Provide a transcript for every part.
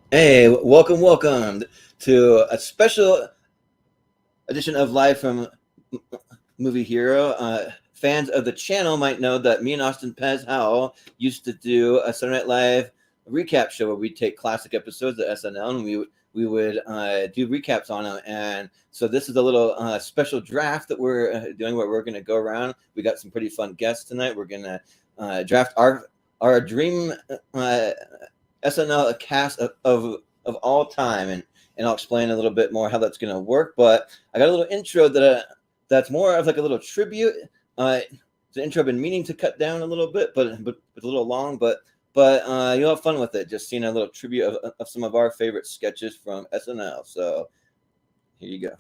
Hey, welcome to a special edition of Live from Movie Hero. Fans of the channel might know that me and Austin Pez Howell used to do a Saturday Night Live recap show where we'd take classic episodes of SNL and we would do recaps on them. And so this is a little special draft that we're doing where we're going to go around. We got some pretty fun guests tonight. We're going to draft our dream SNL cast of all time, and I'll explain a little bit more how that's going to work. But I got a little intro that's more of like a little tribute. It's an intro I've been meaning to cut down a little bit, but it's a little long. But you'll have fun with it. Just seeing a little tribute of some of our favorite sketches from SNL. So here you go.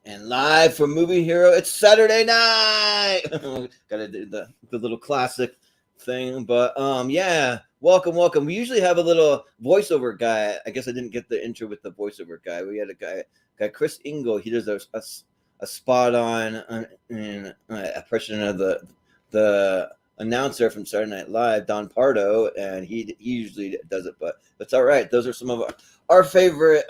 And live from Movie Hero, it's Saturday night. Gotta do the little classic thing. But yeah, welcome. We usually have a little voiceover guy. I guess I didn't get the intro with the voiceover guy. We had a guy Chris Ingle. He does a spot on impression of the announcer from Saturday Night Live, Don Pardo, and he usually does it, but that's all right. Those are some of our favorite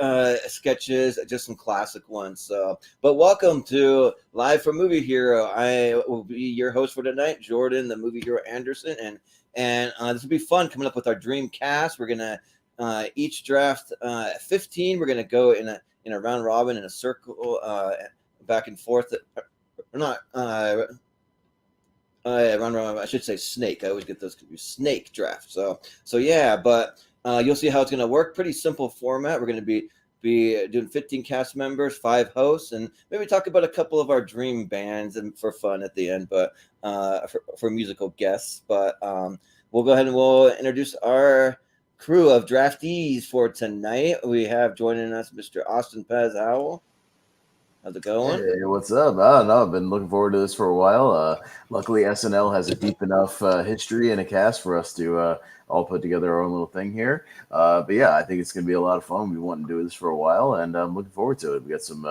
sketches, just some classic ones. So, but welcome to Live from Movie Hero. I will be your host for tonight, Jordan, the Movie Hero Anderson, and this will be fun coming up with our dream cast. We're gonna each draft 15. We're gonna go in a round robin in a circle, back and forth. Or not. Round robin. I should say snake. I always get those confused. Snake draft. So yeah, but you'll see how it's going to work. Pretty simple format. We're going to be doing 15 cast members, 5 hosts, and maybe talk about a couple of our dream bands and for fun at the end, but for musical guests. But we'll go ahead and we'll introduce our crew of draftees for tonight. We have joining us Mr. Austin Pez Howell. How's it going? Hey, what's up? I don't know. I've been looking forward to this for a while. Luckily, SNL has a deep enough history and a cast for us to all put together our own little thing here. But yeah, I think it's going to be a lot of fun. We want to do this for a while, and I'm looking forward to it. We got some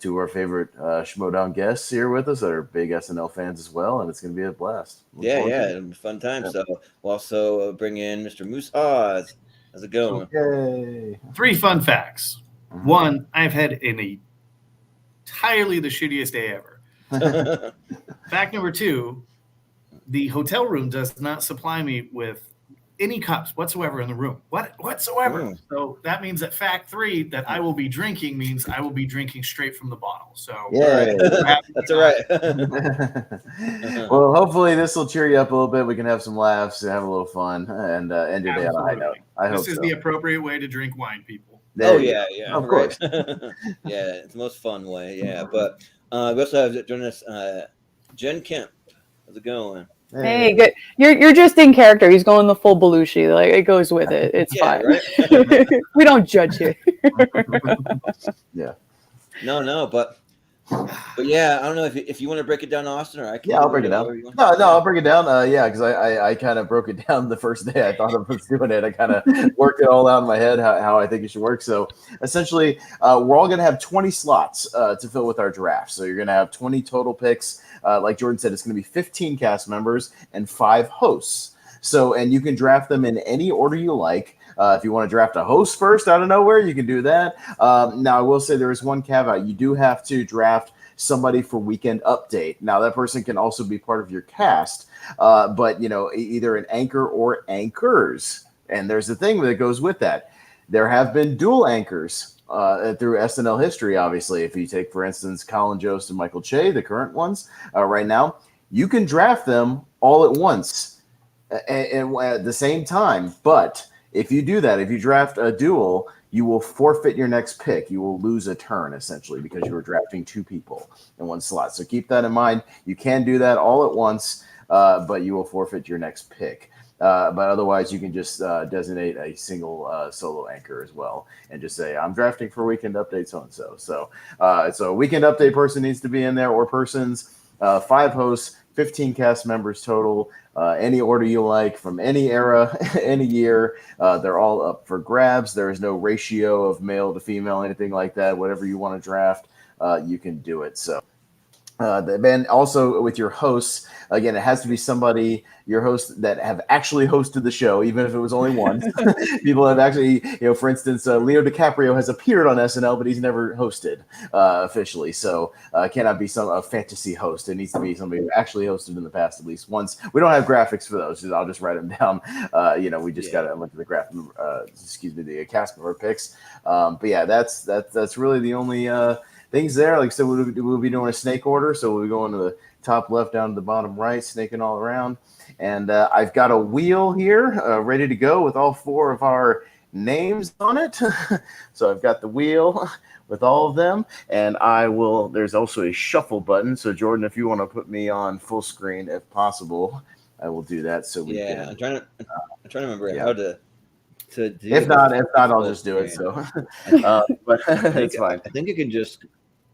two of our favorite Schmodown guests here with us that are big SNL fans as well, and it's going to be a blast. Yeah, it'll be a fun time. Yeah. So we'll also bring in Mr. Moos Haas. How's it going? Okay. 3 fun facts. Mm-hmm. 1, I've had an entirely the shittiest day ever. Fact number 2, the hotel room does not supply me with any cups whatsoever in the room. Whatsoever. So that means that fact 3, that I will be drinking, means I will be drinking straight from the bottle. So yeah, that's all right. Well, hopefully this will cheer you up a little bit. We can have some laughs and have a little fun and end your day on a high note. This is the appropriate way to drink wine, people. Yeah, of course. Yeah, it's the most fun way. Yeah, but we also have joining us Jen Kempe. How's it going? Hey, good. You're just in character. He's going the full Belushi. Like, it goes with it. It's fine. Right? We don't judge you. Yeah. No, but yeah, I don't know if you want to break it down, Austin, or I can. Yeah, I'll break it down. No, I'll break it down. Yeah, because I kind of broke it down the first day I thought of doing it. I kind of worked it all out in my head how I think it should work. So essentially, we're all going to have 20 slots to fill with our draft. So you're going to have 20 total picks. Like Jordan said, it's going to be 15 cast members and 5 hosts. So, and you can draft them in any order you like. If you want to draft a host first out of nowhere, you can do that. Now, I will say there is one caveat. You do have to draft somebody for Weekend Update. Now, that person can also be part of your cast, but, either an anchor or anchors. And there's a thing that goes with that. There have been dual anchors through SNL history, obviously. If you take, for instance, Colin Jost and Michael Che, the current ones right now, you can draft them all at once and at the same time. But if you do that, if you draft a duel, you will forfeit your next pick. You will lose a turn, essentially, because you were drafting 2 people in one slot. So keep that in mind. You can do that all at once, but you will forfeit your next pick. But otherwise, you can just designate a single solo anchor as well and just say, I'm drafting for Weekend Update so-and-so. So a Weekend Update person needs to be in there, or persons, 5 hosts, 15 cast members total, any order you like from any era, any year. They're all up for grabs. There is no ratio of male to female, anything like that. Whatever you want to draft, you can do it. So then also with your hosts, again, it has to be somebody, your host, that have actually hosted the show, even if it was only one. People have actually, for instance, Leo DiCaprio has appeared on SNL, but he's never hosted officially. So it cannot be a fantasy host. It needs to be somebody who actually hosted in the past at least once. We don't have graphics for those. I'll just write them down. We just got to look at the the cast member picks. But yeah, that's really the only things there. Like I said, we'll be doing a snake order. So we'll be going to the top left down to the bottom right, snaking all around. And I've got a wheel here ready to go with all 4 of our names on it. So I've got the wheel with all of them. And there's also a shuffle button. So Jordan, if you want to put me on full screen, if possible, I will do that. So we can. I'm trying to remember how to do. If not, I'll just do it. So, but it's fine. I think you can just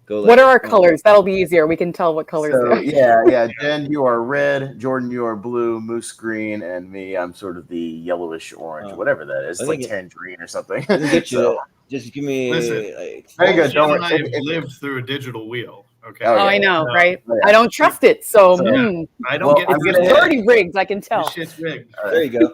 go. What are our colors? That'll be easier. We can tell what colors. So, yeah. Jen, you are red. Jordan, you are blue. Moose green, and me, I'm sort of the yellowish orange, whatever that is. It's like tangerine or something. Just give me. Listen, very good. Don't I have lived through a digital wheel. Okay. Oh, I know, right? Yeah. I don't trust it, so I don't get it. It's already rigged. I can tell. This shit's rigged. Right. There you go.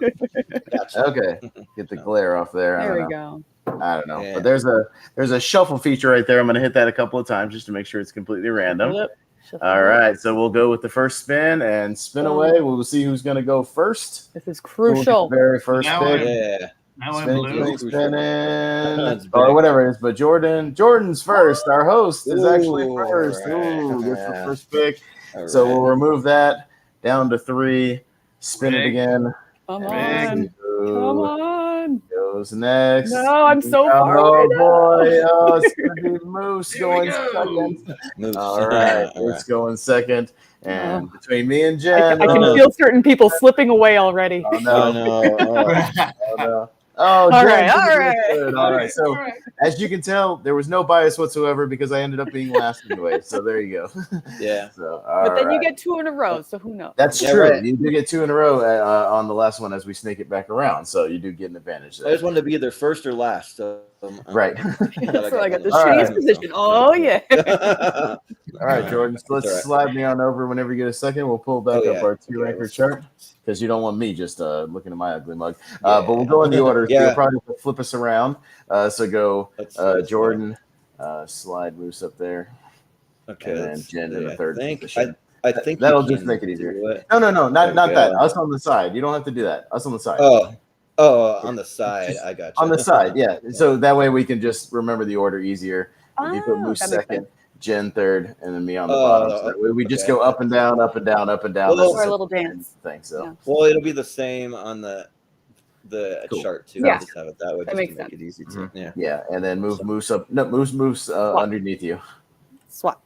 Gotcha. Okay, get the glare off there. There we go. I don't know, but there's a shuffle feature right there. I'm going to hit that a couple of times just to make sure it's completely random. Yep. All right, so we'll go with the first spin and spin away. We'll see who's going to go first. This is crucial. Very first pick. Now I'm blue. Spinning, or whatever it is. But Jordan's first. Our host is actually first. Ooh, good for first pick. Right. So we'll remove that down to 3. Spin it again. Come on. Come on. Goes next. No, I'm so far. Oh boy. Oh, it's gonna be Moose going second. All right, it's going second. And between me and Jen, I can feel certain people slipping away already. Oh no. Oh, All Jen, right, you all did right. good. All right. So, All right. as you can tell, there was no bias whatsoever because I ended up being last anyway. So there you go. Yeah. So, But then you right. get 2 in a row, so who knows? That's Yeah, true. right. You do get 2 in a row on the last one as we snake it back around. So you do get an advantage I there. just wanted to be either first or last. So, Right. So I got the All shittiest right. position. Oh yeah. All right, Jordan. So let's That's all right. slide me on over whenever you get a second. We'll pull back Oh, up yeah. our 2 Okay, ranker let's- chart because you don't want me just looking at my ugly mug. Yeah. But we'll go in the order. So Yeah. you'll probably have to flip us around. So go Let's see what's Jordan, slide Moose up there, Okay. and then Jen in the third position. I think That'll you just can make it do easier. it. No, There not we that. go. Us on the side. You don't have to do that. Us on the side. Oh, on the side. I got you. On the side, yeah. So that way we can just remember the order easier. You put Moose that makes second, sense. Jen third, and then me on the Oh, bottom. So that way we just okay. go up and down, up and down, up and down. Well, That's Or a the little dance. thing. So Yeah. Well, it'll be the same on the Cool. chart too. Yeah. I'll just have it that way That just makes to make sense. it easy too. Yeah. yeah, and then move Moose up. No, Moose underneath you. Swap.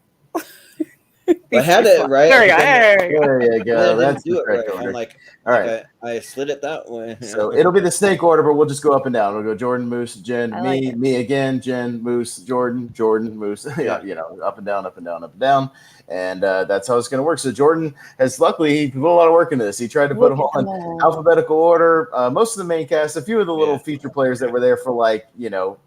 I had it right. There you go. and There you go. There you then I go. didn't That's do the it correct right. order. I'm like, All right. I slid it that way. So it'll be the snake order, but we'll just go up and down. We'll go Jordan, Moose, Jen, I me, like it. me again, Jen, Moose, Jordan, Moose. Yeah. You know, up and down, up and down, up and down, and that's how it's going to work. So Jordan has luckily he put a lot of work into this. He tried to put them all in alphabetical order. Most of the main cast, a few of the little feature players that were there for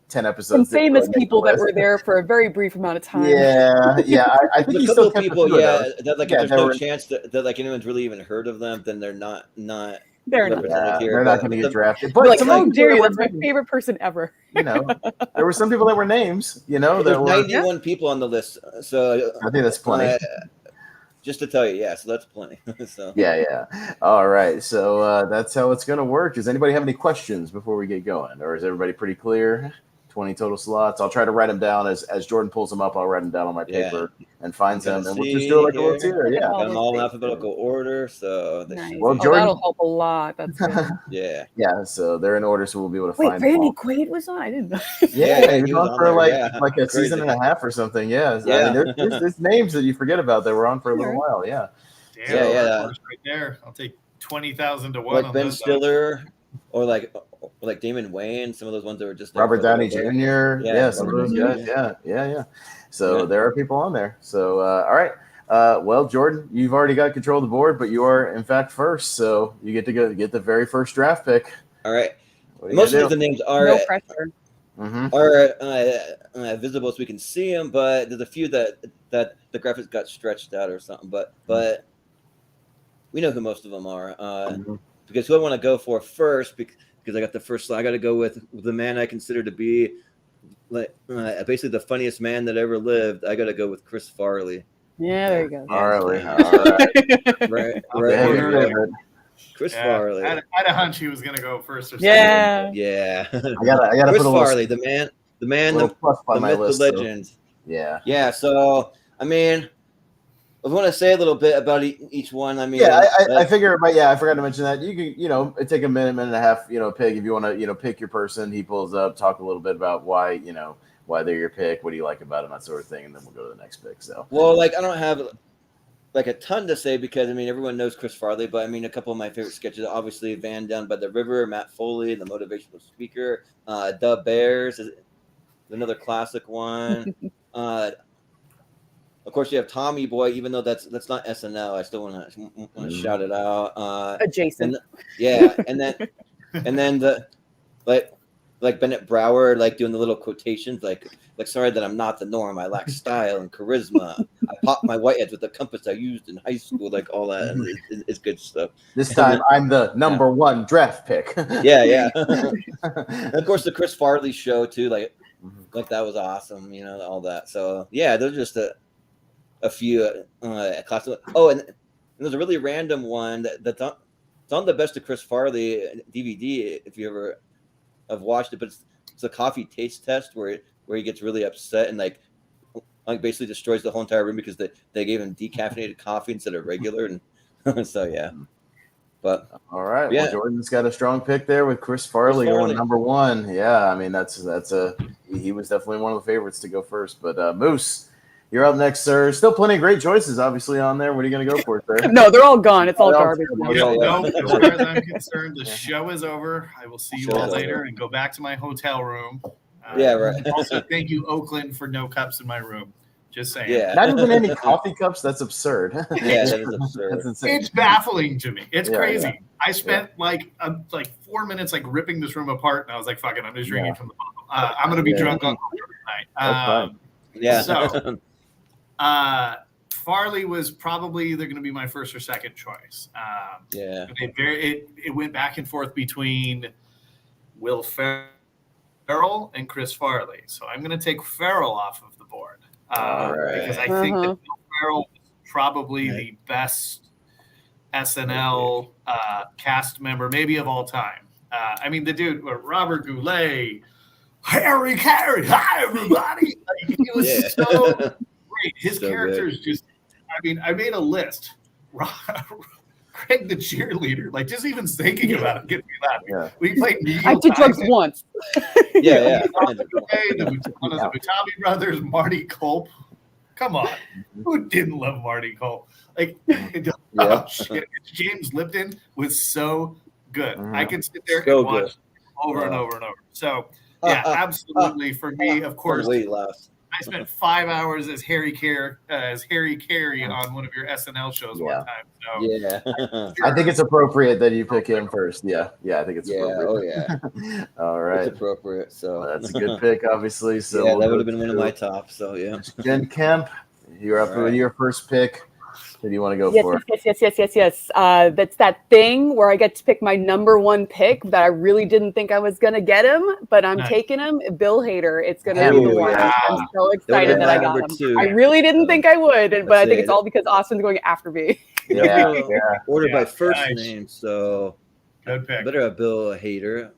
10 episodes. Some famous didn't make people the that list. were there for a very brief amount of time. Yeah. I think a he couple still of kept people, a few of those. that like Yeah, if there's there no were- chance that like anyone's really even heard of them, then they're not They're not. represented here. They're not but going to the- get drafted. You're But like, some how of the dare you? people That's my that were names, favorite person ever. there were some people that were names. That There's were. 91 people on the list, so I think that's plenty. just to tell you, yeah, so that's plenty. So Yeah. All right. So that's how it's going to work. Does anybody have any questions before we get going? Or is everybody pretty clear? 20 total slots. I'll try to write them down as Jordan pulls them up. I'll write them down on my paper and finds I'm them. gonna And we'll just see do it like a little here. tier. Yeah. got them all in alphabetical order, so they Nice. should Well, be- Jordan- that'll help a lot. That's good. yeah. Yeah. So they're in order. So we'll be able to Wait, find Randy them all. Quaid was on? I didn't know. Yeah, he he was was on on for there, like a Crazy. season and a half or something. Yeah. I Yeah. mean, there's names that you forget about that were on for a little Sure. while. Yeah. Damn, Yeah. right there. I'll take 20,000 to 1 Like on Ben those Stiller or like Damon Wayne, some of those ones that were just there Robert for a Downey little bit. Jr. Yeah, Yeah, some of Robert those Downey guys. Jr. Yeah. So Yeah. there are people on there. So all right. Well, Jordan, you've already got control of the board, but you are in fact first, so you get to get the very first draft pick. All right. What are you Most gonna of the names are No pressure. visible so we can see them, but there's a few that the graphics got stretched out or something. But we know who most of them are. Because who I want to go for first, because I got the first slot, I got to go with the man I consider to be basically the funniest man that ever lived. I got to go with Chris Farley. Yeah, there you go. All right. Right. Heavy here. favorite. Chris Yeah, Farley. I had a hunch he was going to go first or second. Yeah. Yeah. I gotta Chris put a Farley, little, the man, little plus by the my myth, list. the so- legend. yeah. Yeah. So I mean, I want to say a little bit about each one. I mean, Yeah, I figure, but I forgot to mention that you can, take a minute and a half, pick if you want to, pick your person. He pulls up, talk a little bit about why they're your pick, what do you like about them, that sort of thing, and then we'll go to the next pick. So, well, I don't have a ton to say because I mean everyone knows Chris Farley, but I mean a couple of my favorite sketches, obviously Van Down by the River, Matt Foley, the motivational speaker, The Bears is another classic one. Of course, you have Tommy Boy, even though that's not SNL. I still want to shout it out. Adjacent. And then the like Bennett Brower, doing the little quotations, like sorry that I'm not the norm. I lack style and charisma. I popped my whiteheads with the compass I used in high school, all that. And it's good stuff. this time I'm the number one draft pick. Yeah. And of course, the Chris Farley show too, like that was awesome. All that. So yeah, those are just a few classic. Oh, and there's a really random one that's on the Best of Chris Farley DVD. If you ever have watched it, but it's a coffee taste test where he gets really upset and basically destroys the whole entire room because they gave him decaffeinated coffee instead of regular, and so yeah. But all right, yeah. well, Jordan's got a strong pick there with Chris Farley going number one. Yeah, I mean that's he was definitely one of the favorites to go first. But Moose, You're up next, sir. Still plenty of great choices, obviously, on there. What are you going to go for, sir? No, they're all gone. It's all garbage. No, as far as I'm concerned, the show is over. I will see you all later and go back to my hotel room. Right. Also, thank you, Oakland, for no cups in my room. Just saying. Yeah. Not even any coffee cups? That's absurd. Yeah, that is absurd. That's insane. It's baffling to me. It's crazy. Yeah. I spent like 4 minutes like ripping this room apart, and I was like, "Fuck it, I'm just drinking from the bottle. I'm gonna be drunk on tonight." Yeah. So, Farley was probably either going to be my first or second choice. It went back and forth between Will Ferrell and Chris Farley. So I'm going to take Ferrell off of the board because I think that Will Ferrell is probably the best SNL cast member, maybe of all time. I mean, the dude, Robert Goulet, Harry Carey, hi everybody. Like, he was so great. His characters just. I mean, I made a list. Craig the cheerleader, like just even thinking about it gets me laughing. Yeah. We played. I did drugs once. Yeah. One of the Butami brothers, Marty Culp. Come on, who didn't love Marty Culp? Like, shit. James Lipton was so good. I could sit there and watch over and over and over. So, absolutely for me, of course. I spent 5 hours as Harry Carey on one of your SNL shows one time. So I think it's appropriate that you pick him first. Yeah, I think it's appropriate. Oh yeah. All right, it's appropriate. So that's a good pick, obviously. So that would have been one of my tops. So Jen Kemp, you're up with your first pick. Who do you want to go for? Yes. That's that thing where I get to pick my number one pick that I really didn't think I was going to get him, but I'm taking him. Bill Hader. It's going to be the one. I'm so excited that I got him. Two. I really didn't think I would, but I think it's all because Austin's going after me. Order by first name, so good pick. Better have Bill Hader.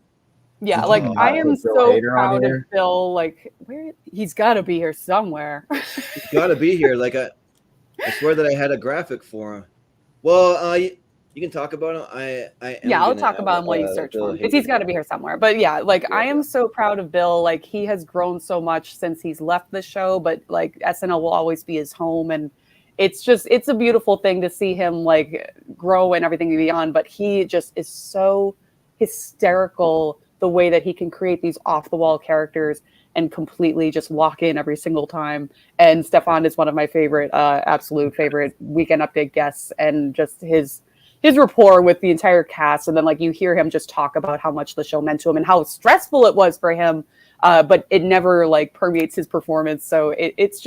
Yeah, like I am so proud of Bill. Like, where he's got to be here somewhere. He's got to be here. Like I swear that I had a graphic for him. Well, you can talk about him. I'll talk about him while you search for him because he's got to be here somewhere. But I am so proud of Bill. Like he has grown so much since he's left the show, but like SNL will always be his home, and it's a beautiful thing to see him like grow and everything beyond. But he just is so hysterical the way that he can create these off the wall characters and completely just walk in every single time. And Stefan is one of my favorite, absolute favorite Weekend Update guests, and just his rapport with the entire cast. And then like you hear him just talk about how much the show meant to him and how stressful it was for him, but it never like permeates his performance. So it's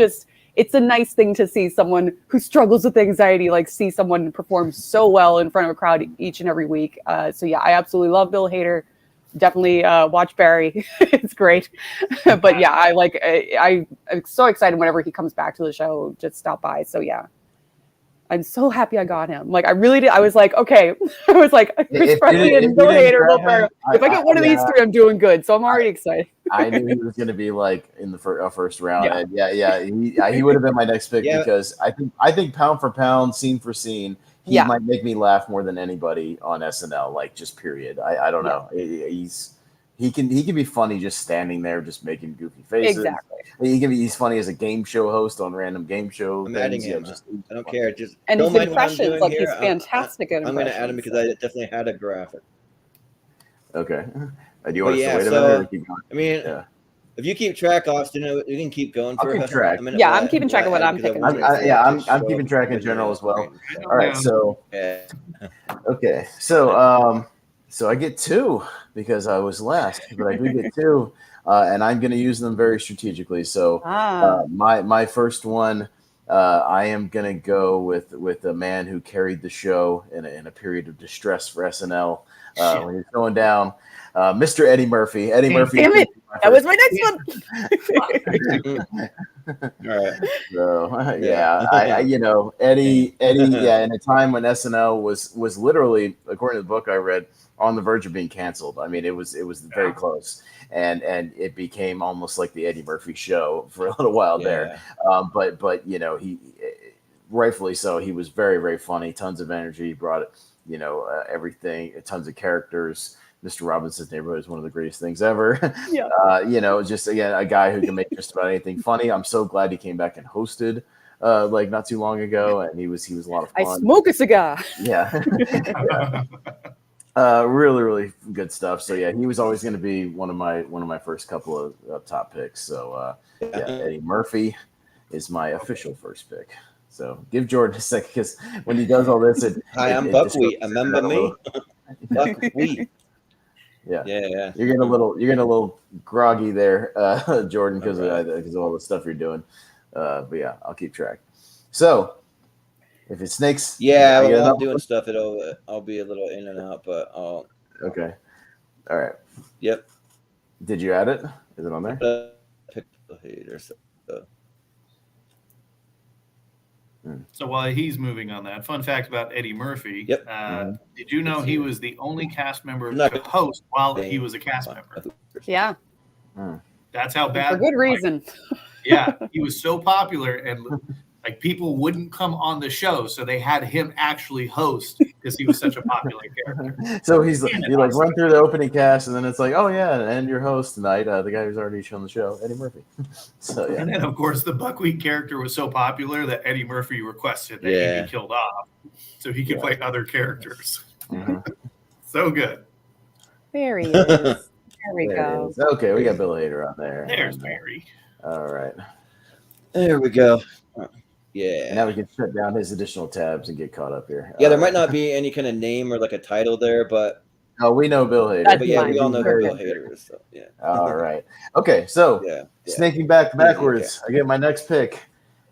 a nice thing to see someone who struggles with anxiety, like see someone perform so well in front of a crowd each and every week. I absolutely love Bill Hader. Definitely watch Barry. It's great. But I'm so excited whenever he comes back to the show, just stop by. So I'm so happy I got him. Like I really did. I was like, okay. I was like, Chris Farley and Bill Hader. If I get one of these three, I'm doing good. So I'm already excited. I knew he was going to be like in the first round. Yeah. And he would have been my next pick because I think pound for pound, scene for scene, he might make me laugh more than anybody on SNL. Like just period. I don't know. He can be funny just standing there, just making goofy faces. Exactly. He's funny as a game show host on random game show. I'm adding him. I don't care. Just and his impressions, like he's fantastic at impressions. I'm going to add him because I definitely had a graphic. Okay. Do you want us to wait a minute or keep going? I mean, if you keep track, Austin, you can keep going for keep track. I'm keeping track of what I'm picking. I'm keeping track in general as well. All right, so okay, so I get two because I was last, but I do get two, and I'm going to use them very strategically. So my first one, I am going to go with a man who carried the show in a period of distress for SNL when he's going down. Mr. Eddie Murphy. Eddie Murphy. Damn it! That was my next one. All right. So Eddie. In a time when SNL was literally, according to the book I read, on the verge of being canceled. I mean, it was very close, and it became almost like the Eddie Murphy show for a little while there. But he rightfully so. He was very, very funny. Tons of energy. He brought it. everything, tons of characters. Mr. Robinson's Neighborhood is one of the greatest things ever. Yeah. Just again, a guy who can make just about anything funny. I'm so glad he came back and hosted like not too long ago, and he was a lot of fun. I smoke a cigar. Yeah. Really, really good stuff. So yeah, he was always going to be one of my first couple of top picks. So Eddie Murphy is my official first pick. So give Jordan a second, because when he does all this, Hi, I'm Buckwheat. Remember me? Buckwheat. Yeah. Yeah. You're getting a little groggy there, Jordan, because of all the stuff you're doing. But yeah, I'll keep track. So if it snakes, while I'm doing stuff, I'll be a little in and out, but I'll. Okay. All right. Yep. Did you add it? Is it on there? Pick the haters. So while he's moving on that, fun fact about Eddie Murphy. Yep. Did you know he was the only cast member to host while he was a cast member? Yeah. That's how bad. For good reason. Yeah, he was so popular, and like people wouldn't come on the show, so they had him actually host because he was such a popular character. So you like run through the opening cast, and then it's like, oh yeah, and your host tonight, the guy who's already shown the show, Eddie Murphy. So yeah. And then of course the Buckwheat character was so popular that Eddie Murphy requested that he be killed off so he could play other characters. So good. There he is. There we go. Okay, we got Bill Hader on there. There's Barry. All right. There we go. Yeah. Now we can shut down his additional tabs and get caught up here. Yeah, there might not be any kind of name or like a title there, but we know Bill Hader. That's but yeah, fine. we all know who Bill Hader is. So, yeah. All right. Okay, so snaking backwards, I get my next pick,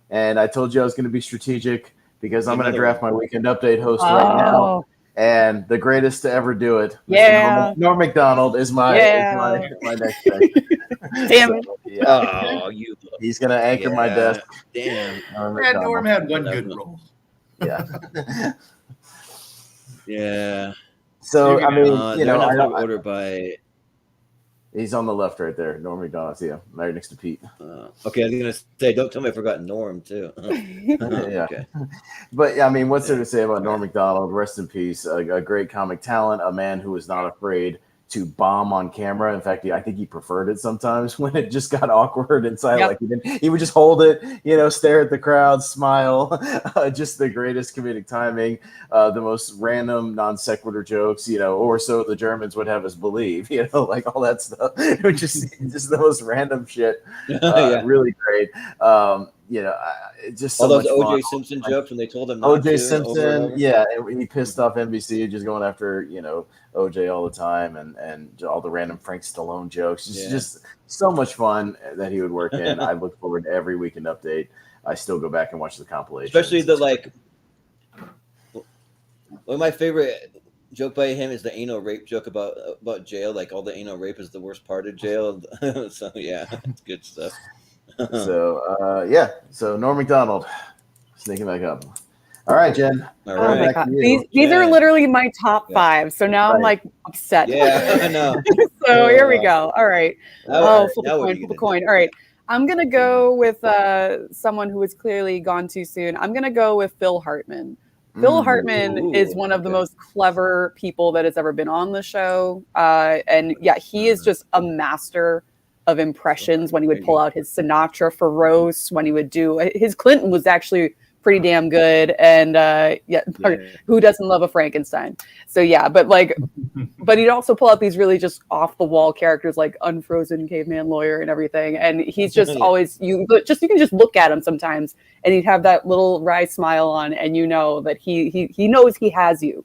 and I told you I was going to be strategic because I'm going to draft my Weekend Update host right now. And the greatest to ever do it, Norm Macdonald, is my next pick. Damn it! Oh, he's gonna anchor my desk. Damn. Norm had one good role. Yeah. Yeah. So I mean, I order by. He's on the left right there. Norm Macdonald. Yeah, right next to Pete. Okay, I was gonna say, don't tell me I forgot Norm too. Yeah. Okay. But I mean, what's there to say about Norm Macdonald? Rest in peace. A great comic talent, a man who was not afraid to bomb on camera. In fact, I think he preferred it sometimes when it just got awkward and silent. Like he would just hold it, stare at the crowd, smile. Just the greatest comedic timing, the most random non sequitur jokes, or so the Germans would have us believe, like all that stuff. It was just the most random shit. Really great. Just so all those much O.J. fun. Simpson jokes when they told him O.J. Simpson, he pissed off NBC just going after O.J. all the time, and all the random Frank Stallone jokes. Just so much fun that he would work in. I look forward to every Weekend Update. I still go back and watch the compilation, especially one of my favorite joke by him is the anal rape joke about jail. Like all the anal rape is the worst part of jail. So yeah, it's good stuff. So Norm Macdonald sneaking back up. All right, Jen. All right. Oh my God. These are literally my top 5. So now I'm like upset. Yeah, I know. So here we go. All right. Flip a coin. All right. I'm going to go with someone who is clearly gone too soon. I'm going to go with Phil Hartman. Phil Hartman is one of the most clever people that has ever been on the show. And he is just a master of impressions when he would pull out his Sinatra for roast, when he would do his Clinton was actually pretty damn good. And who doesn't love a Frankenstein? So but he'd also pull out these really just off the wall characters like Unfrozen Caveman Lawyer and everything. And he's just always, you can just look at him sometimes and he'd have that little wry smile on and that he knows he has you.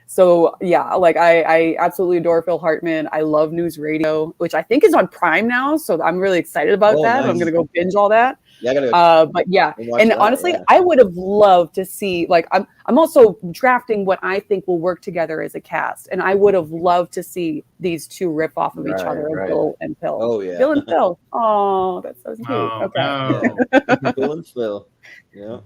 So I absolutely adore Phil Hartman. I love News Radio, which I think is on Prime now. So I'm really excited about that. Nice. I'm going to go binge all that. Yeah, I gotta and honestly, I would have loved to see, I'm also drafting what I think will work together as a cast. And I would have loved to see these two rip off of each other, Bill and Phil. Oh, yeah. Bill and Phil. Oh, that's so cute. Okay. Bill and Phil. Yeah.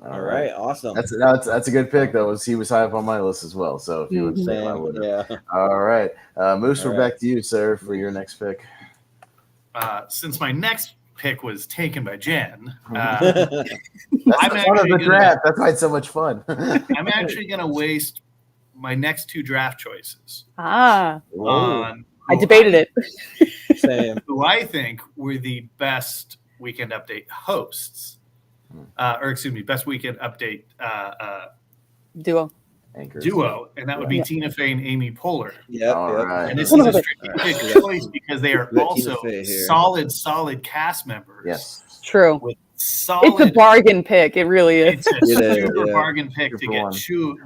All right, awesome. That's a good pick, though. He was high up on my list as well. So if you would say, I would. Yeah. All right, Moos, we're back to you, sir, for your next pick. Since my next pick was taken by Jen. That's the fun of the draft. That's why it's so much fun. I'm actually going to waste my next two draft choices on. I debated it. Same. Who I think were the best Weekend Update hosts, best Weekend Update Duo, and that would be Tina Fey and Amy Poehler. Yeah, right. And this is a strategic choice because they are also solid cast members. Yes, true. With solid, it's a bargain pick. It really is. It's a super bargain pick to get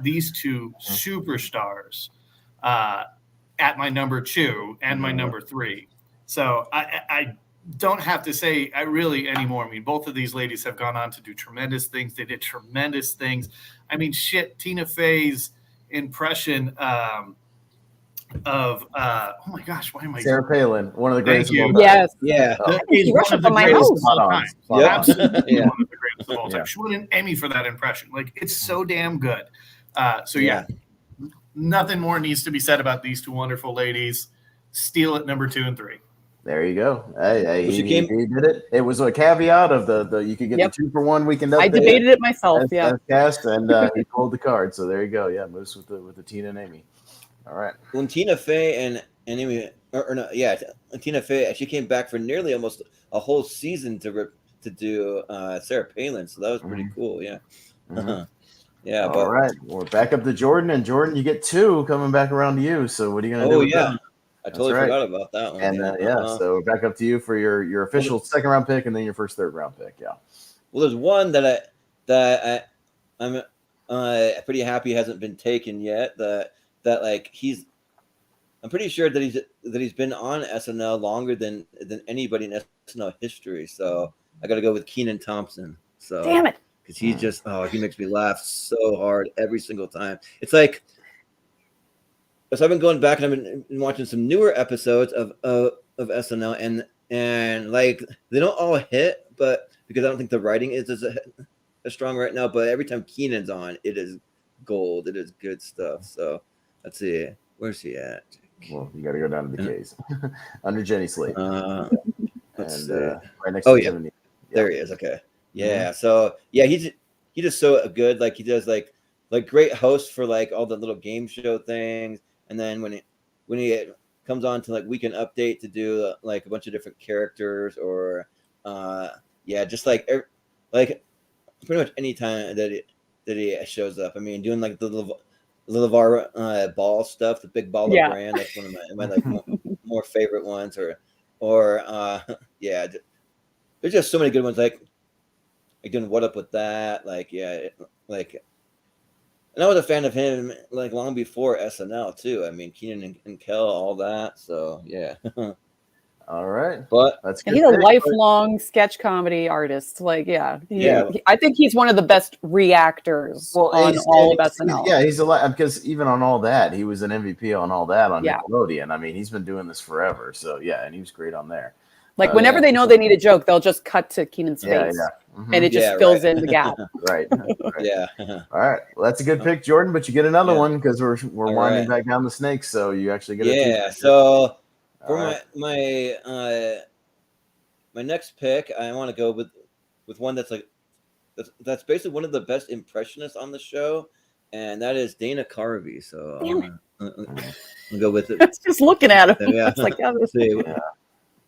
these two superstars at my number 2 and my number 3. So I don't have to say really anymore. I mean, both of these ladies have gone on to do tremendous things. They did tremendous things. I mean, shit, Tina Fey's impression of oh my gosh, why am I Sarah Palin, one of the greatest of all time. Yes. Yeah. Is one of the greatest of all time. Absolutely Yeah. one of the greatest of all time. She won an Emmy for that impression. Like, it's so damn good. Nothing more needs to be said about these two wonderful ladies. Steal it number 2 and 3. There you go. Hey, he did it. It was a caveat of the you could get the 2-for-1 Weekend Update. I debated it myself. Cast, and he pulled the card. So there you go. Yeah, Moose with the Tina and Amy. All right. When Tina Fey and Amy, Tina Fey, she came back for nearly almost a whole season to do Sarah Palin. So that was pretty cool. Yeah. Yeah. All right. We're back up to Jordan, and Jordan, you get 2 coming back around to you. So what are you gonna do? Them? I totally forgot about that one. And so we're back up to you for your official second round pick, and then your first third round pick. Yeah. Well, there's one I'm pretty happy hasn't been taken yet. I'm pretty sure that he's been on SNL longer than anybody in SNL history. So I got to go with Kenan Thompson. So damn it. Because he just he makes me laugh so hard every single time. It's like, so I've been going back and I've been watching some newer episodes of SNL and like they don't all hit, but because I don't think the writing is as strong right now. But every time Kenan's on, it is gold. It is good stuff. So let's see, where's he at? Well, you got to go down to the case under Jenny Slate. Let's see. Right next to Jenny. There he is. Okay. Yeah. So he's just so good. Like he does like great host for like all the little game show things. And then when he comes on to like Weekend Update to do like a bunch of different characters or just like pretty much any time that he shows up. I mean, doing like the LeVar Ball stuff, the big ball of brand. That's one of my like more favorite ones. Or there's just so many good ones. Like doing What Up With That. And I was a fan of him like long before SNL too. I mean, Kenan and Kel, all that. So yeah. All right, but that's good. He's a lifelong sketch comedy artist. I think he's one of the best reactors on all of SNL. Yeah, he's because even on All That, he was an MVP on All That on Nickelodeon. I mean, he's been doing this forever. So and he was great on there. Like whenever they know they need a joke, they'll just cut to Kenan's face, and it just fills in the gap. Right. Yeah. All right. Well, that's a good pick, Jordan. But you get another one because we're winding back down the snakes. So you actually get a So for my next pick, I want to go with one that's basically one of the best impressionists on the show, and that is Dana Carvey. So I'll go with it. That's just looking at him. Yeah. It's like,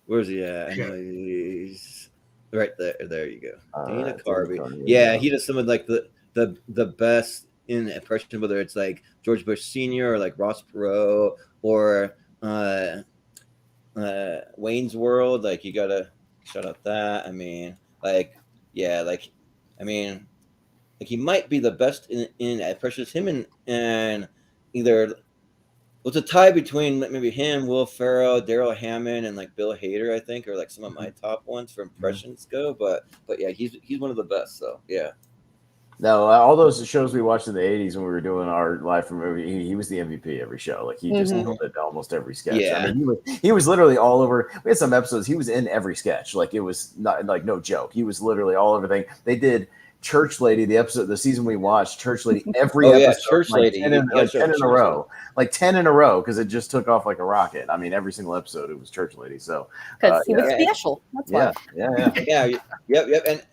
where's he at? I know he's right there. There you go. Dana Carvey. Yeah, he does some of like the best in impression, whether it's like George Bush Sr. or like Ross Perot or Wayne's World. Like you gotta shout out that. I mean, he might be the best in impressions. Him and either. Well, it's a tie between maybe him, Will Ferrell, Daryl Hammond, and like Bill Hader, I think, are like some of my top ones for impressions go. But yeah, he's one of the best. So yeah. No, all those shows we watched in the '80s when we were doing our live from movie, he was the MVP every show. Like he just nailed it almost every sketch. Yeah. I mean, he was literally all over. We had some episodes he was in every sketch. Like it was not like no joke. He was literally all over thing. They did Church Lady, the season we watched, Church Lady, every episode, Church Lady, 10 in a row, like 10 in a row, because it just took off like a rocket. I mean, every single episode it was Church Lady. So because he was special. That's why. Yep.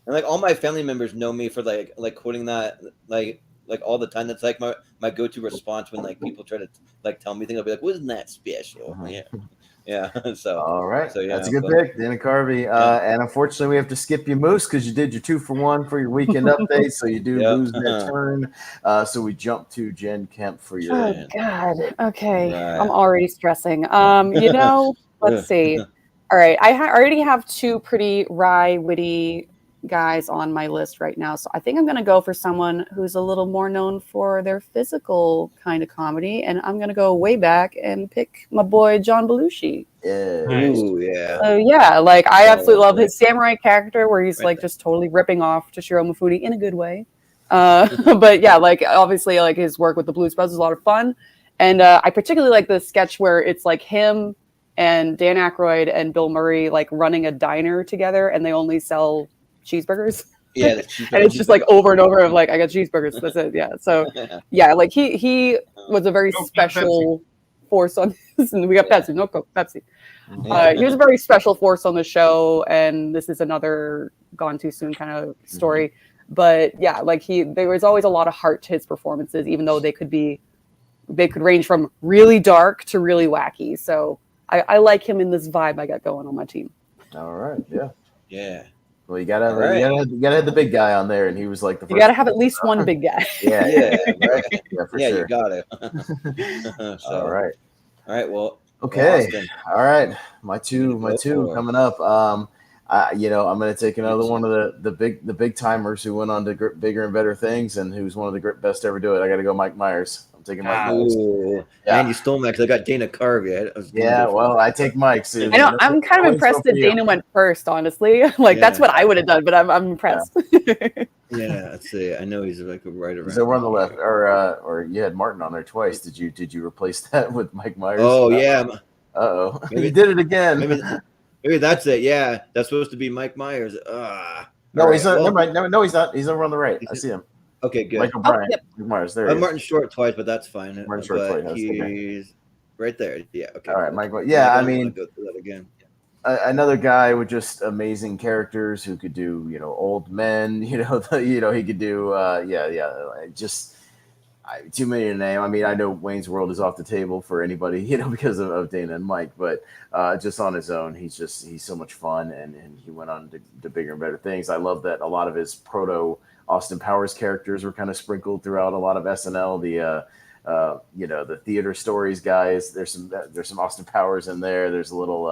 And like all my family members know me for like quoting that like all the time. That's like my go-to response when like people try to like tell me things. I'll be like, "Wasn't that special?" Yeah. So all right, so that's a good pick, Dana Carvey. And unfortunately, we have to skip you, Moose, because you did your 2-for-1 for your weekend update, so you do lose that turn. So we jump to Jen Kemp for your. Oh God. Okay, Right. I'm already stressing. Let's see. All right, I already have 2 pretty wry, witty guys on my list right now, so I think I'm going to go for someone who's a little more known for their physical kind of comedy, and I'm going to go way back and pick my boy John Belushi. Ooh, yeah. So like I absolutely love his samurai character where he's like just totally ripping off Toshiro Mifune in a good way. But yeah, like obviously like his work with the Blues Brothers is a lot of fun, and I particularly like the sketch where it's like him and Dan Aykroyd and Bill Murray like running a diner together, and they only sell cheeseburgers. Yeah, and it's just like over and over of like I got cheeseburgers. That's it. Yeah. So yeah, like he was a very special force on this, and we got Pepsi, no Coke, Pepsi. He was a very special force on the show, and this is another gone too soon kind of story. But yeah, like there was always a lot of heart to his performances, even though they could range from really dark to really wacky. So I like him in this vibe I got going on my team. All right. Yeah. Well, you gotta have the big guy on there, and he was like the first. You gotta have at least one big guy. Right. For sure. You got it. All right. Well. Okay. All right. My two coming up. I'm going to take another one of the big timers who went on to bigger and better things, and who's one of the best to ever do it. I got to go Mike Myers. I'm taking Mike Myers. Man, you stole Mike because I got Dana Carvey. I take Mike. So I know. I'm kind of impressed that Dana went first. Honestly, that's what I would have done, but I'm impressed. Let's see. I know he's like right around. So we're on the left, or you had Martin on there twice. Did you replace that with Mike Myers? Oh yeah. Uh-oh. You did it again. Maybe that's it. Yeah, that's supposed to be Mike Myers. No, he's not. No, he's not. He's over on the right. I see him. Okay, good. Michael Bryan. Mike Myers. There. Martin Short twice, but that's fine. Martin Short twice. He's right there. Yeah. Okay. All right, Michael. Yeah, I mean, go through that again. Another guy with just amazing characters who could do, old men. He could do. Just too many to name. I mean, I know Wayne's World is off the table for anybody, because of Dana and Mike, but just on his own, he's so much fun, and he went on to bigger and better things. I love that a lot of his proto Austin Powers characters were kind of sprinkled throughout a lot of SNL. The theater stories guys. There's some Austin Powers in there. There's a little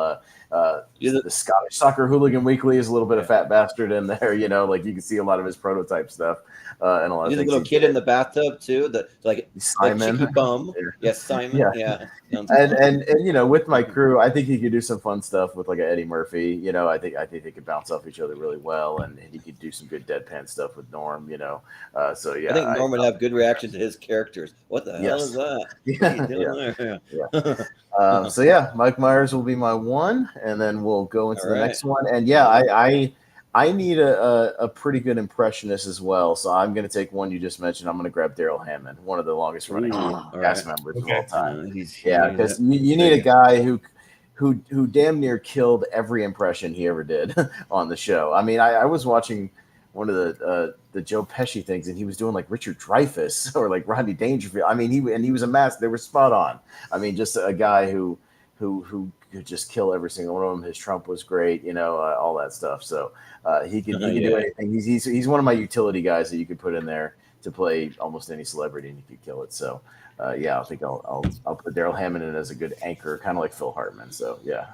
the Scottish Soccer Hooligan Weekly is a little bit of Fat Bastard in there. Like you can see a lot of his prototype stuff and a lot of things. There's a little kid in the bathtub too. Simon. Like bum. Yes, Simon. Yeah. And with my crew, I think he could do some fun stuff with like Eddie Murphy. I think they could bounce off each other really well, and he could do some good deadpan stuff with Norm. I think Norm would have good reactions to his characters. What the hell is that? Mike Myers will be my one, and then we'll go into the next one. And I need a pretty good impressionist as well, so I'm going to take one you just mentioned. I'm going to grab Daryl Hammond, one of the longest running cast members of all time. Because you need a guy who damn near killed every impression he ever did on the show. I mean, I was watching one of the Joe Pesci things, and he was doing like Richard Dreyfuss or like Rodney Dangerfield. I mean, he was a master. They were spot on. I mean, just a guy who could just kill every single one of them. His Trump was great, all that stuff. So he can do anything. He's one of my utility guys that you could put in there to play almost any celebrity, and you could kill it. So I think I'll put Daryl Hammond in as a good anchor, kind of like Phil Hartman. So yeah.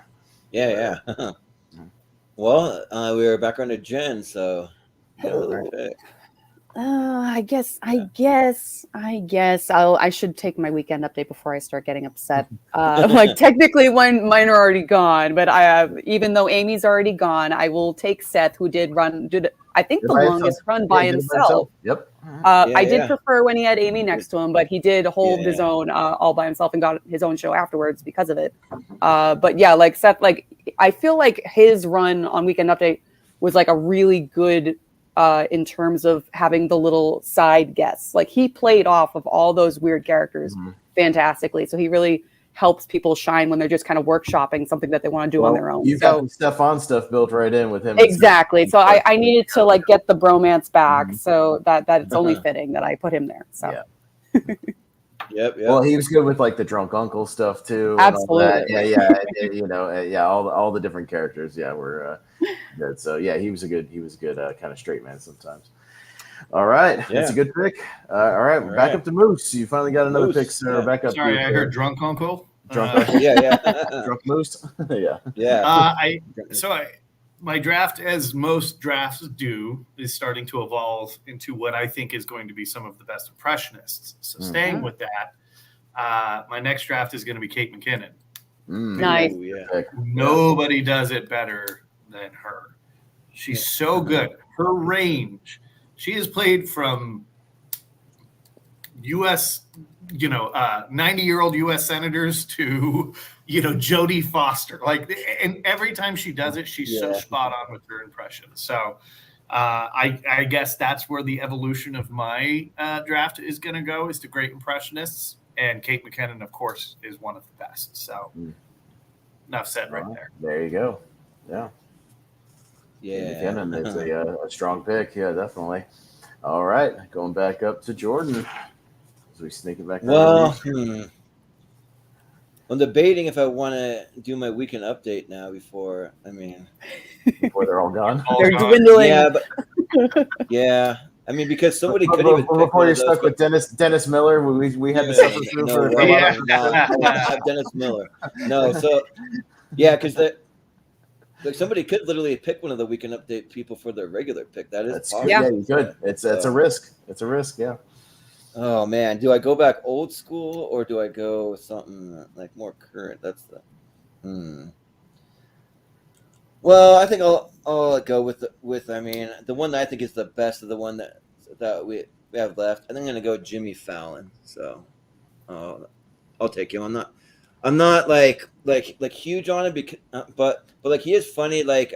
Well, we were back on to Jen, so. I guess I should take my weekend update before I start getting upset. Technically, mine are already gone, but even though Amy's already gone, I will take Seth, who did I think the longest run by himself. Yep. I did prefer when he had Amy next to him, but he did hold his own all by himself and got his own show afterwards because of it. But yeah, like Seth, like I feel like his run on Weekend Update was like a really good in terms of having the little side guests. Like he played off of all those weird characters fantastically. So he really helps people shine when they're just kind of workshopping something that they want to do on their own. You've got the Stefan stuff built right in with him. Exactly. So I needed to like get the bromance back, so that it's only fitting that I put him there. So Yep. Well, he was good with like the drunk uncle stuff too. Absolutely. All the different characters. Yeah, were good. So yeah, he was a good kind of straight man sometimes. All right, that's a good pick. All right, back up to Moose. You finally got another pick, sir. Back up. Sorry, I heard drunk uncle. Drunk uncle. Drunk Moose. My draft, as most drafts do, is starting to evolve into what I think is going to be some of the best impressionists. So staying with that, my next draft is going to be Kate McKinnon. Nice. Nobody does it better than her. She's so good. Her range. She has played from U.S., 90-year-old U.S. senators to, Jodie Foster. And every time she does it, she's so spot on with her impressions. So I guess that's where the evolution of my draft is going to go, is to great impressionists. And Kate McKinnon, of course, is one of the best. So enough said right there. There you go. Yeah. McKinnon is a strong pick. Yeah, definitely. All right. Going back up to Jordan. As we sneak it back. Well, I'm debating if I want to do my weekend update now before they're all gone. They're dwindling. Yeah, because somebody could even before you're stuck with Dennis Miller. We had to suffer through for Dennis Miller. No, so because somebody could literally pick one of the weekend update people for their regular pick. That is possible. Yeah, you could. It's a risk. It's a risk. Yeah. Oh man, do I go back old school or do I go with something like more current? That's the. Well, I think I'll go with the one that I think is the best of the one that we have left. I think I'm gonna go Jimmy Fallon. So, I'll take him. I'm not like huge on it because, but like he is funny. Like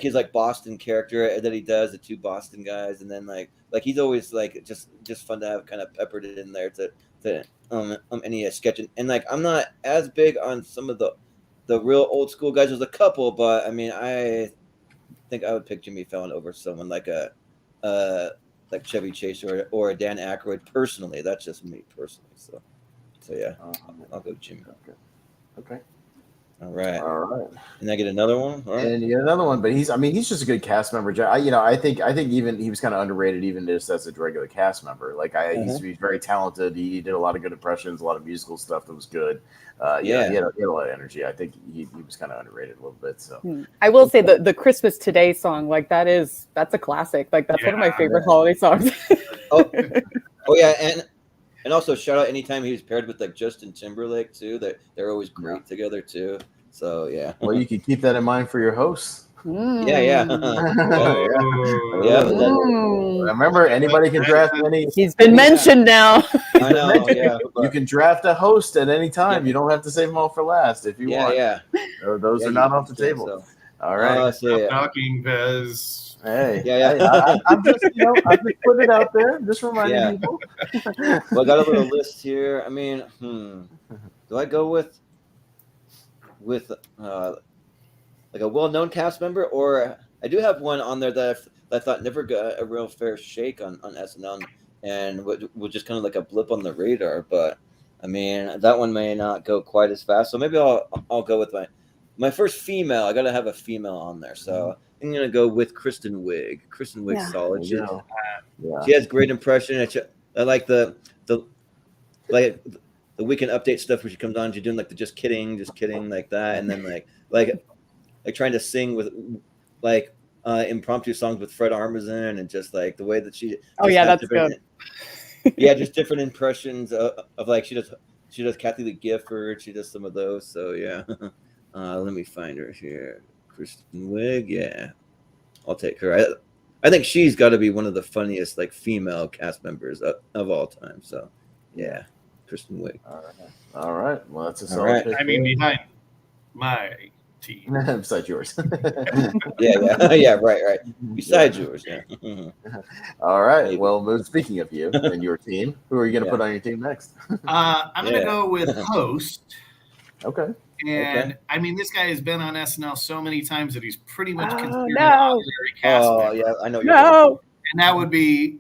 his like Boston character that he does, the two Boston guys, and then like he's always like just fun to have kind of peppered it in there to any sketch. And like I'm not as big on some of the real old school guys. There's a couple, but I think I would pick Jimmy Fallon over someone like like Chevy Chase or Dan Aykroyd personally. That's just me personally. So yeah, I'll go Jimmy. Okay. All right. And I get another one. All right. And you get another one, but he's just a good cast member. I think even he was kind of underrated even just as a regular cast member. Like he's very talented. He did a lot of good impressions, a lot of musical stuff that was good. He had a lot of energy. I think he was kind of underrated a little bit. So I will say the Christmas Today song, like that's a classic. Like that's one of my favorite holiday songs. Oh yeah, and also shout out anytime he was paired with like Justin Timberlake too. They're always great together too. So yeah. Well, you can keep that in mind for your hosts. Yeah. Remember, anybody can draft any. He's been mentioned now. I know. Yeah. You can draft a host at any time. You don't have to save them all for last if you want. Yeah. Those are not off the table. So. All right. Stop talking, Pez. Hey, yeah. I'm just putting it out there, just reminding people. Well, I got a little list here. Do I go with like a well-known cast member, or I do have one on there that I thought never got a real fair shake on SNL, and was just kind of like a blip on the radar. But that one may not go quite as fast. So maybe I'll go with my first female. I got to have a female on there. So I'm gonna go with Kristen Wiig. Kristen Wiig's solid. She has great impression. I like the weekend update stuff where she comes on. She's doing like the just kidding like that, and then like trying to sing with like impromptu songs with Fred Armisen, and just like the way that she. That's good. Just different impressions of like she does Kathy Lee Gifford. She does some of those. So yeah, let me find her here. Kristen Wiig, yeah, I'll take her. I think she's got to be one of the funniest like female cast members of all time. So yeah, Kristen Wiig. All right. Well, that's a solid pick. behind my team. Besides yours. Yeah, right. Besides yours, yeah. All right. Maybe. Well, Moos, speaking of you and your team, who are you going to put on your team next? I'm going to go with host. Okay. And I mean, this guy has been on SNL so many times that he's pretty much considered an no. honorary cast member. Yeah, I know. No. And that would be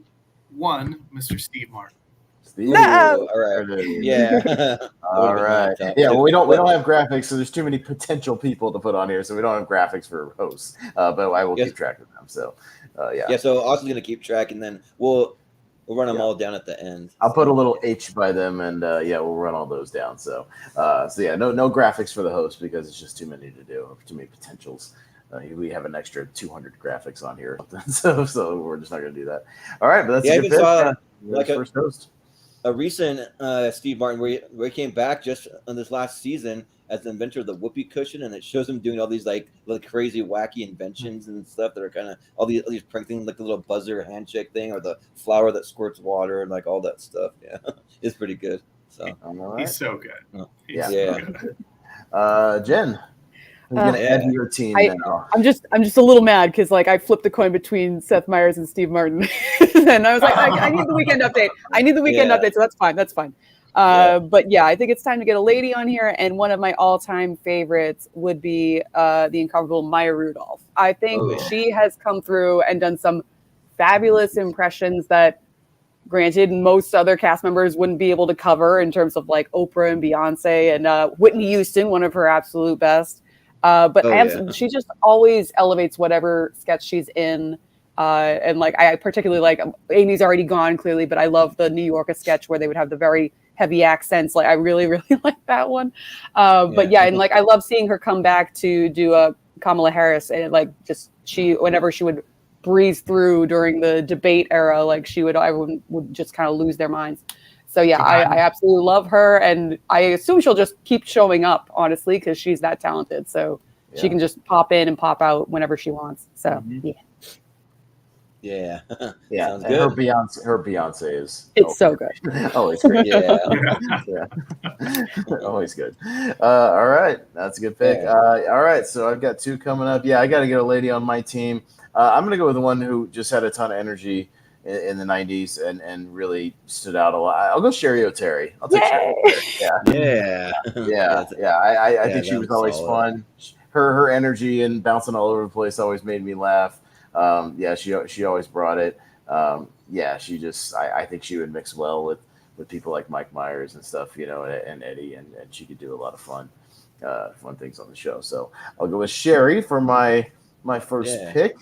one, Mr. Steve Martin. Steve. No. All right. Yeah. All right. Yeah. Well, we don't have graphics, so there's too many potential people to put on here, so we don't have graphics for hosts. But I will keep track of them. So, yeah. Yeah. So Austin's gonna keep track, and then we'll run them all down at the end. I'll put a little H by them, and we'll run all those down. So, no graphics for the host because it's just too many to do, too many potentials. We have an extra 200 graphics on here, so we're just not going to do that. All right, but that's a good pick. Saw, like first host. A recent Steve Martin where he came back just on this last season as the inventor of the whoopee cushion, and it shows him doing all these like crazy wacky inventions and stuff that are kind of all these prank things, like the little buzzer handshake thing or the flower that squirts water and like all that stuff. Yeah, it's pretty good. So he's so good. Yeah. Jen, who's gonna add to your team now? I'm just a little mad because like I flipped the coin between Seth Meyers and Steve Martin, and I was like, I need the weekend update. So that's fine. But yeah, I think it's time to get a lady on here, and one of my all-time favorites would be the incomparable Maya Rudolph. I think she has come through and done some fabulous impressions that, granted, most other cast members wouldn't be able to cover in terms of like Oprah and Beyonce and Whitney Houston, one of her absolute best. She just always elevates whatever sketch she's in. And like I particularly like Amy's Already Gone, clearly, but I love the New Yorker sketch where they would have the very heavy accents. Like I really, really like that one. But yeah, and like I love seeing her come back to do a Kamala Harris, and like just whenever she would breeze through during the debate era, like everyone would just kind of lose their minds. So yeah, I absolutely love her, and I assume she'll just keep showing up, honestly, because she's that talented. So she can just pop in and pop out whenever she wants. So yeah. Sounds good. Her Beyonce is so good. Always great. Yeah. Always good. All right, that's a good pick. All right, so I've got two coming up. Yeah, I got to get a lady on my team. I'm going to go with the one who just had a ton of energy in the 90s and really stood out a lot. I'll go Sherry O'Terry. I'll take Sherry O'Terry. I think she was always fun. Her energy and bouncing all over the place always made me laugh. She always brought it. I think she would mix well with people like Mike Myers and stuff, and Eddie, and she could do a lot of fun things on the show. So I'll go with Sherry for my first pick.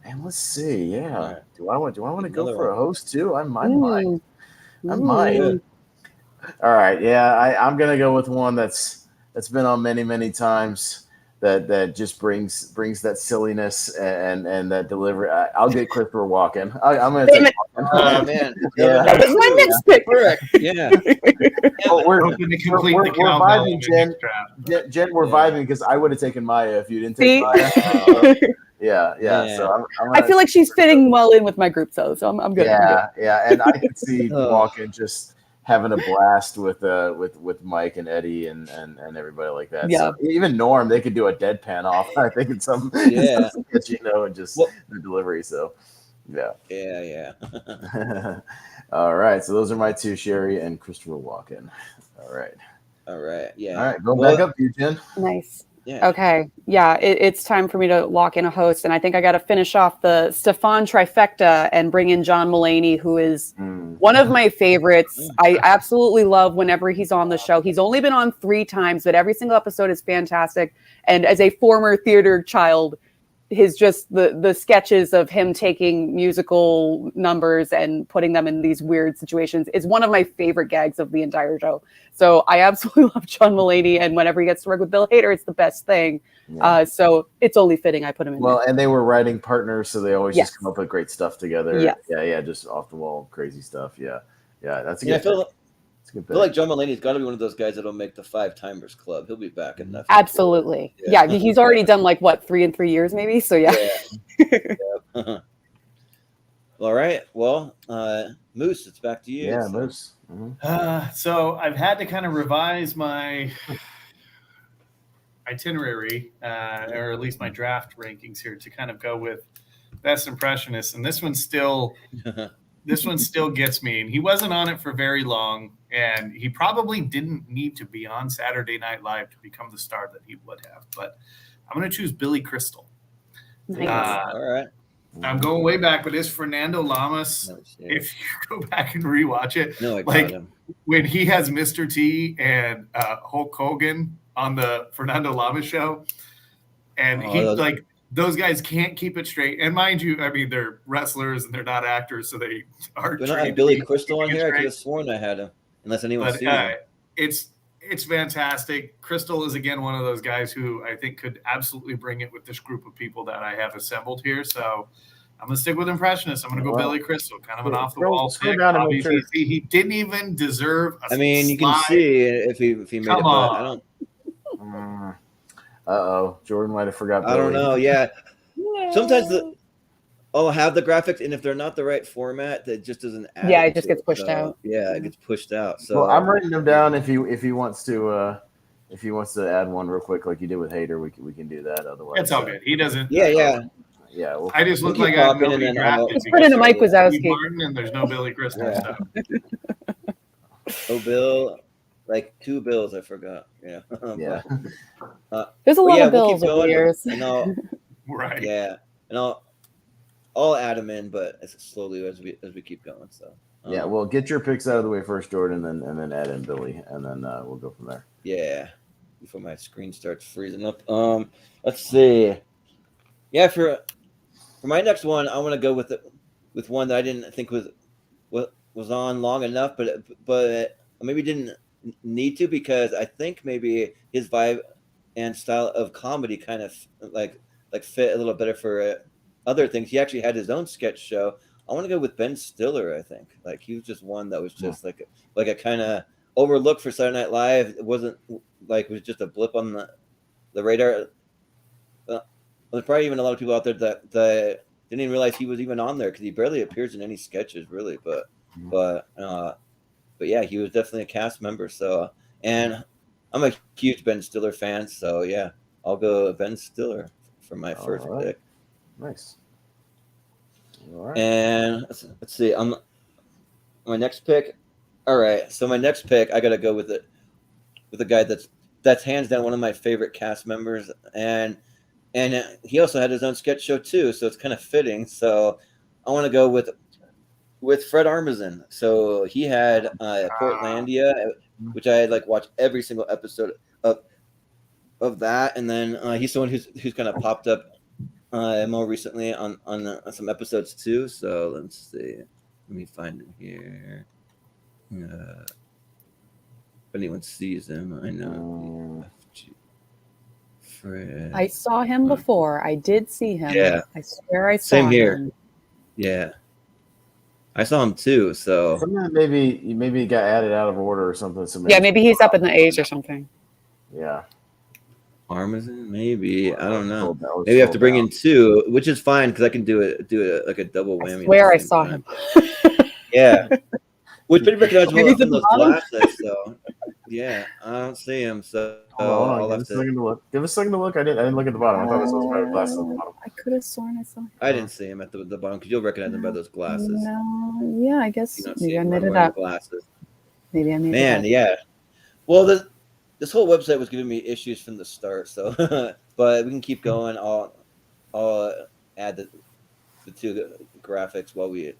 And let's see. Yeah. Do I want to go for a host too? I might. All right. Yeah. I'm going to go with one that's been on many, many times that just brings that silliness and that delivery. I'll get Christopher Walken. I'm going to take Walken. Oh, man. That was my next pick. Correct. Yeah. We're vibing, Jen. We're vibing because I would have taken Maya if you didn't take Maya. Yeah. So I feel like she's fitting well in with my group, so I'm good. Yeah, and I could see Walken just having a blast with Mike and Eddie and everybody like that. Yeah. So even Norm, they could do a deadpan off. I think in some sketch, and just the delivery. So Yeah. All right, so those are my two, Sherry and Christopher Walken. All right. Yeah. All right, go back up to you, Jen. Nice. Yeah. Okay. Yeah, it's time for me to lock in a host, and I think I got to finish off the Stefan trifecta and bring in John Mulaney, who is one of my favorites. I absolutely love whenever he's on the show. He's only been on 3 times, but every single episode is fantastic. And as a former theater child, the sketches of him taking musical numbers and putting them in these weird situations is one of my favorite gags of the entire show. So I absolutely love John Mulaney, and whenever he gets to work with Bill Hader, it's the best thing. Yeah. So it's only fitting I put him in. Well, and they were writing partners, so they always just come up with great stuff together. Yes. Yeah, just off the wall, crazy stuff. Yeah, that's a good. I feel like John Mulaney's got to be one of those guys that'll make the 5-timers club. He'll be back in that. Absolutely. Yeah, he's already done 3 in 3 years, maybe. So yeah. All right. Well, Moose, it's back to you. Yeah, Moose. So I've had to kind of revise my itinerary, or at least my draft rankings here to kind of go with best impressionist, and this one still gets me. And he wasn't on it for very long, and he probably didn't need to be on Saturday Night Live to become the star that he would have. But I'm going to choose Billy Crystal. Nice. All right. I'm going way back, but it's Fernando Lamas. No shit. If you go back and rewatch it, No, I got like him. when he has Mr. T and Hulk Hogan on the Fernando Lamas show, and those guys can't keep it straight. And mind you, I mean, they're wrestlers and they're not actors, so they are. But I have Billy Crystal on here. I could have sworn I had him, unless anyone sees him. It's fantastic. Crystal is, again, one of those guys who I think could absolutely bring it with this group of people that I have assembled here. So I'm going to stick with impressionist. I'm going to go Billy Crystal, kind of an off-the-wall pick. Obviously, he didn't even deserve a you can see if he made Come it, but on. I don't. Jordan might have forgot. I don't Billy. know. Yeah. Sometimes I'll have the graphics, and if they're not the right format, that just doesn't add. Yeah, it just gets pushed out. Yeah, it gets pushed out. So Well, I'm writing them down. If he wants to add one real quick, like you did with Hader, we can do that. Otherwise, It's all good. He doesn't. yeah. Well, I just look We'll like keep I talking, know and then drafted. Let's put in a Mike Wazowski. Martin, and there's no Billy Crystal. Yeah. So. Oh, Bill, like 2 Bills, I forgot. Yeah. yeah. There's a lot of we'll bills keep over the going, years. and I'll Right. yeah, and I'll add them in, but as slowly as we keep going. So Yeah, well, get your picks out of the way first, Jordan, and then add in Billy, and then we'll go from there. yeah, before my screen starts freezing up. Let's see. Yeah, for my next one, I want to go with one that I didn't think was on long enough, but maybe didn't need to, because I think maybe his vibe and style of comedy kind of like fit a little better for other things. He actually had his own sketch show. I want to go with Ben Stiller. I think like he was just one that was just like a kind of overlooked for Saturday Night Live. It wasn't like it was just a blip on the radar. There's probably even a lot of people out there that didn't even realize he was even on there, because he barely appears in any sketches really. But yeah, he was definitely a cast member. So, and I'm a huge Ben Stiller fan. So yeah, I'll go Ben Stiller for my first pick. Nice. All right. And let's see. My next pick. All right. So my next pick, I gotta go with a guy that's hands down one of my favorite cast members, and he also had his own sketch show too. So it's kind of fitting. So I want to go with Fred Armisen. So he had Portlandia, which I had watched every single episode of that, and then he's someone who's kind of popped up more recently on some episodes too. So let's see. Let me find him here. If anyone sees him, I know. Fred. I saw him before. I did see him. Yeah. I swear I saw Same here. him. Yeah. I saw him too. So Something maybe got added out of order or something. So Yeah, maybe he's up in the age or something. Yeah. Armisen, maybe. I don't know. That was Maybe I have to sold bring out. in 2, which is fine because I can do it like a double whammy. I at swear the I same saw time. him. Yeah. Which pretty recognizable Maybe he's from at the those bottom. glasses. So yeah, I don't see him. So Hold on, I'll give have us a second to look. Give us a second to look. I didn't look at the bottom. I thought I saw some glasses at the bottom. I could have sworn I saw him. I didn't see him at the bottom because you'll recognize him by those glasses. No, yeah, I guess You don't see maybe I him made it wearing up. glasses. Maybe I made Man, it up. yeah. Well, this whole website was giving me issues from the start. So, but we can keep going. I'll add the 2 graphics while we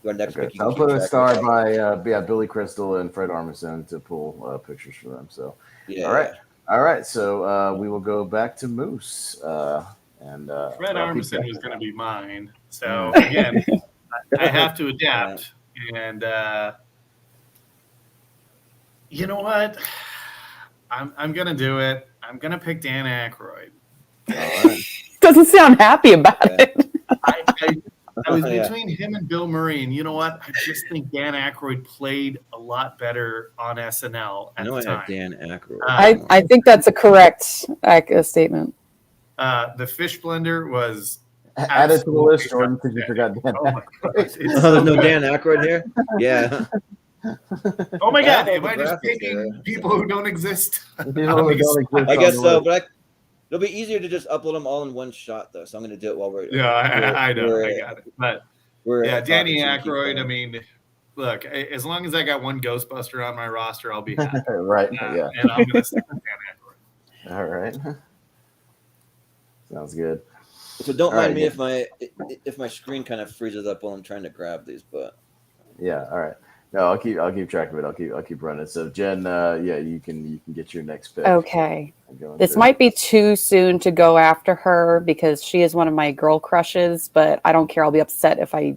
go next Okay, pick. You so can I'll keep put a track star of that. by Billy Crystal and Fred Armisen to pull pictures for them. So Yeah. all right. So we will go back to Moose and Fred I'll keep Armisen that. was going to be mine. So again, I have to adapt. And you know what? I'm going to do it. I'm going to pick Dan Aykroyd. All right. Doesn't sound happy about Yeah. it. I was Yeah. between him and Bill Murray, and you know what? I just think Dan Aykroyd played a lot better on SNL I at know the I have time. Dan Aykroyd. I think that's a correct statement. The fish blender was Add it to the list, absolutely Jordan, because you forgot Dan. oh my God, it's Oh, so there's no good. Dan Aykroyd here? Yeah. Oh my God! Yeah, Am I just graphics picking there, people so. who don't exist? I guess so, but it'll be easier to just upload them all in one shot, though. So I'm going to do it while we're. Yeah, I know. I got it. But yeah, Danny Aykroyd. I mean, look, as long as I got one Ghostbuster on my roster, I'll be happy. Right. Yeah. And I'm going to stick with Danny Aykroyd. All right. Sounds good. So don't mind me if my screen kind of freezes up while I'm trying to grab these, but. Yeah. All right. No, I'll keep track of it. I'll keep running. So Jen, yeah, you can get your next pick. Okay. This might be too soon to go after her because she is one of my girl crushes, but I don't care. I'll be upset if I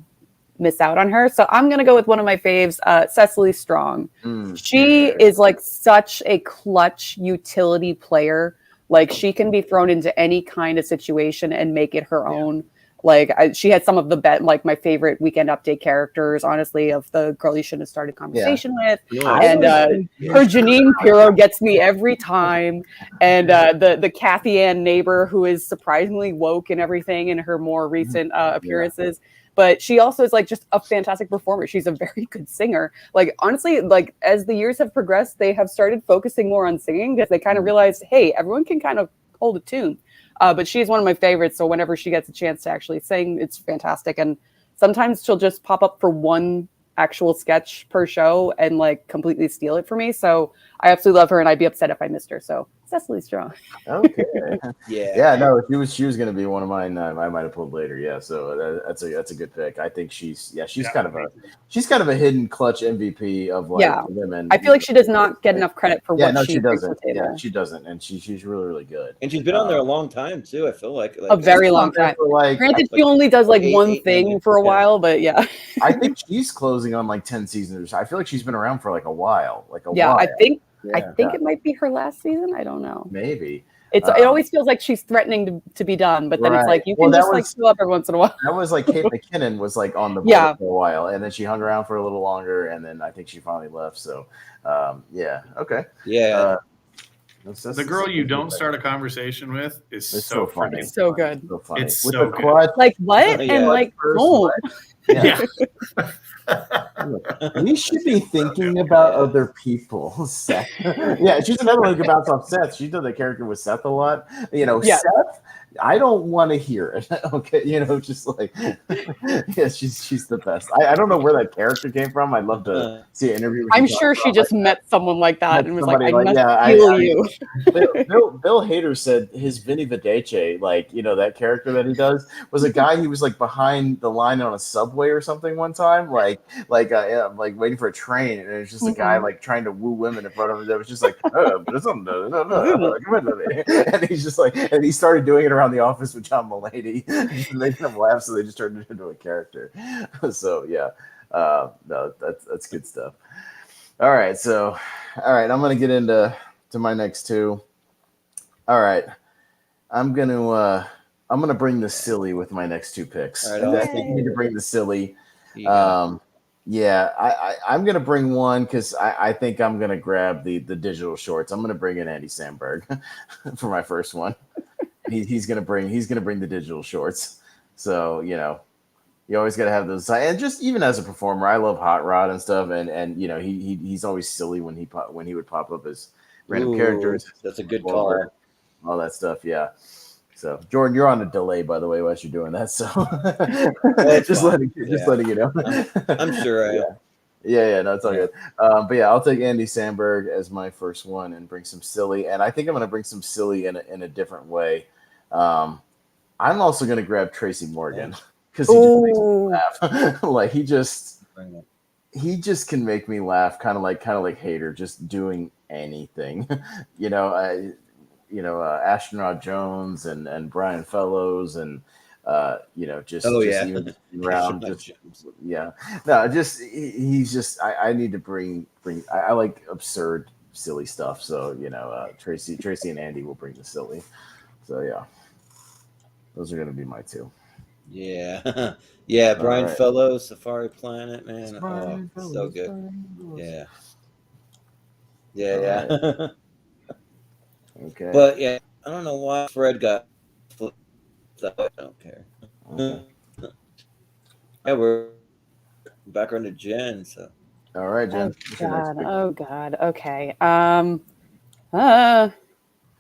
miss out on her. So I'm going to go with one of my faves, Cecily Strong. She is like such a clutch utility player. Like she can be thrown into any kind of situation and make it her own. Like she had some of the my favorite Weekend Update characters, honestly, of the girl you shouldn't have started conversation with. And her Janine Pirro gets me every time. And the Kathy Ann neighbor, who is surprisingly woke and everything in her more recent appearances. But she also is like just a fantastic performer. She's a very good singer. Like honestly, like as the years have progressed, they have started focusing more on singing because they kind of realized, hey, everyone can kind of hold a tune. But she's one of my favorites. So whenever she gets a chance to actually sing, it's fantastic. And sometimes she'll just pop up for one actual sketch per show and like completely steal it for me. So I absolutely love her, and I'd be upset if I missed her. So Cecily Strong. Okay. Yeah. No, she was going to be one of mine. I might have pulled later. Yeah. So that's a good pick. I think she's kind of a hidden clutch MVP of like women. I feel like she does not get enough credit for what she doesn't. Yeah, she doesn't, and she's really, really good. And she's been on there a long time too. I feel like a very long time. Granted, she only does like one thing for a while, but yeah. I think she's closing on like 10 seasons. I feel like she's been around for like a while. I think it might be her last season. I don't know. Maybe. It always feels like she's threatening to be done, but then it's like you can just like show up every once in a while. That was like Kate McKinnon was like on the board for a while, and then she hung around for a little longer, and then I think she finally left. So, okay. Yeah. The girl you don't start a conversation with is so funny. It's so good. So funny. It's with so good. Like what? And like oh. Yeah. We should be thinking about other people. Seth. Yeah, she's another one who can bounce off Seth. She did the character with Seth a lot. Seth, I don't want to hear it. Okay, just like she's the best. I don't know where that character came from. I'd love to see an interview. I'm sure she just met someone like that and was like, I must feel you. Bill Hader said his Vinny Vidace, like that character that he does, was a guy he was like behind the line on a subway or something one time, like waiting for a train, and it was just a guy like trying to woo women in front of him. That was just like, and he's just like, and he started doing it around the office with John Mulaney, making them laugh, so they just turned it into a character. So no, that's good stuff. All right, I'm gonna get into my next two. All right, I'm gonna bring the silly with my next two picks. All right, I think you need to bring the silly. I'm gonna bring one because I think I'm gonna grab the digital shorts. I'm gonna bring in Andy Samberg for my first one. He's gonna bring the digital shorts. So you always gotta have those. And just even as a performer, I love Hot Rod and stuff. And he's always silly when he would pop up as random characters. That's a good call. All that stuff, yeah. So Jordan, you're on a delay, by the way, while you're doing that. So just letting you know. I'm sure I am. Yeah, no, it's all good. But yeah, I'll take Andy Samberg as my first one and bring some silly. And I think I'm going to bring some silly in a different way. I'm also going to grab Tracy Morgan because he just makes me laugh. Like he just can make me laugh, kind of like Hader, just doing anything. Astronaut Jones and Brian Fellows and just even around he's just I need to bring I like absurd silly stuff, so Tracy and Andy will bring the silly, so yeah, those are going to be my two. Brian Fellows, Safari Planet, man, so good. Yeah. Okay. But yeah, I don't know why Fred got flipped. I don't care. Okay. Yeah, we're back on to Jen. So. All right, Jen. Oh God. Okay. All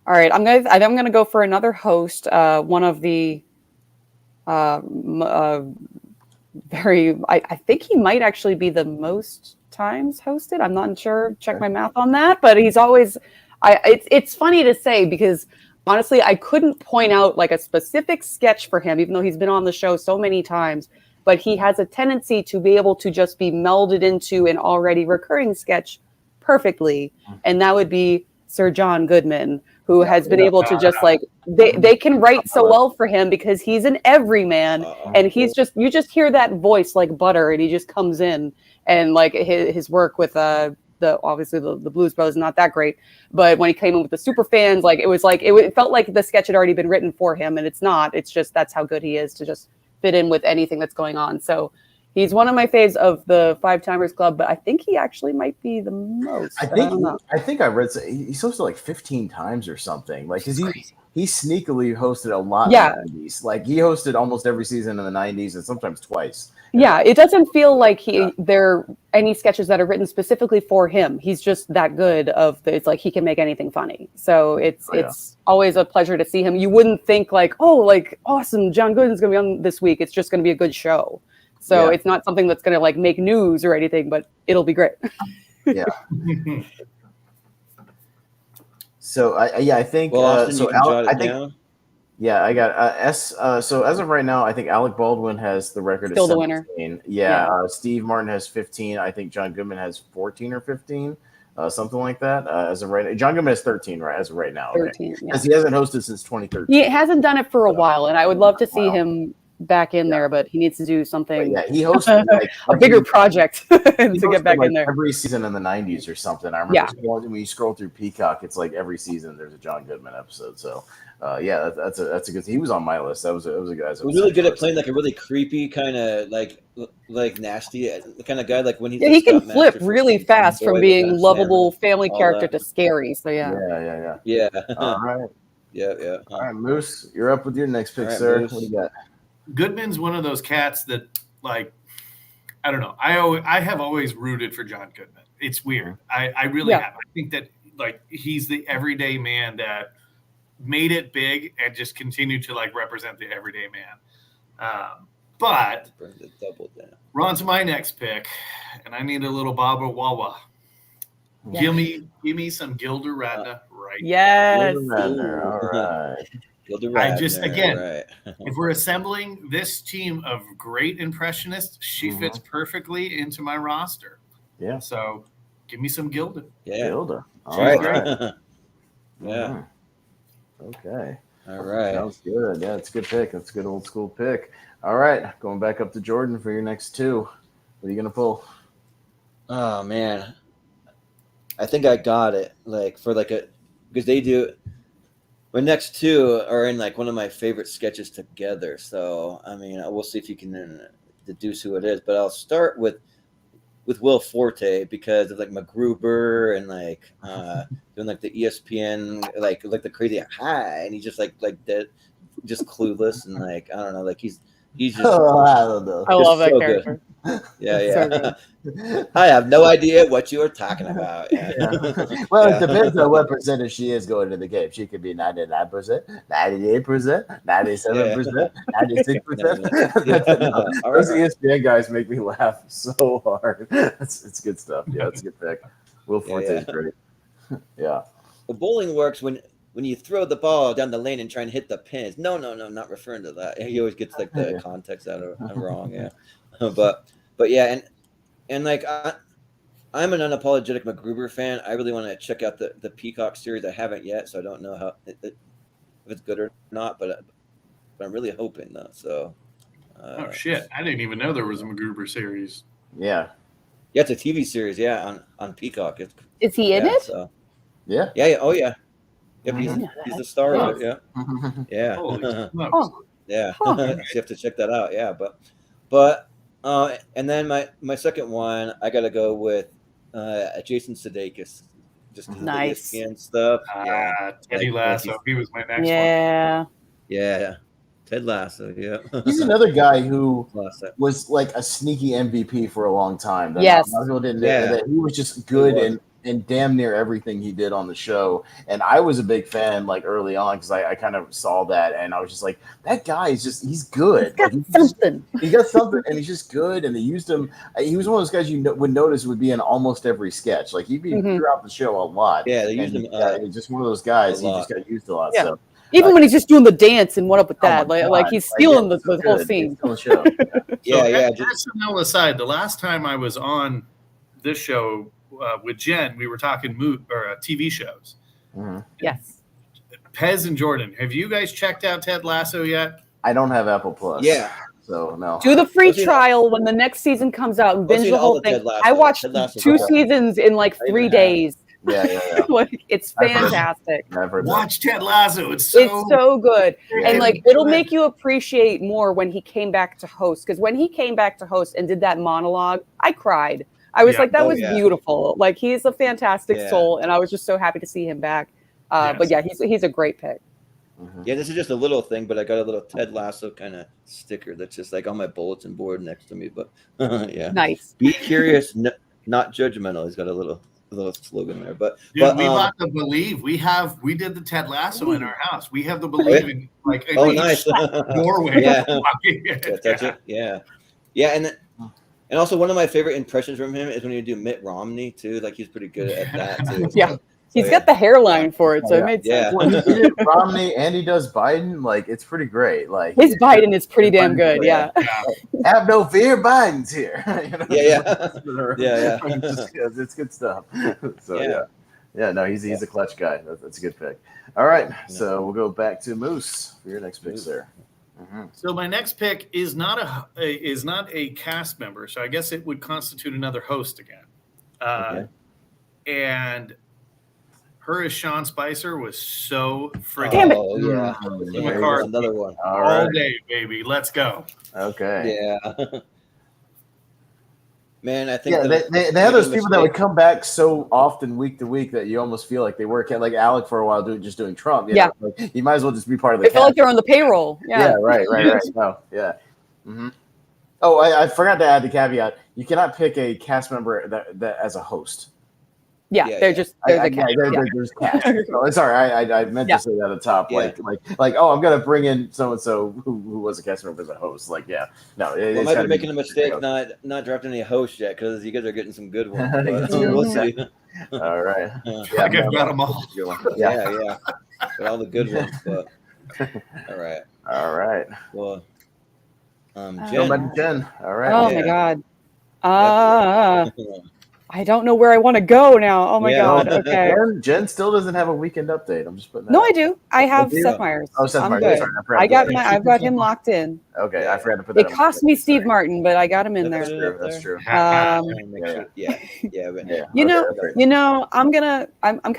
right. I'm gonna go for another host. One of the I think he might actually be the most times hosted. I'm not sure. Check my math on that, but he's always. It's funny to say because honestly, I couldn't point out like a specific sketch for him, even though he's been on the show so many times. But he has a tendency to be able to just be melded into an already recurring sketch perfectly, and that would be Sir John Goodman, who has been able to just like they can write so well for him because he's an everyman, and he's just you just hear that voice like butter, and he just comes in and like his work with obviously the Blues Brothers not that great, but when he came in with the super fans, like it felt like the sketch had already been written for him, and it's not. It's just that's how good he is to just fit in with anything that's going on. So he's one of my faves of the Five Timers Club, but I think he actually might be the most. I think I read he's hosted like 15 times or something. Like, he sneakily hosted a lot in the 90s. Like, he hosted almost every season in the 90s and sometimes twice. Yeah, it doesn't feel like there are any sketches that are written specifically for him. He's just that good it's like he can make anything funny. So it's always a pleasure to see him. You wouldn't think like, oh, like awesome, John Goodman's gonna be on this week. It's just gonna be a good show. So it's not something that's gonna like make news or anything, but it'll be great. Yeah. So I think Austin, so. I got so as of right now, I think Alec Baldwin has the record. Still of 17. the winner. Yeah. Steve Martin has 15. I think John Goodman has 14 or 15, something like that. As of right now, John Goodman has 13 as of right now. 13, because he hasn't hosted since 2013. He hasn't done it for a while, and I would love to see him back in there, but he needs to do something. But he hosted like a bigger project to get back in there. Every season in the 90s or something. I remember when you scroll through Peacock, it's like every season there's a John Goodman episode. So that's a good. He was on my list. That was a guy. He was really good at playing like a really creepy kind of like nasty kind of guy. Like when he can flip really fast from being lovable family character to scary. So yeah. All right. Yeah. All right, Moose, you're up with your next pick, sir. Moose. What do you got? Goodman's one of those cats that, like, I don't know. I have always rooted for John Goodman. It's weird. I really have. I think that like he's the everyday man that made it big and just continued to like represent the everyday man. But we're on to my next pick, and I need a little Baba Wawa. Yeah. Give me some Gilda Radner right. Yes. Gilda Radner. All right. I just if we're assembling this team of great impressionists, she fits perfectly into my roster. Yeah. So give me some Gilda. Yeah. Gilda. All right. Yeah. Okay. All right. Sounds good. Yeah, it's a good pick. That's a good old school pick. All right. Going back up to Jordan for your next two. What are you gonna pull? Oh man. I think I got it. Like for like because they do. My next two are in like one of my favorite sketches together. So I mean, we'll see if you can deduce who it is. But I'll start with Will Forte because of like MacGruber and like doing like the ESPN like the crazy hi, and he's just like dead, just clueless and like I don't know, like he's just I don't know. I love that so character. Good. Yeah. I have no idea what you are talking about. Yeah. Well, it depends on what percentage she is going to the game. She could be 99%, 98%, 97%, 96%. Those ESPN guys make me laugh so hard. It's good stuff. Yeah, it's a good pick. Will Forte is great. Yeah. Well, bowling works when you throw the ball down the lane and try and hit the pins. No, not referring to that. He always gets like the context out of wrong. Yeah. But yeah, and like I'm an unapologetic MacGruber fan. I really want to check out the Peacock series. I haven't yet, so I don't know how if it's good or not. But I'm really hoping though. So. Oh shit! I didn't even know there was a MacGruber series. Yeah. Yeah, it's a TV series. Yeah, on Peacock. Is he in it? So. Yeah. Oh yeah. Yep, he's the star of it. Yeah. Yeah. Holy yeah. So you have to check that out. Yeah, but. And then my second one, I got to go with Jason Sudeikis, just nice ESPN stuff. Teddy Lasso. He was my next one. Yeah. Ted Lasso, yeah. He's another guy who Lasso. was like a sneaky MVP for a long time. That Yes. a lot of people didn't know Yeah. that he was just good He was. and damn near everything he did on the show. And I was a big fan like early on because I kind of saw that and I was just like, that guy is just he's good. He's got something. He got something and he's just good. And they used him. He was one of those guys would notice would be in almost every sketch. Like he'd be throughout the show a lot. Yeah, they used and him. he's just one of those guys. a He lot. just got used a lot. Yeah. So. Even when he's just doing the dance and what up with Oh that, my like God. he's stealing Like, the whole scene. He's stealing the show. Yeah. SNL aside, the last time I was on this show with Jen, we were talking TV shows. Mhm. Yes. Pez and Jordan, have you guys checked out Ted Lasso yet? I don't have Apple Plus. Yeah. So no. Do the free I've seen trial when the next season comes out and I've binge seen the all whole the thing. Ted Lasso. I watched Ted Lasso's 2 good. seasons in like I even 3 have. days. Yeah. Like it's I've heard- fantastic. I've heard that. Watch Ted Lasso. It's It's so good. Yeah. And like it'll make you appreciate more when he came back to host. Because when he came back to host and did that monologue, I cried. I was Yeah. like, that Oh, was yeah. beautiful. Like he's a fantastic Yeah. soul, and I was just so happy to see him back. But yeah, he's a great pick. Mhm. Yeah, this is just a little thing, but I got a little Ted Lasso kind of sticker that's just like on my bulletin board next to me. But yeah, Nice. be curious, not judgmental. He's got a little slogan there. But Dude, but we bought the Believe. We did the Ted Lasso in our house. We have the Believe in like oh, each nice. doorway. Yeah. Touch it. Yeah, and also one of my favorite impressions from him is when you do Mitt Romney too. Like he's pretty good at that too. Yeah. He's So, got the hairline for it, so it made sense. When he did Romney and he does Biden, like it's pretty great. Like His Biden is pretty damn good. Yeah. have no fear, Biden's here. You know, Yeah. it's good stuff. So Yeah. yeah. No, he's a clutch guy. That's a good pick. All right, so we'll go back to Moose for your next pick, sir. Mhm. So my next pick is not a cast member, so I guess it would constitute another host again. And her as Sean Spicer was so freaking Damn it. Oh yeah. McCarthy. Another one. All all right. day, baby. Let's go. Okay. Yeah. Man, I think Yeah, they had those people that would come back so often week to week that you almost feel like they work at like Alec for a while doing Trump. You know? Like, you might as well just be part of the They feel like they're on the payroll. Yeah. Right. No, yeah. Mm-hmm. Oh, I forgot to add the caveat. You cannot pick a cast member that as a host. Yeah, Yeah, they're yeah. just there's a cat. There's cast. No, sorry, I meant to say that at the top. Yeah. Like, oh, I'm gonna bring in so and so who was a cast member as a host. Like, yeah, no, I might be making a mistake not drafting any hosts yet because you guys are getting some good ones. But we'll see. All right. Like I've got them all. Yeah. Got all the good ones. But all right. Well, Jen. All right. Oh my God. I don't know where I want to go now. Oh my God. Okay. Jen still doesn't have a weekend update. I'm just putting that No, out. I do. I have do? Seth Meyers. Oh, Seth I'm Meyers. good. Sorry, I forgot. I've got him locked in. Okay, I forgot to put that. It cost me Steve Martin, but I got him in there. That's true. Yeah. You know, I'm kind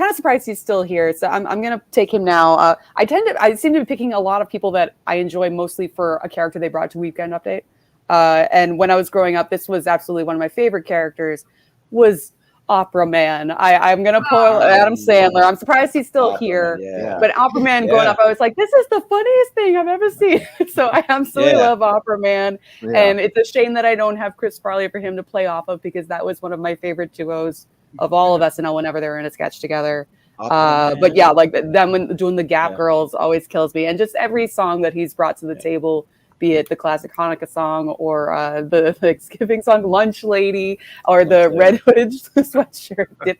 of surprised he's still here, so I'm gonna take him now. I seem to be picking a lot of people that I enjoy mostly for a character they brought to Weekend Update. And when I was growing up, this was absolutely one of my favorite characters. Was Opera Man. I'm gonna pull Adam Sandler. I'm surprised he's still here. Yeah. But Opera Man growing up, I was like, this is the funniest thing I've ever seen. So I absolutely love Opera Man. Yeah. And it's a shame that I don't have Chris Farley for him to play off of because that was one of my favorite duos of all of SNL whenever they were in a sketch together. But yeah, like them when doing the Gap Girls always kills me. And just every song that he's brought to the table, be it the classic Hanukkah song or the Thanksgiving song Lunch Lady or the Red Hooded sweatshirt dip.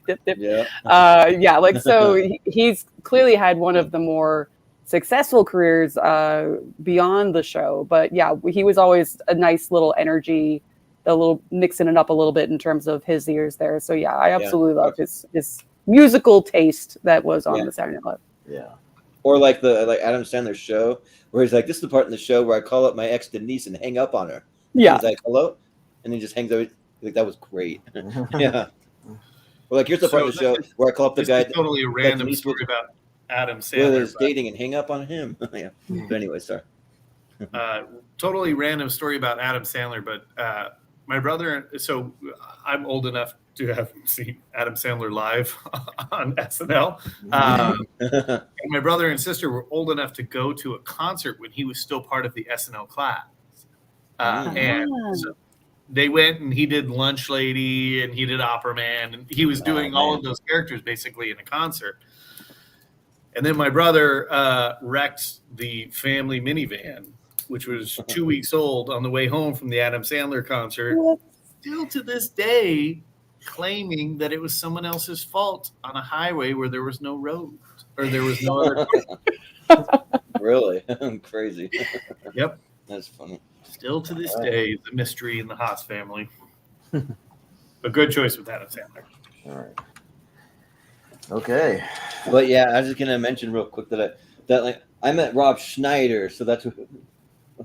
So he's clearly had one of the more successful careers beyond the show. But yeah, he was always a nice little energy, a little mixing it up a little bit in terms of his ears there. So yeah, I absolutely love his musical taste that was on the Saturday Night Live. Yeah. Or like Adam Sandler's show, where he's like, "This is the part in the show where I call up my ex Denise and hang up on her." Yeah, he's like, "Hello," and he just hangs up. Like that was great. Yeah. Or like here's the part of the show where I call up the guy. Totally a random story about Adam Will Sandler. is dating and hang up on him. Yeah. But anyway, sorry. Totally random story about Adam Sandler, but my brother. So I'm old enough to have seen Adam Sandler live on SNL. And my brother and sister were old enough to go to a concert when he was still part of the SNL class. And so they went and he did Lunch Lady and he did Opera Man. And he was doing all of those characters basically in a concert. And then my brother wrecked the family minivan, which was 2 weeks old, on the way home from the Adam Sandler concert. Still to this day, claiming that it was someone else's fault on a highway where there was no road or there was no other. Really? Crazy. Yep. That's funny. Still to this day, the mystery in the Haas family. A good choice with Adam Sandler. All right. Okay. But yeah, I was just gonna mention real quick that I met Rob Schneider, so that's who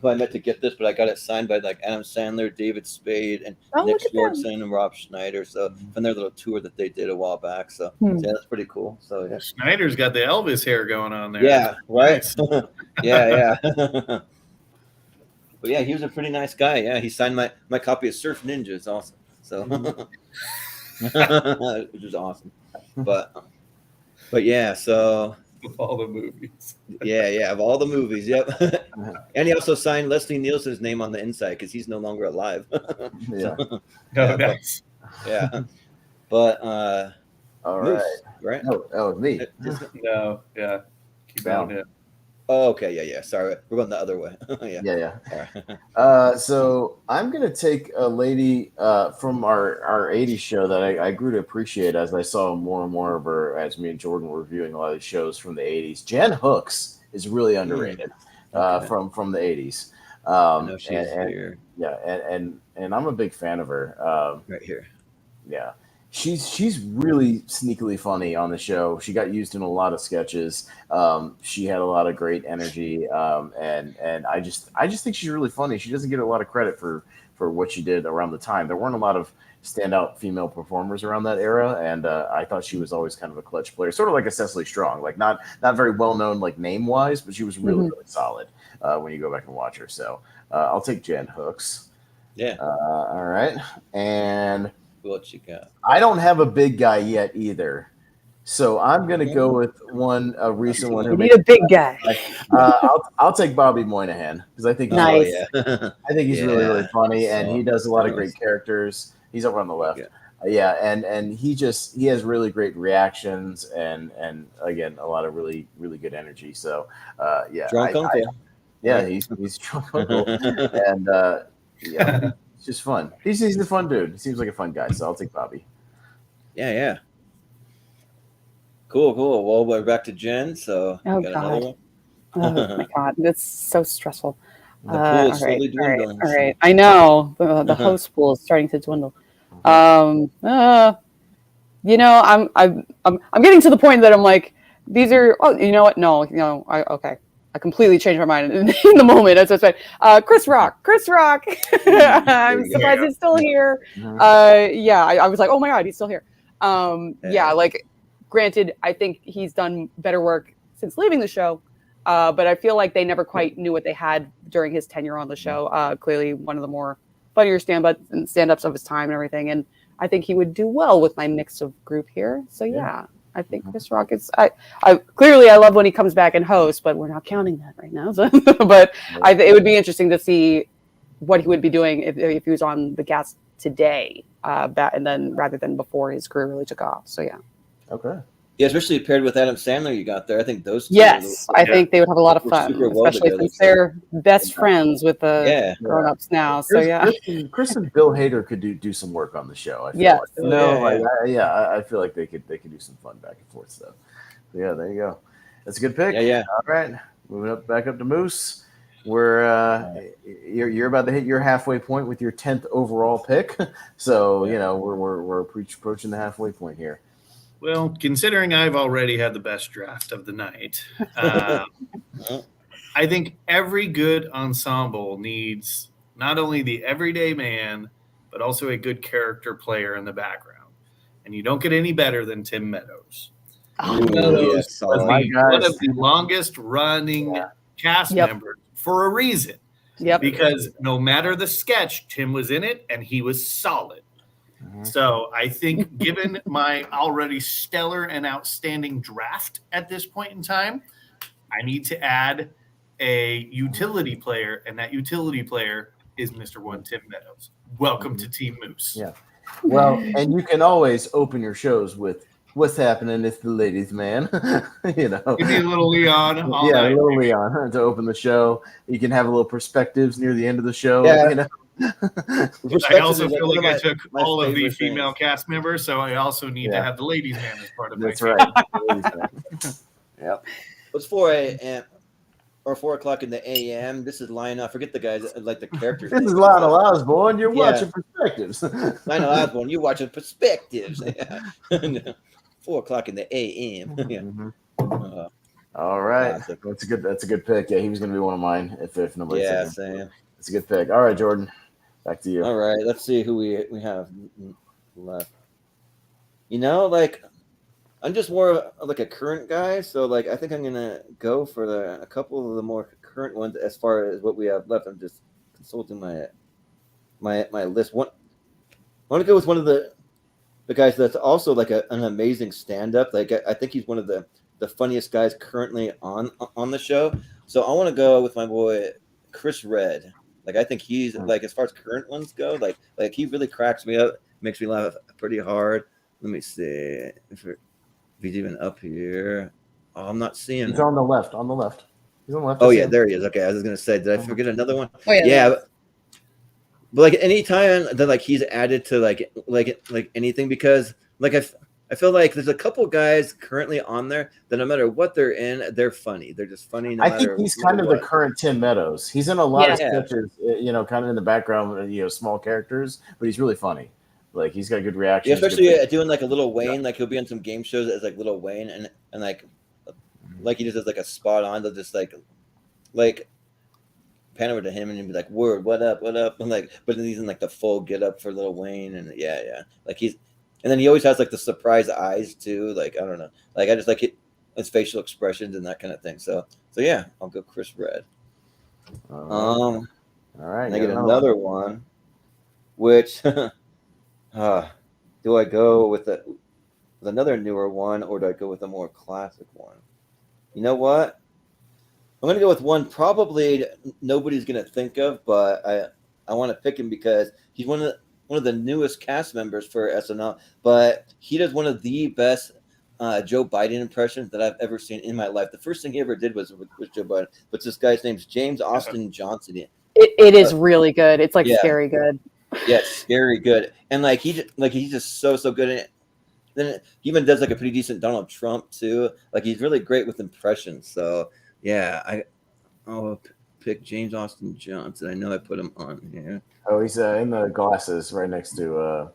I met to get this, but I got it signed by like Adam Sandler, David Spade, and Nick Swardson and Rob Schneider. So from their little tour that they did a while back. So yeah, that's pretty cool. So yeah, Schneider's got the Elvis hair going on there. Yeah, right. Nice. yeah. But yeah, he was a pretty nice guy. Yeah, he signed my copy of Surf Ninjas also. So which is awesome. But yeah, so Of all the movies. yeah, of all the movies, yep. And he also signed Leslie Nielsen's name on the inside because he's no longer alive. Yeah. Nice. Yeah. But All Moose, right. right? Oh, that was me. No, yeah. Keep Down. going. Oh, okay, yeah. Sorry, we're going the other way. Yeah. All right. So I'm gonna take a lady from our 80s show that I grew to appreciate as I saw more and more of her as me and Jordan were reviewing a lot of these shows from the 80s. Jen Hooks is really underrated from the 80s. I know she's here. Yeah, and I'm a big fan of her. Right here. Yeah. She's really sneakily funny on the show. She got used in a lot of sketches. She had a lot of great energy, and I just think she's really funny. She doesn't get a lot of credit for what she did around the time. There weren't a lot of standout female performers around that era, and I thought she was always kind of a clutch player, sort of like a Cecily Strong, like not very well known like name wise, but she was really solid when you go back and watch her. So I'll take Jen Hooks. Yeah. All right, and. What you got? I don't have a big guy yet either, so I'm going to go with a recent one. You need a big guy. I'll take Bobby Moynihan because I think he's Nice. really really funny, and he does a lot of great characters. He's over on the left. And he has really great reactions and again a lot of really really good energy. So Drunk Uncle. He's drunk uncle, and yeah. Just fun. He's a fun dude. He seems like a fun guy, so I'll take Bobby. Yeah. Cool. Well, we're back to Jen. So Oh, got God. another one. Oh my God, that's so stressful. The pool is slowly All right. dwindling. I know the host pool is starting to dwindle. I'm getting to the point that I'm like, these are. Oh, you know what? No. Okay. I completely changed my mind in the moment. That's right. Chris Rock. I'm surprised he's still here. I was like, oh my God, he's still here. Like, granted, I think he's done better work since leaving the show, but I feel like they never quite knew what they had during his tenure on the show. Clearly, one of the more funnier stand-ups of his time and everything. And I think he would do well with my mix of group here. So yeah. I think Chris Rock is. I clearly I love when he comes back and hosts, but we're not counting that right now. So, but it would be interesting to see what he would be doing if he was on the cast today, and then rather than before his career really took off. So yeah. Okay. Yeah, especially paired with Adam Sandler, you got there. I think those two. Yes, I think they would have a lot of fun, super well especially together, since they're best friends with the grown-ups now. So Chris and Bill Hader could do some work on the show. I feel Yes. like. I feel like they could do some fun back and forth stuff. So, yeah, there you go. That's a good pick. Yeah. All right, moving back up to Moose. You're about to hit your halfway point with your 10th overall pick. So we're approaching the halfway point here. Well, considering I've already had the best draft of the night, I think every good ensemble needs not only the everyday man, but also a good character player in the background. And you don't get any better than Tim Meadows. Meadows was one of the longest running cast members for a reason. Yep. Because no matter the sketch, Tim was in it and he was solid. So I think, given my already stellar and outstanding draft at this point in time, I need to add a utility player, and that utility player is Mr. One Tim Meadows. Welcome to Team Moose. Yeah. Well, and you can always open your shows with "What's happening? It's the ladies' man." You know, Give me a little Leon. All yeah, night, a little baby. Leon to open the show. You can have a little perspectives near the end of the show. Yeah. You know, I also feel one like of I took my all of the favorite female things. cast members, so I also need to Yeah. have the ladies' man as part of that's my right. team. Yep. It's 4 a.m. or 4 o'clock in the a.m. This is Lionel. I forget the guys like the characters. This is Lionel Osborne. You're Yeah. watching Perspectives. Lionel Osborne. You watching Perspectives. 4 o'clock in the a.m. Yeah. Mhm. All right, Classic. that's a good pick. Yeah, he was going to be one of mine if nobody Yeah, said him. same. It's a good pick. All right, Jordan, back to you. All right, let's see who we have left. You know, like I'm just more of like a current guy, so like I think I'm gonna go for a couple of the more current ones as far as what we have left. I'm just consulting my list. I want to go with one of the guys that's also like an amazing stand-up. Like I think he's one of the funniest guys currently on the show. So I want to go with my boy Chris Redd. Like I think he's like, as far as current ones go, like he really cracks me up, makes me laugh pretty hard. Let me see if he's even up here. Oh, I'm not seeing He's him. on the left. On the left. He's on the left. Oh I see yeah, him. there he is. Okay, I was gonna say, did I forget another one? Oh, yeah. Yeah, but like anytime that like he's added to like anything, because like I feel like there's a couple guys currently on there that no matter what they're in, they're funny. They're just funny. No I matter think he's kind of what. the current Tim Meadows. He's in a lot of Yeah. sketches, you know, kind of in the background, you know, small characters, but he's really funny. Like he's got good reactions. Yeah, especially good doing like a Lil Wayne. Like he'll be on some game shows as like Lil Wayne, and like he just does like a spot on. They'll just like pan over to him and he'd be like, "Word, what up, what up?" And like, but then he's in like the full get up for Lil Wayne, and yeah, like and then he always has like the surprise eyes too. Like I don't know, like I just like his facial expressions and that kind of thing. So yeah, I'll go Chris Redd. All right. And I get another one, which do I go with another newer one, or do I go with a more classic one? You know what? I'm gonna go with one probably nobody's gonna think of, but I want to pick him because he's one of the newest cast members for SNL. But he does one of the best Joe Biden impressions that I've ever seen in my life. The first thing he ever did was Joe Biden, but this guy's name's James Austin Johnson. It is really good. It's like scary good. Yeah, it's scary good, and like he's just so good in it. Then he even does like a pretty decent Donald Trump too. Like he's really great with impressions. So yeah, I'll pick James Austin Johnson. I know I put him on here. Oh, he's in the glasses right next to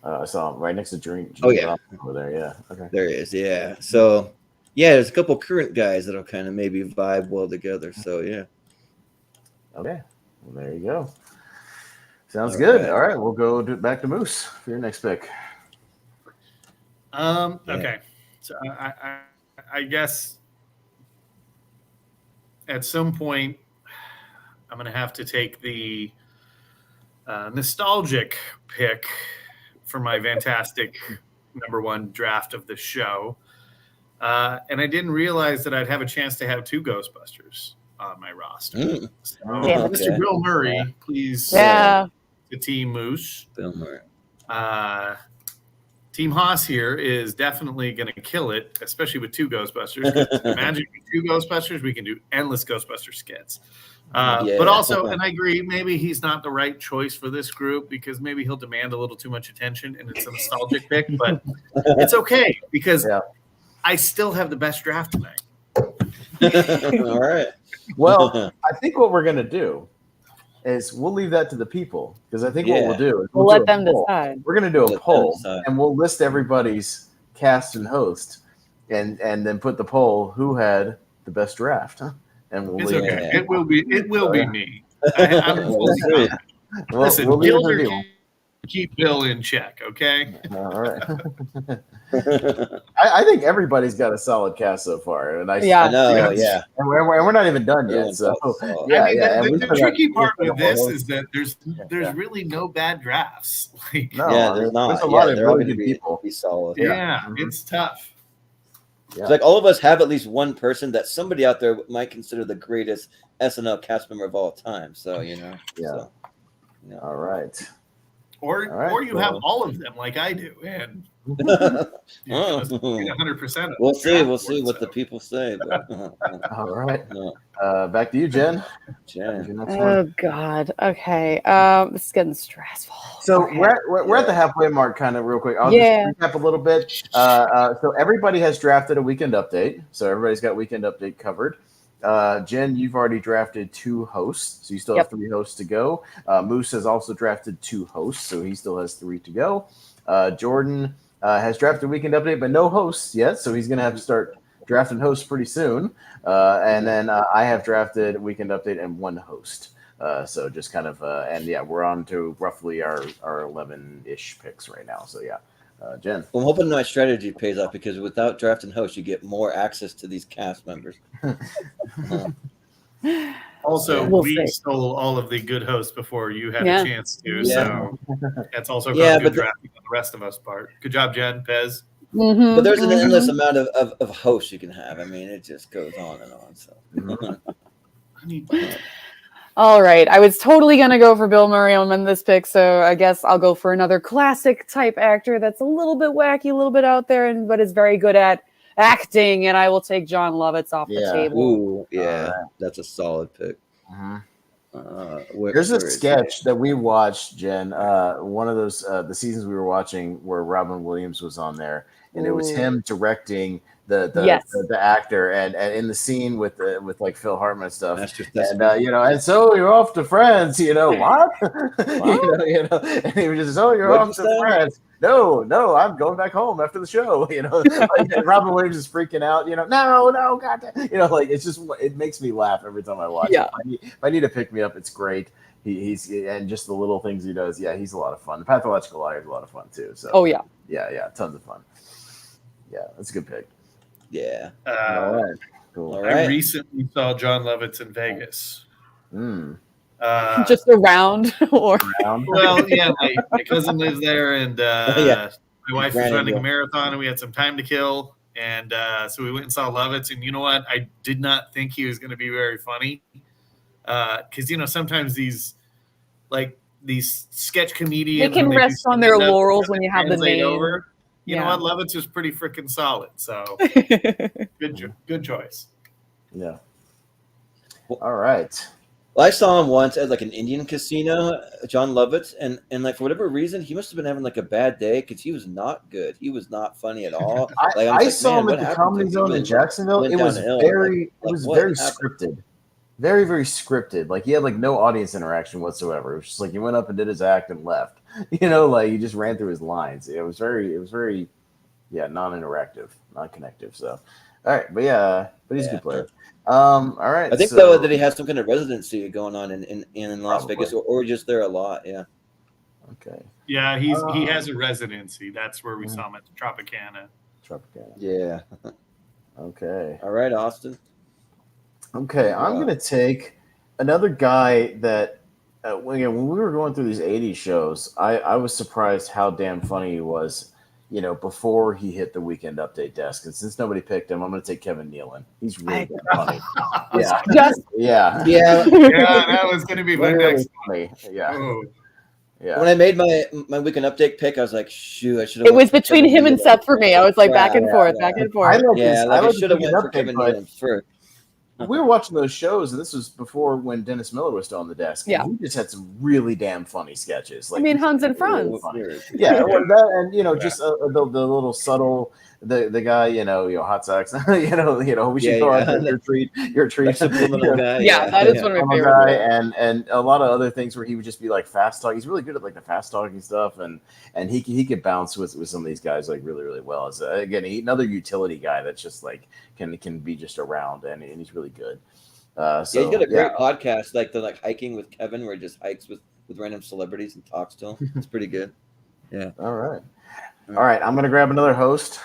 I saw him right next to Dream. Oh yeah, over there. Yeah. Okay. There he is. Yeah. So yeah, there's a couple current guys that'll kind of maybe vibe well together. So yeah. Okay. Well, there you go. Sounds All good. right. All right, we'll go back to Moose for your next pick. Okay. So I guess at some point I'm going to have to take the nostalgic pick for my fantastic number one draft of the show. And I didn't realize that I'd have a chance to have two Ghostbusters on my roster. So, Mr. Bill Murray, please. To Team Moose. Bill Murray. Team Haas here is definitely going to kill it, especially with two Ghostbusters. Imagine two Ghostbusters, we can do endless Ghostbuster skits. But also, and I agree, maybe he's not the right choice for this group because maybe he'll demand a little too much attention and it's a nostalgic pick, but it's okay because I still have the best draft tonight. All right. Well, I think what we're going to do is we'll leave that to the people because I think what we'll do is we'll let them decide. We're going to do a poll and we'll list everybody's cast and host and then put the poll who had the best draft. And we'll it's leave okay. It will be me. I'm fully confident. Listen, keep Bill in check, okay? All right. I think everybody's got a solid cast so far, and I know, yeah. And we're not even done yet. So yeah, I mean, yeah. the tricky part with this is that there's really no bad drafts. Like, no, yeah, there's not. There's a lot of they're all really going good to people. be solid. yeah, it's tough. Yeah. It's like all of us have at least one person that somebody out there might consider the greatest SNL cast member of all time. So Yeah. So, All right. Or you have all of them like I do, and 100%. We'll see what the people say. But, all right. Back to you, Jen. Oh God. Okay. This is getting stressful. So okay. we're at the halfway mark, kind of real quick. I'll just recap a little bit. So everybody has drafted a weekend update. So everybody's got weekend update covered. Jen, you've already drafted 2 hosts, so you still have 3 hosts to go. Moose has also drafted 2 hosts, so he still has 3 to go. Jordan has drafted weekend update, but no hosts yet, so he's going to have to start drafting hosts pretty soon. And then I have drafted weekend update and 1 host. So just kind of, we're on to roughly our 11-ish picks right now. So Jen. Well, I'm hoping my strategy pays off because without drafting hosts, you get more access to these cast members. Also, we stole all of the good hosts before you had a chance to, so that's also good drafting on the rest of us part. Good job, Jen, Pez. Mm-hmm, but there's an endless amount of hosts you can have. I mean, it just goes on and on. So. All right. I was totally going to go for Bill Murray on this pick, so I guess I'll go for another classic type actor that's a little bit wacky, a little bit out there, but is very good at acting, and I will take John Lovitz off the table. Ooh, that's a solid pick. There's a sketch that we watched, Jen. One of those the seasons we were watching where Robin Williams was on there, and it was him directing the actor, and in the scene with like Phil Hartman and stuff, and and so you're off to France, what? And he was just, you're off to France. No, I'm going back home after the show. And Robin Williams is freaking out. No, God, it's just, it makes me laugh every time I watch it. If I need to pick me up, it's great. He's and just the little things he does. Yeah, he's a lot of fun. The Pathological Liar is a lot of fun too. So yeah, tons of fun. Yeah, that's a good pick. Yeah. All right. Cool. All right. I recently saw John Lovitz in Vegas. Just around or well, yeah, my cousin lives there, and my wife was running a marathon, and we had some time to kill, and so we went and saw Lovitz. And you know what? I did not think he was going to be very funny, because sometimes these sketch comedians they can rest on their laurels when you have the name. Over. You know what? Lovitz was pretty freaking solid. So good choice. Yeah. All right. Well, I saw him once at like an Indian casino, John Lovitz, and like for whatever reason, he must have been having like a bad day because he was not good. He was not funny at all. I saw him at the Comedy Zone in Jacksonville. It was very scripted. Very, very scripted. Like he had like no audience interaction whatsoever. It was just like he went up and did his act and left. He just ran through his lines. It was very non-interactive, non-connective. So, all right, but he's a good player. All right. I think though that he has some kind of residency going on in Las Vegas, or just there a lot. Yeah. Okay. Yeah, he has a residency. That's where we saw him at the Tropicana. Yeah. Okay. All right, Austin. Okay, I'm going to take another guy that when we were going through these 80s shows, I was surprised how damn funny he was, before he hit the weekend update desk. And since nobody picked him, I'm going to take Kevin Nealon. He's really damn funny. Yeah. That was going to be my next funny. Yeah. Oh. Yeah. When I made my weekend update pick, I was like, shoot, I should have. It was between him and Seth for me. I was like back and forth. I should have went for Kevin Nealon first. We were watching those shows, and this was before when Dennis Miller was still on the desk. Yeah, he just had some really damn funny sketches. Like, Hans and Franz. Yeah, that, and just the little subtle, the guy, hot socks. We should go out your treat. Guy. Yeah, that is one of my favorite guy, and a lot of other things where he would just be like fast talk. He's really good at like the fast talking stuff, and he could bounce with some of these guys like really, really well. As again, another utility guy that's just like can be just around, and he's really good. He's got a great podcast, like the hiking with Kevin, where he just hikes with with random celebrities and talks to them. It's pretty good. Yeah. All right. I'm gonna grab another host.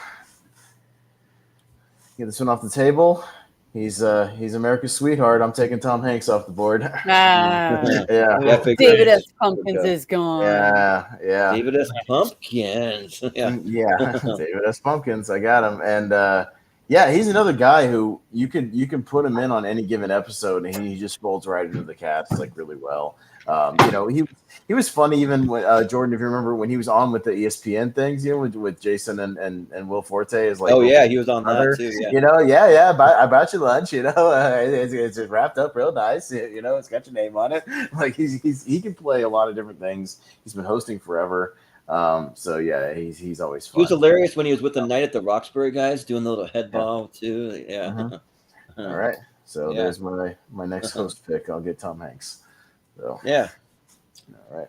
Get this one off the table. He's America's sweetheart. I'm taking Tom Hanks off the board. Ah, Yeah. David S. Pumpkins is gone. Yeah. David S. Pumpkins. Yeah. Yeah. David S. Pumpkins. I got him. And he's another guy who you can put him in on any given episode and he just folds right into the cast like really well. He was funny even when Jordan, if you remember when he was on with the ESPN things, with Jason and Will Forte is like, He was on that too. Yeah. I brought you lunch. It's wrapped up real nice. It's got your name on it. Like he can play a lot of different things. He's been hosting forever. He's always fun. He was hilarious when he was with the Night at the Roxbury guys doing the little head bob too. Yeah. Mm-hmm. All right. So there's my next host pick. I'll get Tom Hanks. So yeah.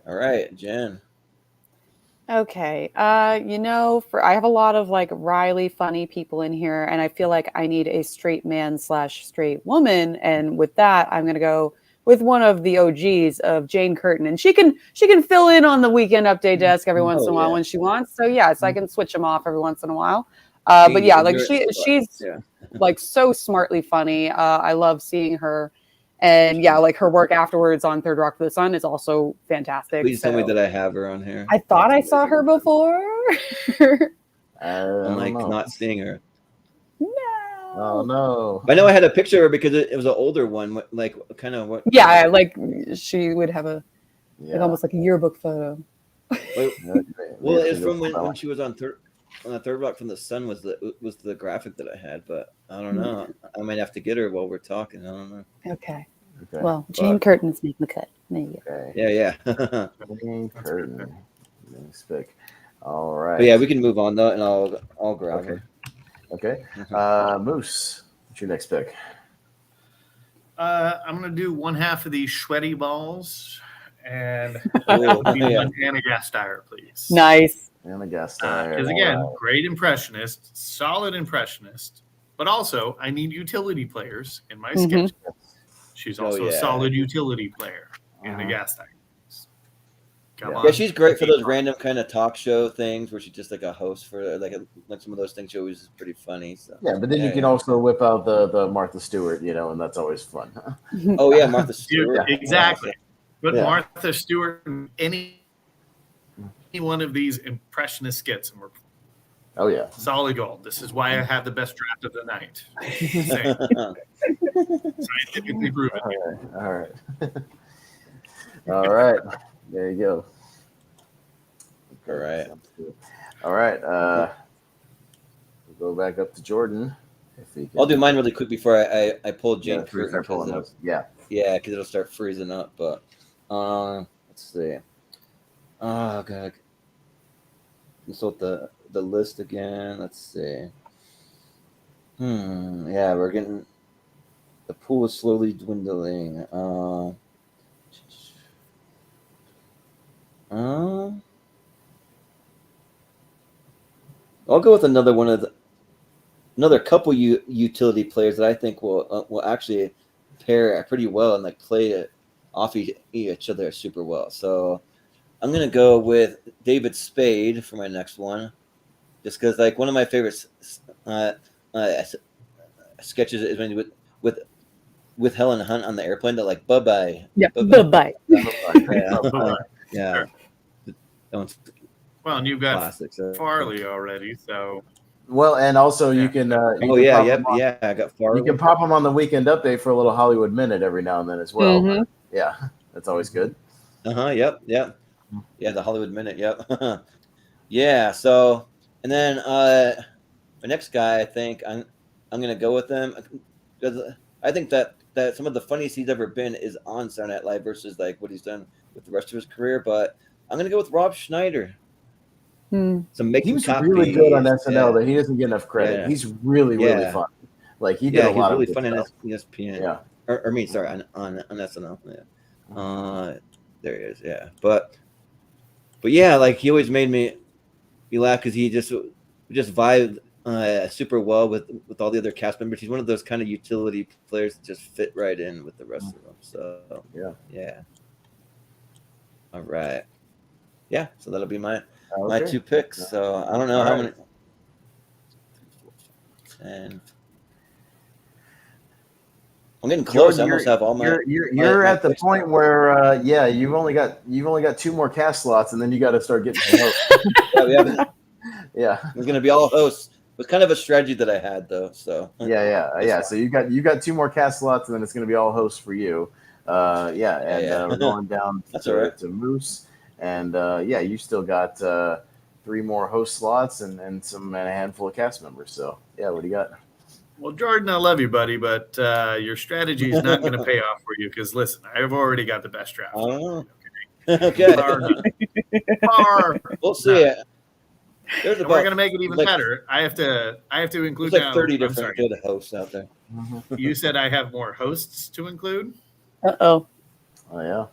All right, Jen. Okay. I have a lot of like Riley funny people in here, and I feel like I need a straight man / straight woman. And with that, I'm gonna go with one of the OGs of Jane Curtin, and she can fill in on the Weekend Update desk every once in a while when she wants. So I can switch them off every once in a while. She's like so smartly funny. I love seeing her. And like her work afterwards on Third Rock from the Sun is also fantastic. Please tell me that I have her on here. I thought I saw her before. I'm like not seeing her. No. Oh no. I know I had a picture of her because it was an older one. Like kind of what? Yeah, like she would have almost like a yearbook photo. Well, it's from when she was on the Third Rock from the Sun was the graphic that I had, but I don't know. I might have to get her while we're talking. I don't know. Okay. Well, Jane Curtin's making the cut. There you go. Okay. Yeah. Jane Curtin. Next pick. All right. But yeah, we can move on though, and I'll grab her. Okay. Moose, what's your next pick? I'm gonna do one half of these sweaty balls, and that would be Anna Gasteyer, please. Nice. Anna Gasteyer. Because again, great impressionist, solid impressionist, but also I need utility players in my sketch. She's also a solid utility player. Anna Gasteyer. Yeah, she's great for those random kind of talk show things where she's just like a host for like some of those things. She always is pretty funny. So. Yeah, but then you can also whip out the Martha Stewart, and that's always fun. Oh yeah, Martha Stewart. Exactly. But Martha Stewart, any one of these impressionist skits, and we're solid gold. This is why I have the best draft of the night. Scientifically proven. All right. There you go. All right. We'll go back up to Jordan. I'll do mine really quick before I pull Jane Curtin. Because it'll start freezing up. But let's see. Oh god. Let's sort the list again. Let's see. Yeah, we're getting the pool is slowly dwindling. I'll go with another couple utility players that I think will actually pair pretty well and like play off each other super well. So I'm gonna go with David Spade for my next one, just because like one of my favorite sketches is when with Helen Hunt on the airplane. They're like bye bye. Yeah, bye bye. Yeah. Well, and you've got Farley already, so. Well, and also you can. I got Farley. You can pop them on the Weekend Update for a little Hollywood Minute every now and then as well. Mm-hmm. Yeah, that's always good. Yep. Yeah, the Hollywood Minute. Yep. Yeah. So, and then my next guy, I think I'm gonna go with him because I think that some of the funniest he's ever been is on Saturday Night Live versus like what he's done with the rest of his career. But I'm gonna go with Rob Schneider. He was really good on SNL, but he doesn't get enough credit. Yeah. He's really fun. Like he did a lot of really fun on ESPN. Yeah, on SNL. Yeah, there he is. Yeah, but yeah, like he always made me laugh because he just vibed super well with all the other cast members. He's one of those kind of utility players that just fit right in with the rest of them. So yeah. All right. Yeah, so that'll be my Okay. 2 picks. So I don't know All how right. many. 10. I'm getting close. Jordan, I almost have all my. You're my at the picks point now. where you've only got 2 more cast slots, and then you got to start getting some hosts. Yeah, we haven't. Yeah. It's gonna be all hosts. It was kind of a strategy that I had though. So Yeah. So you got 2 more cast slots, and then it's going to be all hosts for you. We're going down That's all right. to Moose, and you still got 3 more host slots and a handful of cast members. So what do you got? Well, Jordan, I love you, buddy, but your strategy is not going to pay off for you because, listen, I've already got the best draft. Oh. Okay. Far. We'll see. There's And we're going to make it even like, better. I have to include there's like now. 30 different good hosts out there. You said I have more hosts to include? Uh-oh. Oh, yeah.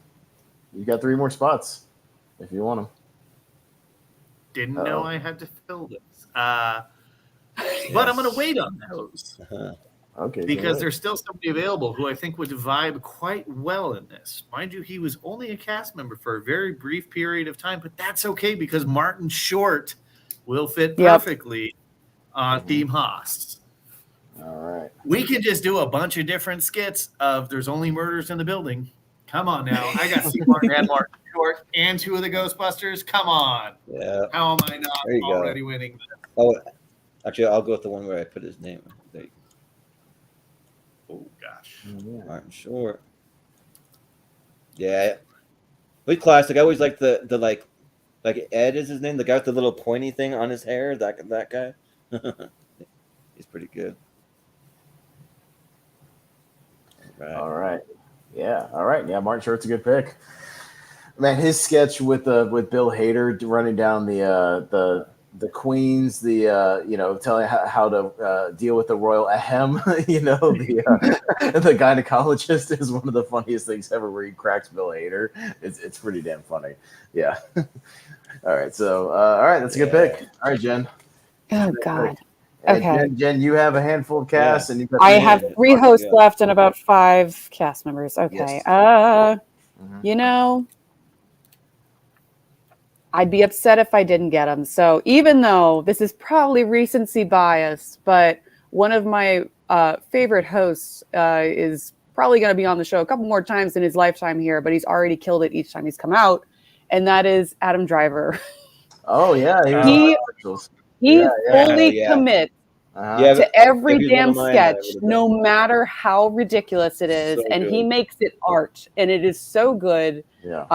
You got 3 more spots if you want them. Didn't know I had to fill this. But I'm going to wait on those. Okay. Because there's still somebody available who I think would vibe quite well in this. Mind you, he was only a cast member for a very brief period of time, but that's okay because Martin Short will fit perfectly on Team Haas. All right. We could just do a bunch of different skits of there's only murders in the building. Come on now. I got Steve Martin and Martin Short and 2 of the Ghostbusters. Come on. Yeah. How am I not already winning this? Oh, actually, I'll go with the one where I put his name. There you go. Oh, gosh. Martin Short. Yeah. With classic, I always like the like Ed is his name, the guy with the little pointy thing on his hair. That guy. He's pretty good. All right. Yeah. All right. Yeah. Martin Short's a good pick. Man, his sketch with Bill Hader running down the queens, telling how to deal with the royal ahem, the gynecologist is one of the funniest things ever where he cracks Bill Hader. It's pretty damn funny. Yeah. All right. So, that's a good pick. All right, Jen. Oh, God. And Okay. Jen, you have a handful of casts, and you've got I have 3 hosts left and about 5 cast members. Okay. Yes. I'd be upset if I didn't get them. So even though this is probably recency bias, but one of my favorite hosts is probably going to be on the show a couple more times in his lifetime here, but he's already killed it each time he's come out, and that is Adam Driver. Oh yeah, he fully commits to every damn sketch, no matter how ridiculous it is, and he makes it art, and it is so good. Yeah.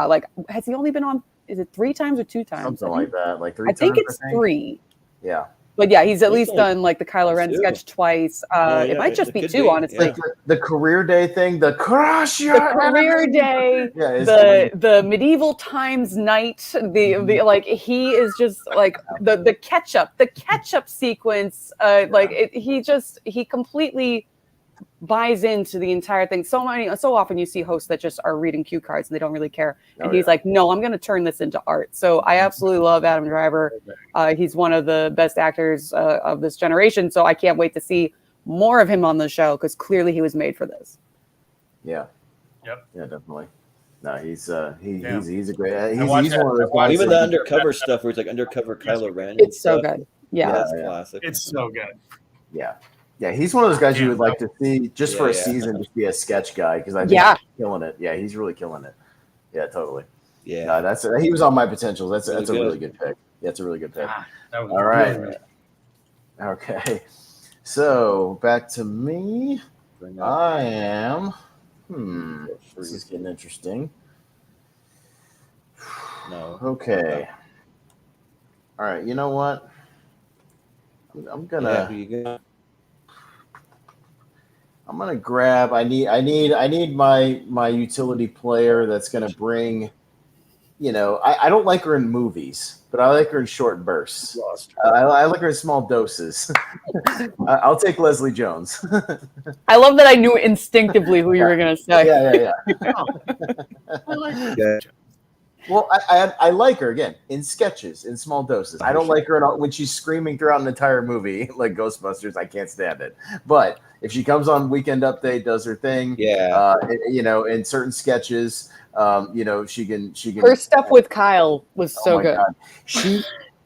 Like, has he only been on? Is it 3 times or 2 times? Something like that, like 3 I times. think it's 3. Yeah. But yeah, he's at least done like the Kylo Ren sketch twice. It might just be 2, honestly. Like the career day thing, the crush. The career day, the medieval times night, the like he is just like the ketchup sequence. He completely buys into the entire thing. So often you see hosts that just are reading cue cards and they don't really care. And he's like, no, I'm going to turn this into art. So I absolutely love Adam Driver. He's one of the best actors of this generation. So I can't wait to see more of him on the show because clearly he was made for this. Yeah. Yep. Yeah, definitely. No, he's a great. He's one of those guys. Even the undercover stuff where he's like undercover Kylo Ren. It's so good. Yeah, it's classic. It's so good. Yeah. Yeah, he's one of those guys you would like to see just for a season, just be a sketch guy because I think he's killing it. Yeah, he's really killing it. Yeah, totally. Yeah, he was on my potentials. That's a really good pick. Yeah, it's a really good pick. All right. Okay. So back to me. I am. This is getting interesting. No. Okay. All right. You know what? I'm gonna. I'm gonna grab. I need my utility player that's gonna bring. I don't like her in movies, but I like her in short bursts. I like her in small doses. I'll take Leslie Jones. I love that I knew instinctively who you were gonna say. Yeah. I like her. Well, I like her again in sketches, in small doses. I don't like her when she's screaming throughout an entire movie like Ghostbusters. I can't stand it. But if she comes on Weekend Update, does her thing, in certain sketches, You know, she can. Her stuff with Kyle was so good. God.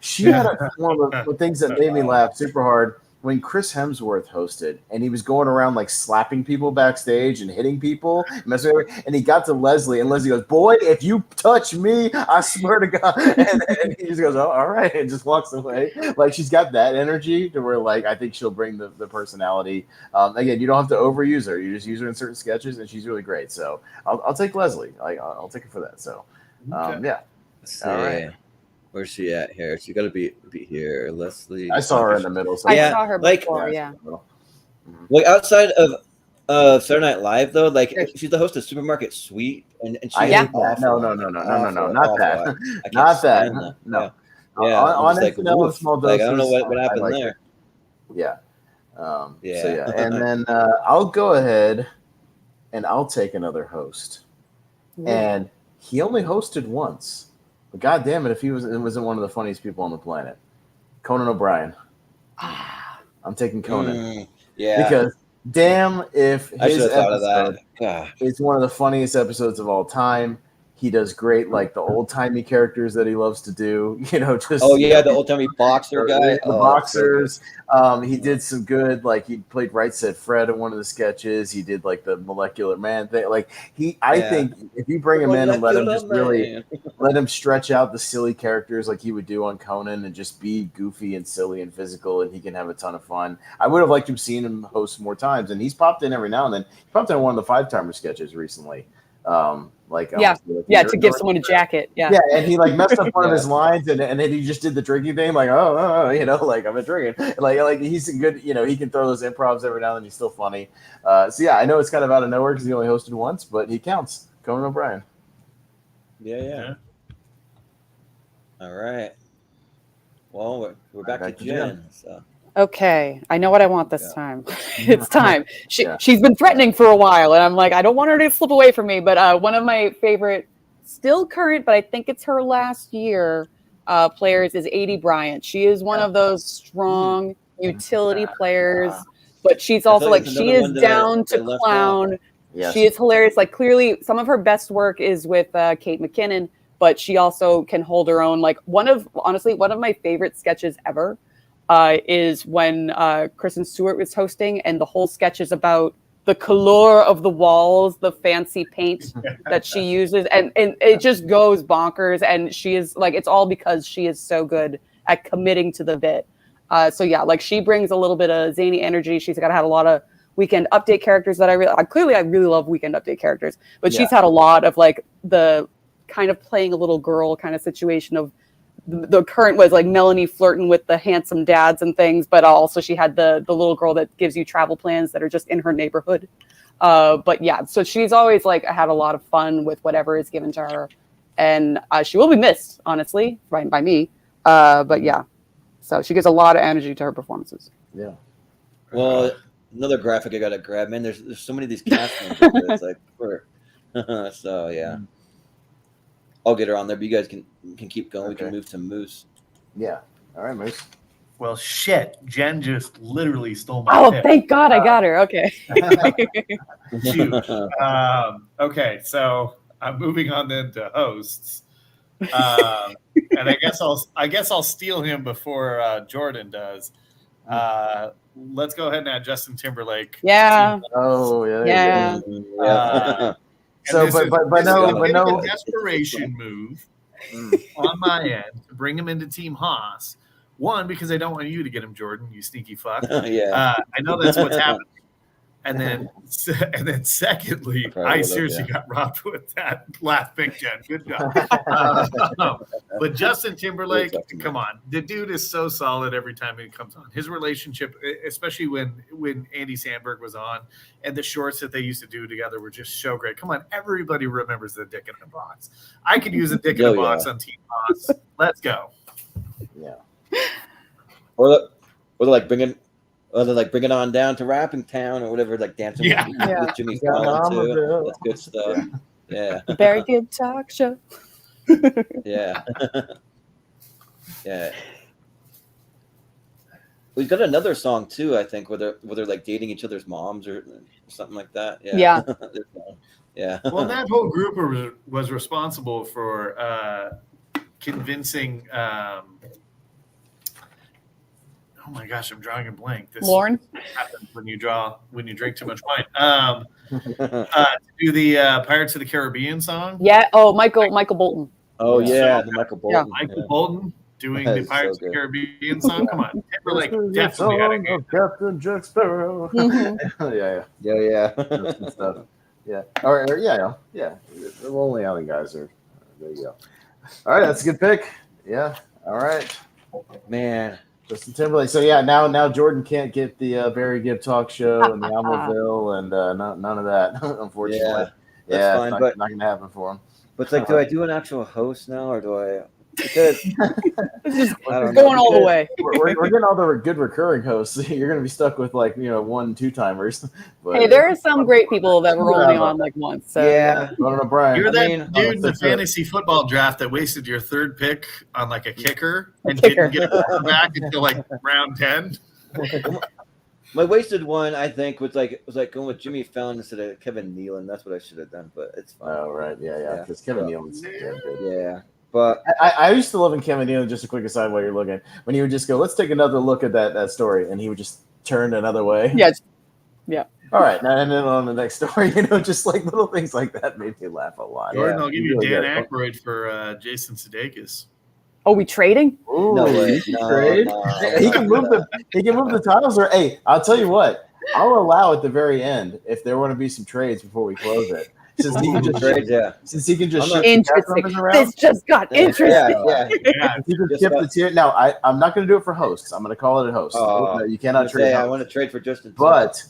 She had one of the things that made me laugh super hard when Chris Hemsworth hosted, and he was going around like slapping people backstage and hitting people, messing with her, and he got to Leslie, and Leslie goes, "Boy, if you touch me, I swear to God," and he just goes, "Oh, all right," and just walks away. Like she's got that energy to where, like, I think she'll bring the personality. Again, you don't have to overuse her; you just use her in certain sketches, and she's really great. So I'll take Leslie. I'll take her for that. So yeah. All right. Where's she at here? She got to be here. Leslie. I saw her in the middle. So I saw her before, yeah. Like outside of Saturday Night Live, though, like she's the host of Supermarket Sweep, and she's no, not that. Not that. No. Yeah, on like, SNL, small doses. Like, I don't know what happened like there. It. Yeah. So yeah, and then I'll go ahead and I'll take another host, and he only hosted once. But God damn it, if it wasn't one of the funniest people on the planet. Conan O'Brien. I'm taking Conan. Because damn if his episode is one of the funniest episodes of all time. He does great, like the old-timey characters that he loves to do. You know, just the old-timey boxer guy. The boxers. He did some good, like he played Right Said Fred in one of the sketches. He did like the Molecular Man thing. Like I think if you bring him in and let him just really let him stretch out the silly characters like he would do on Conan and just be goofy and silly and physical, and he can have a ton of fun. I would have liked to have seen him host more times, and he's popped in every now and then. He popped in one of the Five-Timer sketches recently. To give someone a jacket. Yeah, and he like messed up one of his lines, and then he just did the drinking thing, like you know, like I've been drinking, like he's a good, you know, he can throw those improvs every now and then. He's still funny. So yeah, I know it's kind of out of nowhere because he only hosted once, but he counts. Conan O'Brien. Yeah. All right. Well, we're back to Jen. So. Okay, I know what I want this time. It's time. She's been threatening for a while, and I'm like, I don't want her to slip away from me. But one of my favorite, still current, but I think it's her last year, players is Adie Bryant. She is one of those strong utility players, but she's also like, she is down to clown. Yes. She is hilarious. Like clearly, some of her best work is with Kate McKinnon, but she also can hold her own. Like one of my favorite sketches ever. Is when Kristen Stewart was hosting, and the whole sketch is about the color of the walls, the fancy paint that she uses, and it just goes bonkers. And she is like, it's all because she is so good at committing to the bit. So yeah, like she brings a little bit of zany energy. She's had a lot of Weekend Update characters that I really love Weekend Update characters, but she's had a lot of like the kind of playing a little girl kind of situation of. The current was like Melanie flirting with the handsome dads and things, but also she had the little girl that gives you travel plans that are just in her neighborhood. But yeah, so she's always like had a lot of fun with whatever is given to her, and she will be missed, honestly, by me. But yeah, so she gives a lot of energy to her performances. Yeah. Well, another graphic I gotta grab, man. There's so many of these cast members. It's like, so yeah. I'll get her on there, but you guys can keep going. Okay. We can move to Moos. Yeah. All right, Moos. Well, shit. Jen just literally stole my pick. Thank God I got her. Okay. Huge. Okay, so I'm moving on then to hosts. And I guess I'll steal him before Jordan does. Let's go ahead and add Justin Timberlake. Yeah. Oh yeah. So, but no desperation move on my end to bring him into Team Haas. One, because I don't want you to get him, Jordan, you sneaky fuck. I know that's what's happening. And then secondly, I seriously got robbed with that last pick, Jen. Good job. But Justin Timberlake, come on. The dude is so solid every time he comes on. His relationship, especially when Andy Samberg was on, and the shorts that they used to do together were just so great. Come on, everybody remembers the Dick in the Box. I could use a Dick in the Box on Team Haas. Let's go. Yeah. Or like bringing on down to Rapping Town or whatever, like dancing with Jimmy Fallon too. That's good stuff. Yeah. Very good talk show. Yeah. Yeah. We've got another song too, I think, where they're like dating each other's moms or something like that. Yeah. Yeah. Well, that whole group was responsible for convincing. Oh my gosh, I'm drawing a blank. This Lauren? happens when you drink too much wine. To do the Pirates of the Caribbean song. Yeah. Oh, Michael Bolton. Oh Yeah. yeah, the Michael Bolton. Michael Bolton doing That the is Pirates so of the good. Caribbean song. Come on, Timberlake definitely had a good. Captain Jack Sparrow. Mhm. yeah. Yeah. That's good stuff. Yeah. Or yeah. The Lonely Island guys are. There you go. All right, that's a good pick. Yeah. All right. Man. Justin Timberlake. So yeah, now Jordan can't get the Barry Gibb talk show and the Almaville and none of that, unfortunately. That's fine, it's but not gonna happen for him. But it's like, do I do an actual host now, or do I? Because It's just I don't know, going all the way. We're getting all the good recurring hosts. You're gonna be stuck with 1 2-timers. But, Hey, there are some great people that were only on like once. So yeah, I don't know, Brian. You're that mean, dude in the that's it. fantasy football draft that wasted your third pick on like a kicker and kicker. didn't get a quarterback until like round 10. my wasted one, I think, was going with Jimmy Fallon instead of Kevin Nealon. That's what I should have done, but it's fine. Oh right, yeah. Because Kevin Nealon's damn good. Yeah, but I used to love in Kevin Nealon. Just a quick aside while you're looking, when he would just go, "Let's take another look at that story," and he would just turn another way. yeah. All right, now and then on the next story, just like little things like that made me laugh a lot. Jordan, Yeah, I'll give you really Dan good. Aykroyd for Jason Sudeikis. Oh, we trading? Ooh, No way. he can No, trade. no. He can move the titles. Or hey, I'll tell you what, I'll allow at the very end if there want to be some trades before we close it. Since he can just trades, yeah. Since he can just I'm not shift the cast Interesting. members around. This just got interesting. Yeah. Yeah, He can Just skip about- the tier. Now, I'm not going to do it for hosts. I'm going to call it a host. No, you cannot trade. I hosts. want to trade for Justin, But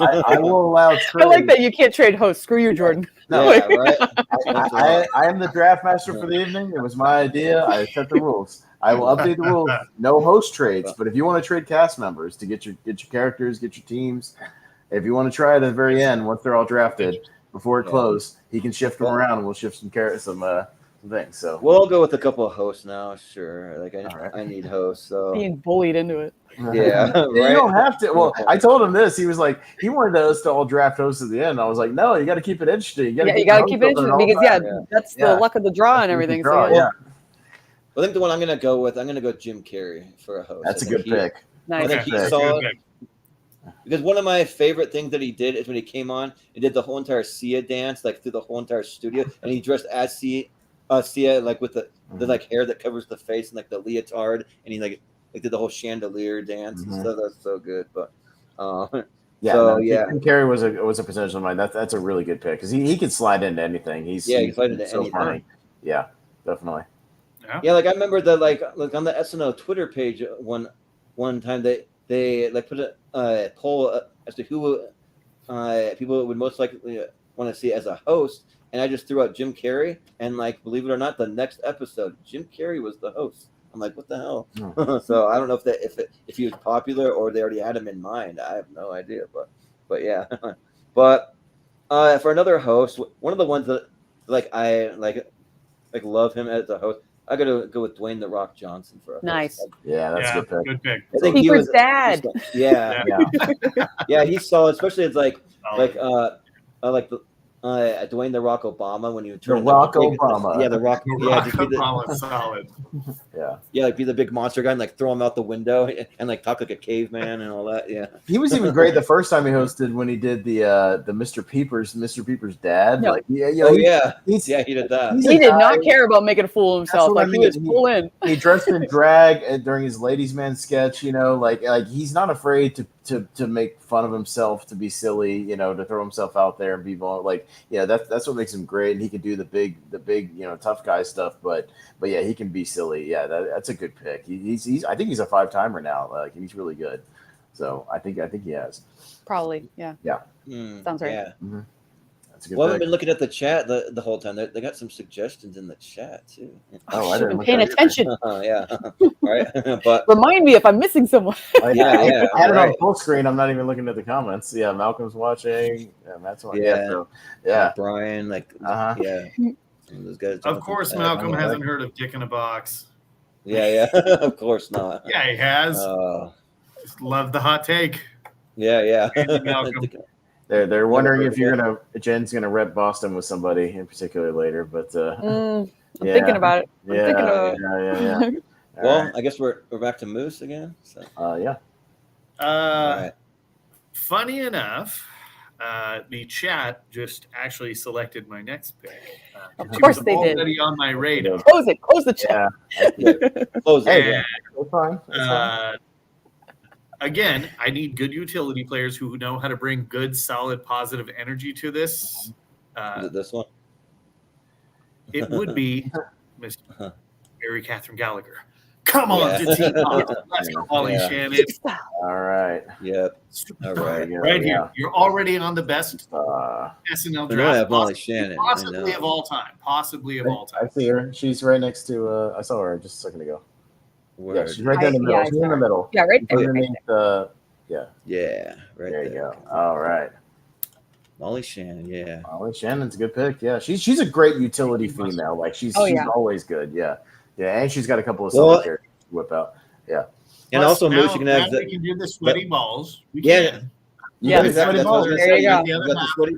I will allow trades. I like that you can't trade hosts. Screw you, Jordan. No, Yeah, right. I am the draft master for the evening. It was my idea. I set the rules. I will update the rules. No host trades, but if you want to trade cast members to get your characters, get your teams, if you want to try it at the very end once they're all drafted before it closes, he can shift them around and we'll shift some things. So We'll go with a couple of hosts now. Sure, like right. I need hosts. So Being bullied into it. yeah, You right. don't have to. Well, I told him this. He was like, he wanted us to all draft hosts at the end. I was like, no, you got to keep it interesting. You got to keep it interesting because that's Yeah. the luck of the draw and everything. Draw, So yeah. I think the one I'm gonna go with, I'm gonna go Jim Carrey for a host. That's a I think good pick. I nice. think he Okay. saw it because one of my favorite things that he did is when he came on, he did the whole entire Sia dance like through the whole entire studio, and he dressed as Sia like with the like hair that covers the face and like the leotard, and he like did the whole chandelier dance and stuff. That's so good. But Jim Carrey was a potential of mine. That's a really good pick because he can slide into anything. He can slide into anything. Funny. Yeah, definitely. Yeah, like I remember that like on the SNL Twitter page one time they like put a poll as to who people would most likely want to see as a host, and I just threw out Jim Carrey, and like believe it or not, the next episode Jim Carrey was the host. I'm like, what the hell? So I don't know if he was popular or they already had him in mind. I have no idea, but yeah. But for another host, one of the ones that I love him as a host, I gotta go with Dwayne "The Rock" Johnson for a host. Nice. Yeah, that's a good pick. Good pick. I think Keeper's dad. Yeah, yeah, he saw, especially it's like the Dwayne "The Rock" Obama when you turn The Rock Obama. Yeah, The Rock. Yeah, just be Obama's solid. Yeah, like be the big monster guy and like throw him out the window and like talk like a caveman and all that. Yeah, he was even great the first time he hosted when he did the Mr. Peepers dad. Yeah. Like, he did that. he's He a did guy- not care about making a fool of himself. what I Like he mean. was full in. He dressed in drag during his Ladies Man sketch. Like he's not afraid to make fun of himself, to be silly. To throw himself out there and be vulnerable. That's what makes him great. And he can do the big tough guy stuff. But yeah, he can be silly. Yeah, that's a good pick. He's I think he's a 5-timer now. Like he's really good. So I think he has. Probably. Yeah. Sounds right. Yeah. Mm-hmm. That's a good Well, I've pick. been looking at the chat the whole time. They got some suggestions in the chat too. Oh, I Should didn't have look been paying at it. attention. Yeah. All right. But Remind me if I'm missing someone. Yeah, I had it on right. full screen. I'm not even looking at the comments. Yeah, Malcolm's watching. Yeah, Matt's watching. Yeah. So, yeah. Brian, Uh-huh. yeah. Those guys. Of course, Malcolm hasn't heard of Dick in a Box. Yeah. Of course not. Yeah, he has. Just love the hot take. Yeah. Andy Malcolm. They're wondering if Jen's gonna rep Boston with somebody in particular later, but I'm thinking about it. I'm thinking about it. Yeah. Well, right. I guess we're back to Moose again. So. Yeah. All right. Funny enough, the chat just actually selected my next pick. Of course it was they did. already on my radar. Close it. Close the chat. Close it. Hey, it's fine. It's fine. Again, I need good utility players who know how to bring good, solid, positive energy to this. Is it this one? It would be Miss Mary Catherine Gallagher. Come on, let's go, Molly Shannon. All right. Yep. All right. Right here. You're already on the best SNL draft possibly of all time. Possibly of all time. I see her. She's right next to. I saw her just a second ago. Word. Yeah, she's right there in the middle. She's in the middle. Yeah, right there. Underneath Yeah, right there you go. All right. Molly Shannon, yeah. Molly Shannon's a good pick. Yeah, she's a great utility female. Like she's always good. Yeah, and she's got a couple of solid characters to whip out. Yeah, and also Moose, you can have we can do the sweaty balls. We can. Can. Yeah, sweaty balls. There you go.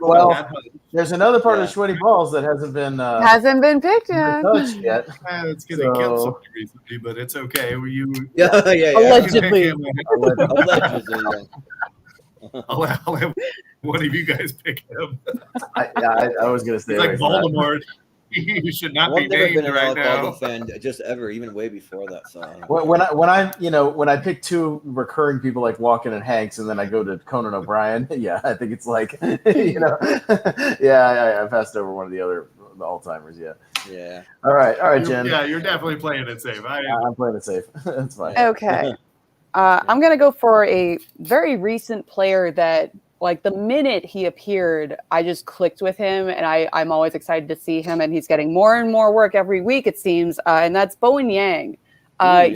Well, there's another part of the sweaty balls that hasn't been picked yet. touched yet. It's going to kill somebody recently, but it's okay. Yeah. Allegedly. I'll have one of you guys pick him. I was going to say it's like Voldemort. You should not be named right now. Fan just ever, even way before that song. When I pick two recurring people like Walken and Hanks, and then I go to Conan O'Brien, I think it's like I passed over one of the all-timers. Yeah. All right, Jen. Yeah, you're definitely playing it safe. I'm playing it safe. That's fine. Okay. I'm gonna go for a very recent player that, like, the minute he appeared, I just clicked with him, and I'm always excited to see him, and he's getting more and more work every week, it seems, and that's Bowen Yang.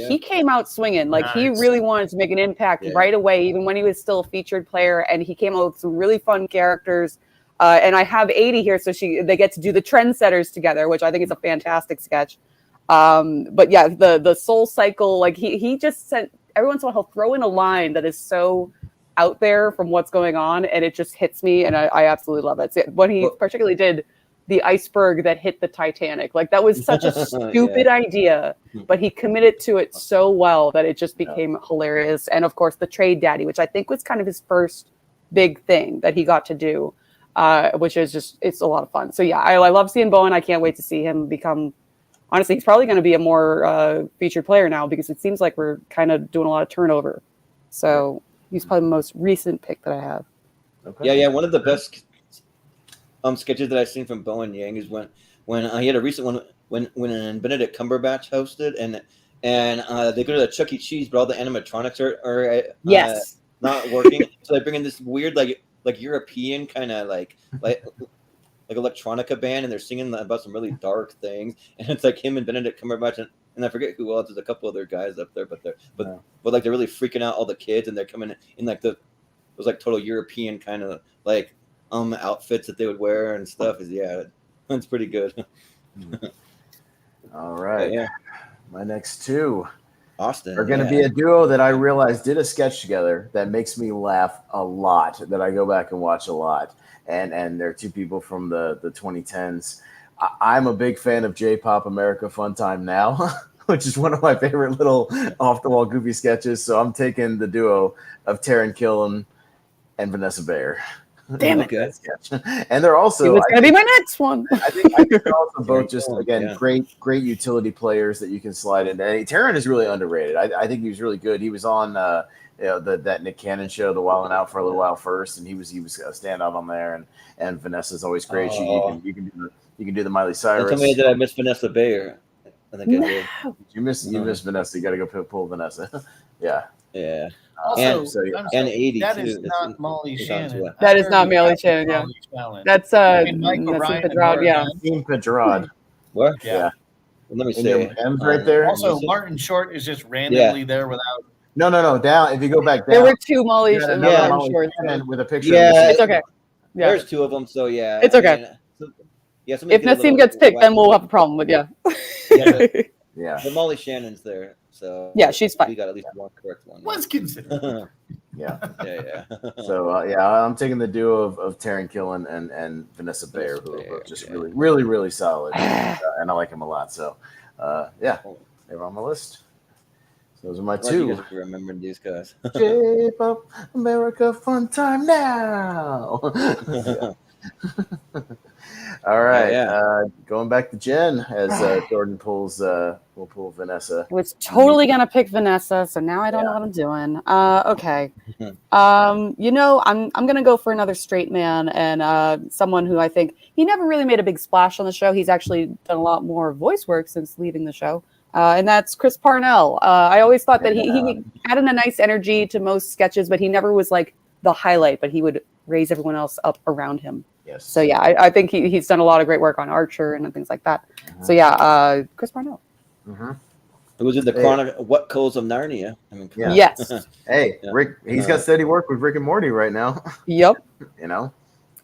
He came out swinging. Like, he really wanted to make an impact right away, even when he was still a featured player, and he came out with some really fun characters. And I have 80 here, so they get to do the Trendsetters together, which I think is a fantastic sketch. But yeah, the Soul Cycle, like, he just sent, every once in a while he'll throw in a line that is so out there from what's going on, and it just hits me, and I absolutely love it. So when he particularly did the iceberg that hit the Titanic, like, that was such a stupid idea, but he committed to it so well that it just became hilarious. And of course the Trade Daddy, which I think was kind of his first big thing that he got to do, which is just, it's a lot of fun. So yeah, I love seeing Bowen. I can't wait to see him become, honestly, he's probably going to be a more featured player now, because it seems like we're kind of doing a lot of turnover. So he's probably the most recent pick that I have. Okay. Yeah. One of the best sketches that I've seen from Bowen Yang is when he had a recent one when Benedict Cumberbatch hosted, and they go to the Chuck E. Cheese, but all the animatronics are not working. So they bring in this weird like European kind of like electronica band, and they're singing about some really dark things, and it's like him and Benedict Cumberbatch and I forget who else. There's a couple other guys up there, but they're really freaking out all the kids, and they're coming in like those like total European kind of like outfits that they would wear and stuff. It's pretty good. All right. Yeah. My next two Austin are going to be a duo that I realized did a sketch together that makes me laugh a lot, that I go back and watch a lot. And they're two people from the 2010s. I'm a big fan of J-Pop America Fun Time Now, which is one of my favorite little off-the-wall goofy sketches. So I'm taking the duo of Taran Killam and Vanessa Bayer. Damn it. Good sketch. And they're also... It's going to be my next one. I think they're also both just, again, great utility players that you can slide in. And Taran is really underrated. I think he was really good. He was on that Nick Cannon show, The Wild 'N Out, for a little while first, and he was a standout on there. And Vanessa's always great. You can do the Miley Cyrus. Tell me that I missed Vanessa Bayer. I think I did. You missed Vanessa. You got to go pull Vanessa. Yeah. Also, and 80 that too. is not Molly Shannon. That is not Molly Shannon. Yeah, that's Pedrad. Yeah, Pedrad. What? Yeah. Let me see. M's right there. Also, Martin Short is just randomly there without. No. Down. If you go back down, there were two Molly Shorts with a picture. Yeah, it's okay. Yeah, there's two of them. So it's okay. If Nassim gets picked, then we'll have a problem. But Yeah. But Molly Shannon's there, so Yeah, she's fine. We got at least one correct one. Was considered. Yeah. yeah. So I'm taking the duo of Taron Killen and Vanessa Bayer, who are both just really solid, and I like him a lot. So they're on my list. So those are my two. You guys remembering these guys? J-Pop America Fun Time Now. All right, going back to Jen as Jordan will pull Vanessa. I was totally gonna pick Vanessa, so now I don't know what I'm doing. Okay. I'm gonna go for another straight man and someone who I think he never really made a big splash on the show. He's actually done a lot more voice work since leaving the show. And that's Chris Parnell. I always thought that he added a nice energy to most sketches, but he never was like the highlight, but he would raise everyone else up around him. Yes. So yeah, I think he's done a lot of great work on Archer and things like that. So yeah, Chris Parnell. It was in the What Coals of Narnia. I mean, yes. Hey, Rick, he's got steady work with Rick and Morty right now. Yep.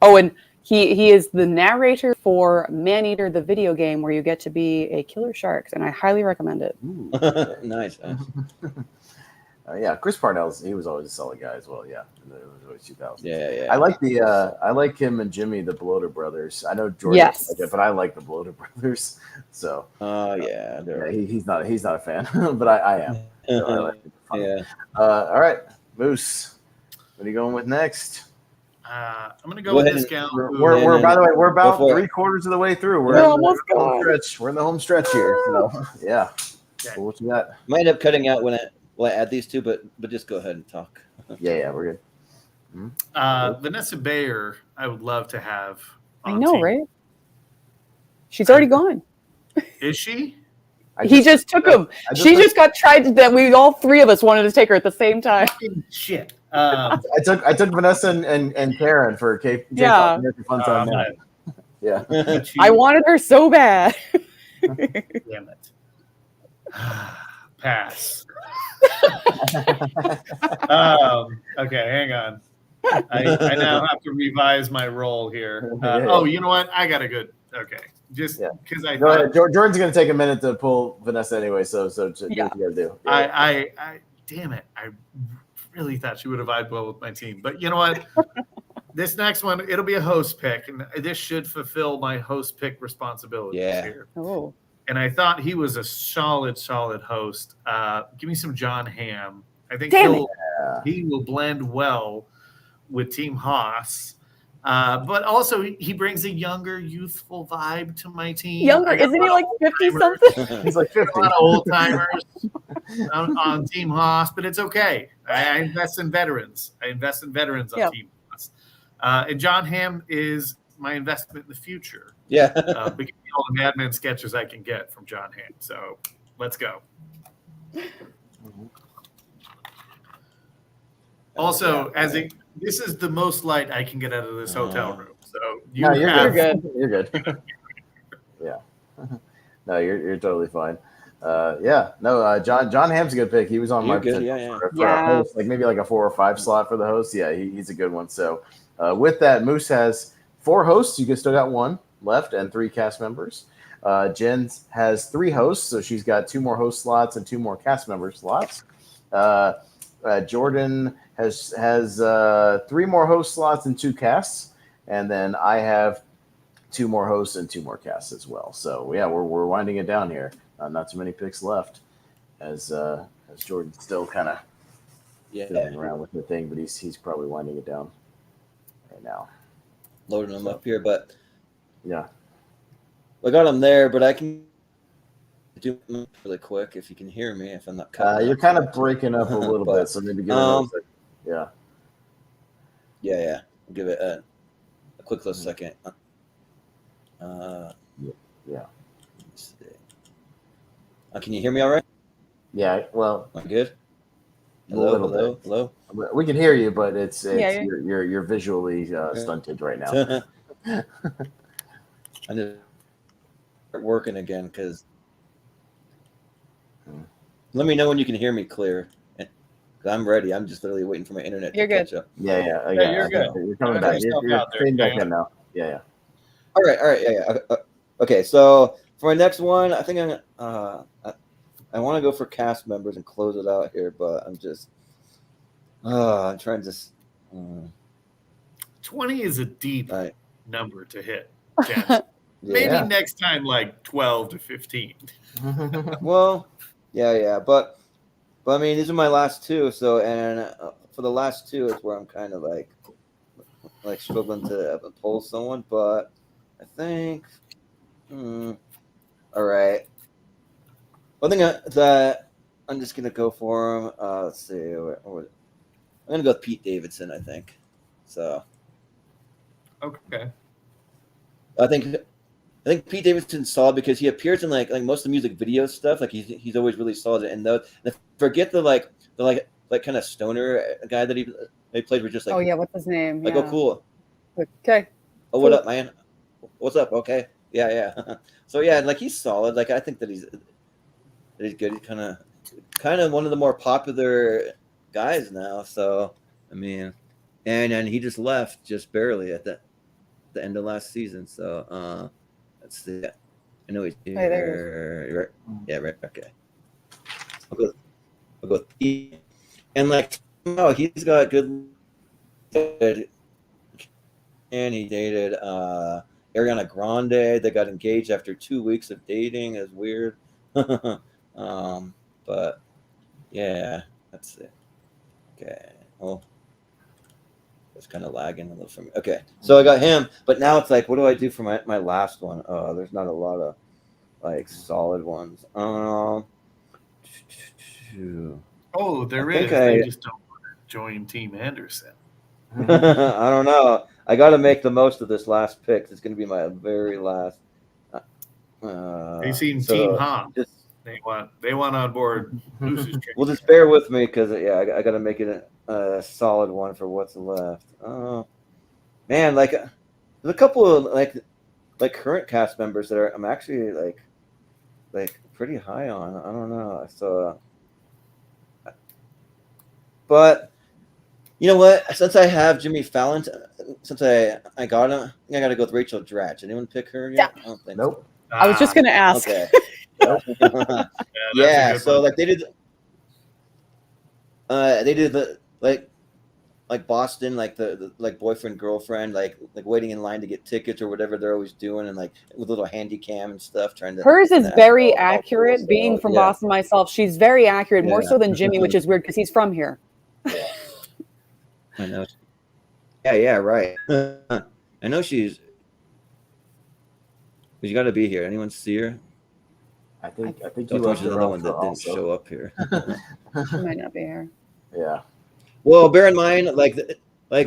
Oh, and he is the narrator for Maneater, the video game, where you get to be a killer shark, and I highly recommend it. Nice. Chris Parnell, he was always a solid guy as well. Yeah, in the early 2000s. Yeah. I like him and Jimmy, the Bloater brothers. I know Jordan, but I like the Bloater brothers. So, he's not a fan, but I am. So I like it. All right, Moose, what are you going with next? I'm gonna go with this gal. We're by the way, we're about 3/4 of the way through. We're almost gone. We're in the home stretch here. So yeah. Okay. So what you got? Might end up cutting out when I add these two, but just go ahead and talk. Yeah, we're good. Vanessa Bayer, I would love to have. I know, right? She's already gone. Is she? He just took him. She just got tried that we all three of us wanted to take her at the same time. Shit. I took Vanessa and Karen for Cape. Yeah. Fun Time Now. Yeah. I wanted her so bad. Damn it. Pass. Okay, hang on. I now have to revise my role here. Oh, you know what? I got a good. Okay, just because I thought Jordan's going to take a minute to pull Vanessa anyway. So what you got to do? I damn it! I really thought she would have vibed well with my team, but you know what? This next one, it'll be a host pick, and this should fulfill my host pick responsibilities here. Oh. And I thought he was a solid host. Give me some John Hamm. I think he will blend well with Team Haas. But also, he brings a younger, youthful vibe to my team. Younger? Isn't he like 50-something? He's like 50. A lot of old-timers on Team Haas, but it's okay. I invest in veterans. On Team Haas. And John Hamm is my investment in the future. Yeah. But give me all the Mad Men sketches I can get from John Hamm. So let's go. Also, this is the most light I can get out of this hotel room. So you're good. You're good. Yeah. No, you're totally fine. John Hamm's a good pick. He was on my potential for a host, maybe like a 4 or 5 slot for the host. Yeah, he's a good one. So with that, Moose has 4 hosts. You still got 1 left and 3 cast members. Jen has 3 hosts, so she's got 2 more host slots and 2 more cast member slots. Jordan has 3 more host slots and 2 casts, and then I have 2 more hosts and 2 more casts as well. So yeah, we're winding it down here. Not too many picks left, as Jordan's still kind of fiddling around with the thing, but he's probably winding it down right now. Loading them up here, but yeah, I got them there, but I can do them really quick if you can hear me. If I'm not cutting, you're kind of breaking up a little bit, so maybe give it a second. Yeah. I'll give it a quick little second. Can you hear me all right? Yeah. Well, am I good? Hello. We can hear you, but it's you're visually stunted right now. I need to start working again because. Let me know when you can hear me clear. I'm ready. I'm just literally waiting for my internet to catch up. Yeah. You're good. You're coming back. You're back in now. Yeah. All right. Yeah. Okay. So my next one, I think I want to go for cast members and close it out here, but I'm just I'm trying to. 20 is a deep Right. number to hit, Jen. Maybe next time, like 12 to 15. Well, yeah, but I mean, these are my last two. So, and for the last two, it's where I'm kind of like struggling to pull someone. But I think, all right. One thing that I'm just gonna go for him. Let's see. I'm gonna go with Pete Davidson. I think. So. Okay. I think Pete Davidson's solid because he appears in like most of the music video stuff. Like he's always really solid. And forget the kind of stoner guy that he played with just like. Oh yeah, what's his name? Like, oh cool. Okay. Oh, what up, man? What's up? Okay. Yeah. So yeah, like he's solid. Like I think that he's good. He's kind of one of the more popular guys now. So I mean, and he just left just barely at the end of last season. So let's see. I know he's here. Right. Yeah, right. Okay. I'll go with Pete. And like, oh, he's got good. And he dated Ariana Grande. They got engaged after 2 weeks of dating. It's weird. But yeah, that's it. Okay. Well, it's kind of lagging a little for me. Okay, so I got him, but now it's like, what do I do for my last one? Oh, there's not a lot of like solid ones. Oh, there is. They just don't want to join Team Anderson. I don't know. I got to make the most of this last pick. It's going to be my very last. They seem Team Haas. They want on board. Well, just bear with me because I got to make it a solid one for what's left. Man, like there's a couple of like current cast members that I'm actually like pretty high on. I don't know. So, but you know what? Since I have Jimmy Fallon, since I got him, I think I got to go with Rachel Dratch. Anyone pick her yet? Yeah. I don't think Nope. So. I was just gonna ask. Okay. Yeah. So like they did the like Boston, like the like boyfriend girlfriend, like waiting in line to get tickets or whatever they're always doing, and like with little handy cam and stuff, trying to. Hers is very accurate. Being from Boston myself, she's very accurate, more so than Jimmy, which is weird because he's from here. Yeah. I know. Yeah, right. I know she's got to be here. Anyone see her? I think you left another one that didn't show up here. She might not be here. Yeah. Well, bear in mind, like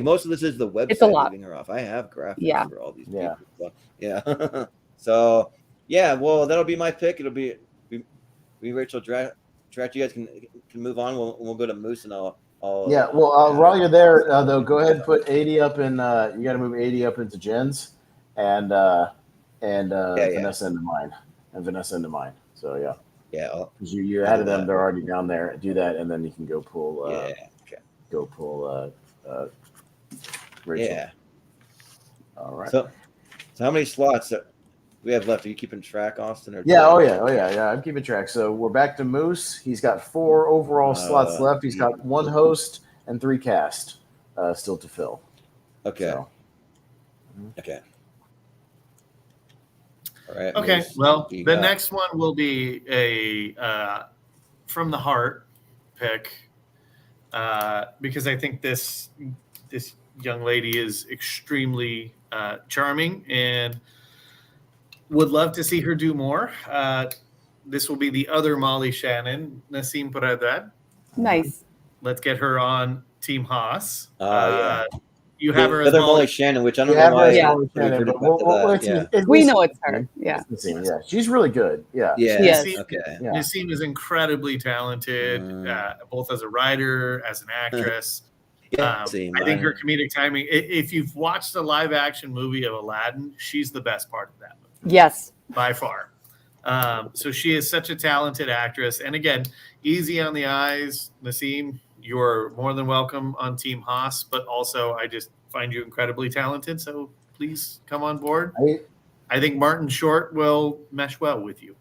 most of this is the website it's a lot. leaving her off. I have graphics for all these people. Yeah. Yeah. So yeah, well, that'll be my pick. It'll be Rachel Dratch. You guys can move on. We'll go to Moose and I'll. Yeah. Well, while you're there, though, go ahead and put 80 up in. You got to move 80 up into Jen's and Vanessa into mine and Vanessa into mine. So yeah. Yeah. Because you added them, they're already down there. Do that, and then you can go pull. Go pull. Rachel. Yeah. All right. So how many slots we have left? Are you keeping track, Austin? Or yeah. Oh yeah. I'm keeping track. So we're back to Moose. He's got 4 overall slots left. He's got 1 host and 3 cast still to fill. Okay. So. Okay. All right. Okay. Moose, Well, the next one will be a from the heart pick because I think this young lady is extremely charming and would love to see her do more. This will be the other Molly Shannon, Nassim Pereira. Nice. Let's get her on Team Haas. Yeah. You have her as other Molly Shannon, which I don't know why. We know it's her. Yeah. Yeah, she's really good. Yeah. Yes. Okay. Yeah. Nassim is incredibly talented, both as a writer, as an actress. I think her comedic timing. If you've watched the live action movie of Aladdin, she's the best part of that movie. Yes. By far. So she is such a talented actress. And again, easy on the eyes, Nassim. You're more than welcome on Team Haas, but also I just find you incredibly talented. So please come on board. I think Martin Short will mesh well with you.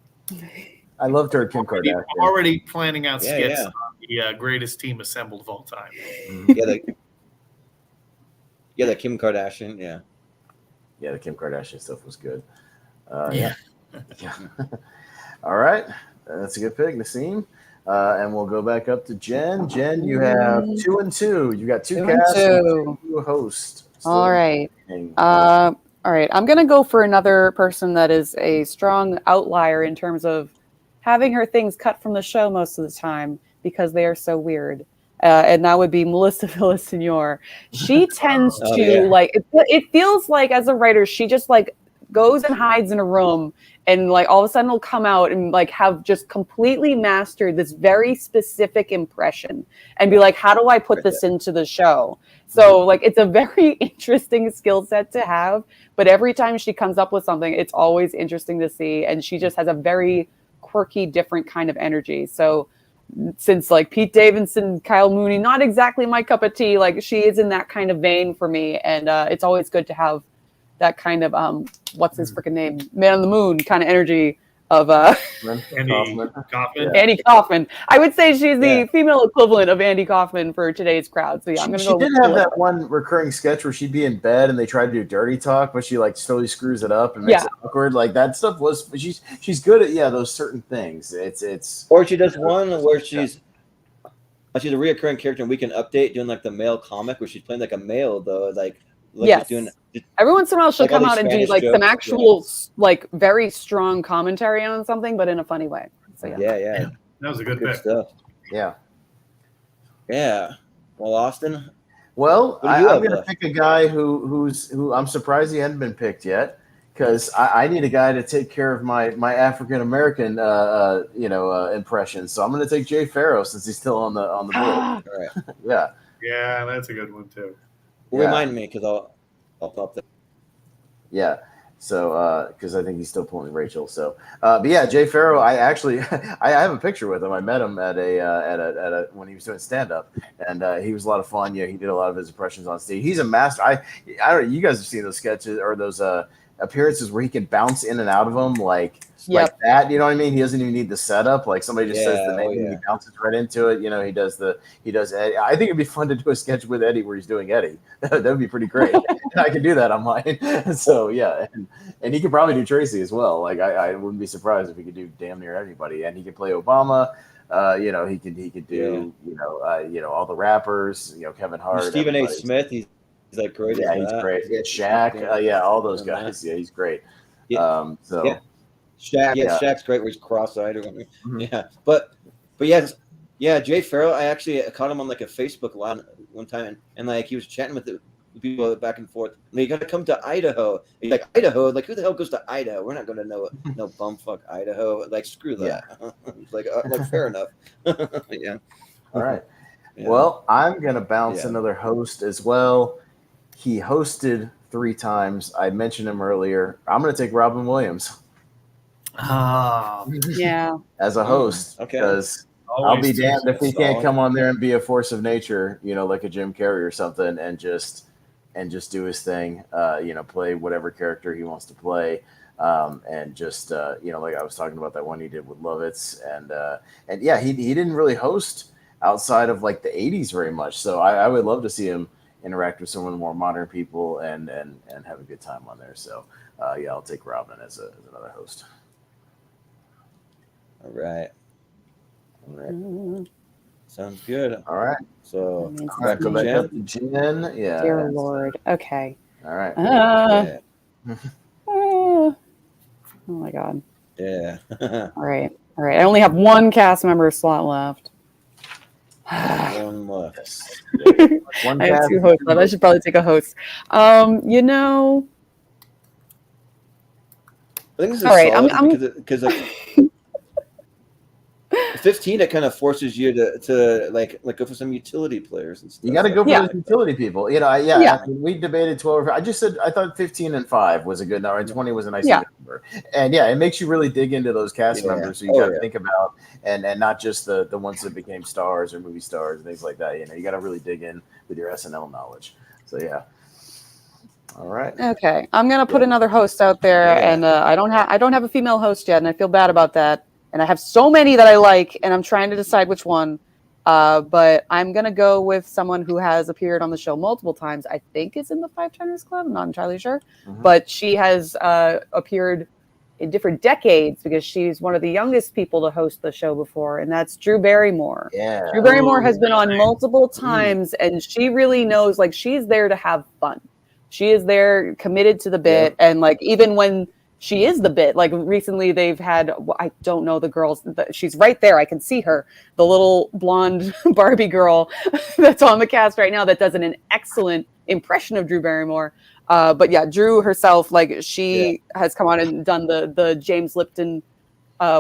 I loved her Kim Kardashian. Already planning out skits yeah. on the greatest team assembled of all time. The Kim Kardashian, yeah. Yeah, the Kim Kardashian stuff was good. Yeah. All right. That's a good pick, Nassim. And we'll go back up to Jen. Jen, you have 2 and 2. You got 2 casts and 2 hosts. All right. All right. I'm going to go for another person that is a strong outlier in terms of having her things cut from the show most of the time because they are so weird. And that would be Melissa Villaseñor. She tends to like, it feels like as a writer, she just like goes and hides in a room and like all of a sudden will come out and like have just completely mastered this very specific impression and be like, how do I put this into the show? So like, it's a very interesting skill set to have, but every time she comes up with something, it's always interesting to see. And she just has a very quirky, different kind of energy. So since like Pete Davidson, Kyle Mooney, not exactly my cup of tea, like she is in that kind of vein for me. And it's always good to have that kind of what's his freaking name, Man on the Moon kind of energy of Andy Kaufman. Andy Kaufman. I would say she's the female equivalent of Andy Kaufman for today's crowd. So yeah, I'm gonna go. She did have that one recurring sketch where she'd be in bed and they try to do dirty talk, but she like slowly screws it up and makes it awkward. Like that stuff was she's good at those certain things. It's or she does one where she's a reoccurring character in Weekend Update doing like the male comic where she's playing like a male though, like she's doing. Every once in a while, she'll like come out and do like jokes, some actual, like very strong commentary on something, but in a funny way. So yeah. That was a good pick. Stuff. Yeah. Well, Austin. Well, I'm going to pick a guy who I'm surprised he hadn't been picked yet because I need a guy to take care of my African American impressions. So I'm going to take Jay Farrow since he's still on the board. All right. Yeah, that's a good one too. Remind me because I'll pop that. Yeah. So, because I think he's still pulling Rachel. So, but yeah, Jay Farrow. I actually, I have a picture with him. I met him at a when he was doing stand up, and he was a lot of fun. Yeah, he did a lot of his impressions on stage. He's a master. I don't. You guys have seen those sketches or those appearances where he can bounce in and out of them like that. You know what I mean? He doesn't even need the setup. Like somebody just says the name and he bounces right into it. You know, he does Eddie. I think it'd be fun to do a sketch with Eddie where he's doing Eddie. That would be pretty great. I could do that on mine. So yeah, and he could probably do Tracy as well. Like I wouldn't be surprised if he could do damn near everybody. And he could play Obama. He could do all the rappers. Kevin Hart, Stephen A. Smith. He's like great. Yeah, he's great. Yeah, Shaq. All those guys. Yeah, he's great. Shaq. Shaq's great. Where he's cross-eyed. But Jay Farrell. I actually caught him on like a Facebook Live one time, and like he was chatting with the people back and forth. You got to come to Idaho. He's like, Idaho? Like who the hell goes to Idaho? We're not going to know no bumfuck Idaho. Like screw that. It's like fair enough. Yeah. All right. Yeah. Well, I'm gonna bounce another host as well. He hosted 3 times. I mentioned him earlier. I'm going to take Robin Williams. As a host. Because I'll be damned if he can't come on there and be a force of nature, like a Jim Carrey or something, and just do his thing, play whatever character he wants to play. And just, like I was talking about that one he did with Lovitz. And he didn't really host outside of like the 80s very much. So I would love to see him interact with some of the more modern people and have a good time on there. So I'll take Robin as another host. All right. Sounds good. All right. So go back up to Jen. Yeah. Dear Lord. Okay. All right. Oh my God. Yeah. All right. I only have 1 cast member slot left. One left. I have 2 hosts left. I should probably take a host. I think this is all right. Because 15, it kind of forces you to like go for some utility players and stuff. You got to go for those utility people. I mean, we debated 12. I just said I thought 15 and 5 was a good number, and 20 was a nice number. And it makes you really dig into those cast members. So you got to think about and not just the ones that became stars or movie stars and things like that. You got to really dig in with your SNL knowledge. So yeah. All right. Okay, I'm gonna put another host out there, Yeah. and I don't have a female host yet, and I feel bad about that. And I have so many that I like, and I'm trying to decide which one. But I'm gonna go with someone who has appeared on the show multiple times. I think it's in the Five Tenors Club. I'm not entirely sure, but she has appeared in different decades because she's one of the youngest people to host the show before, and that's Drew Barrymore. Yeah. Drew Barrymore has been on multiple times, and she really knows, like, she's there to have fun. She is there committed to the bit. And like, even when she is the bit, like recently they've had, I don't know the girls, she's right there. I can see her, the little blonde Barbie girl that's on the cast right now that does an excellent impression of Drew Barrymore. But yeah, Drew herself, like she has come on and done the James Lipton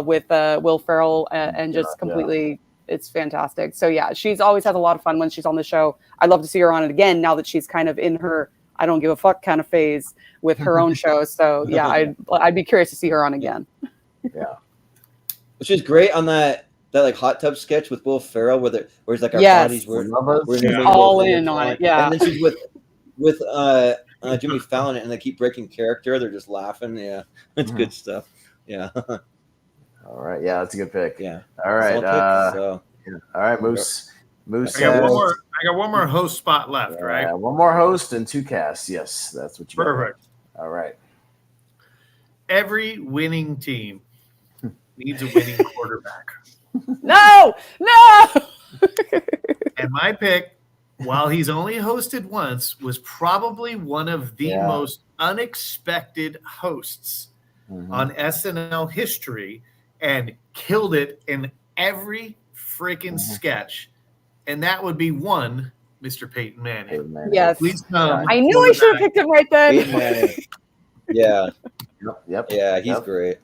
with Will Ferrell and just completely, it's fantastic. So yeah, she's always has a lot of fun when she's on the show. I'd love to see her on it again now that she's kind of in her I don't give a fuck kind of phase with her own show. So yeah, I'd be curious to see her on again. Yeah. She's great on that like hot tub sketch with Will Ferrell where it's like our bodies were all in on it. Yeah. And then she's with Jimmy Fallon and they keep breaking character. They're just laughing. Yeah. It's good stuff. Yeah. All right. Yeah, that's a good pick. Yeah. All right. All right, Moose. Moose. I got one more host spot left, right? One more host and 2 casts. Yes, that's what you got. Perfect. All right. Every winning team needs a winning quarterback. No. And my pick, while he's only hosted once, was probably one of the most unexpected hosts on SNL history and killed it in every freaking sketch. And that would be one, Mr. Peyton Manning. Yes. Please come. I knew I should have picked him right then. Yeah. Yep. Yeah, he's great.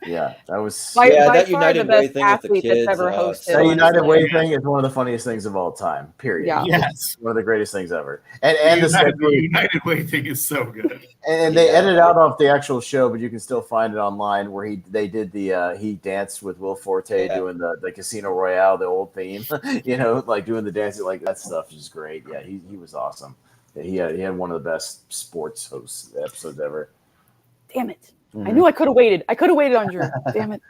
Yeah, that was that United Way thing with the kids. Ever hosted that United Way thing is one of the funniest things of all time. Period. Yeah. Yes. One of the greatest things ever. And the United Way thing is so good. And they edited out off the actual show, but you can still find it online where they did the he danced with Will Forte doing the Casino Royale, the old theme, like doing the dancing, like that stuff is great. Yeah, he was awesome. Yeah, he had one of the best sports hosts episodes ever. Damn it. I knew I could have waited. I could have waited on Drew. Damn it.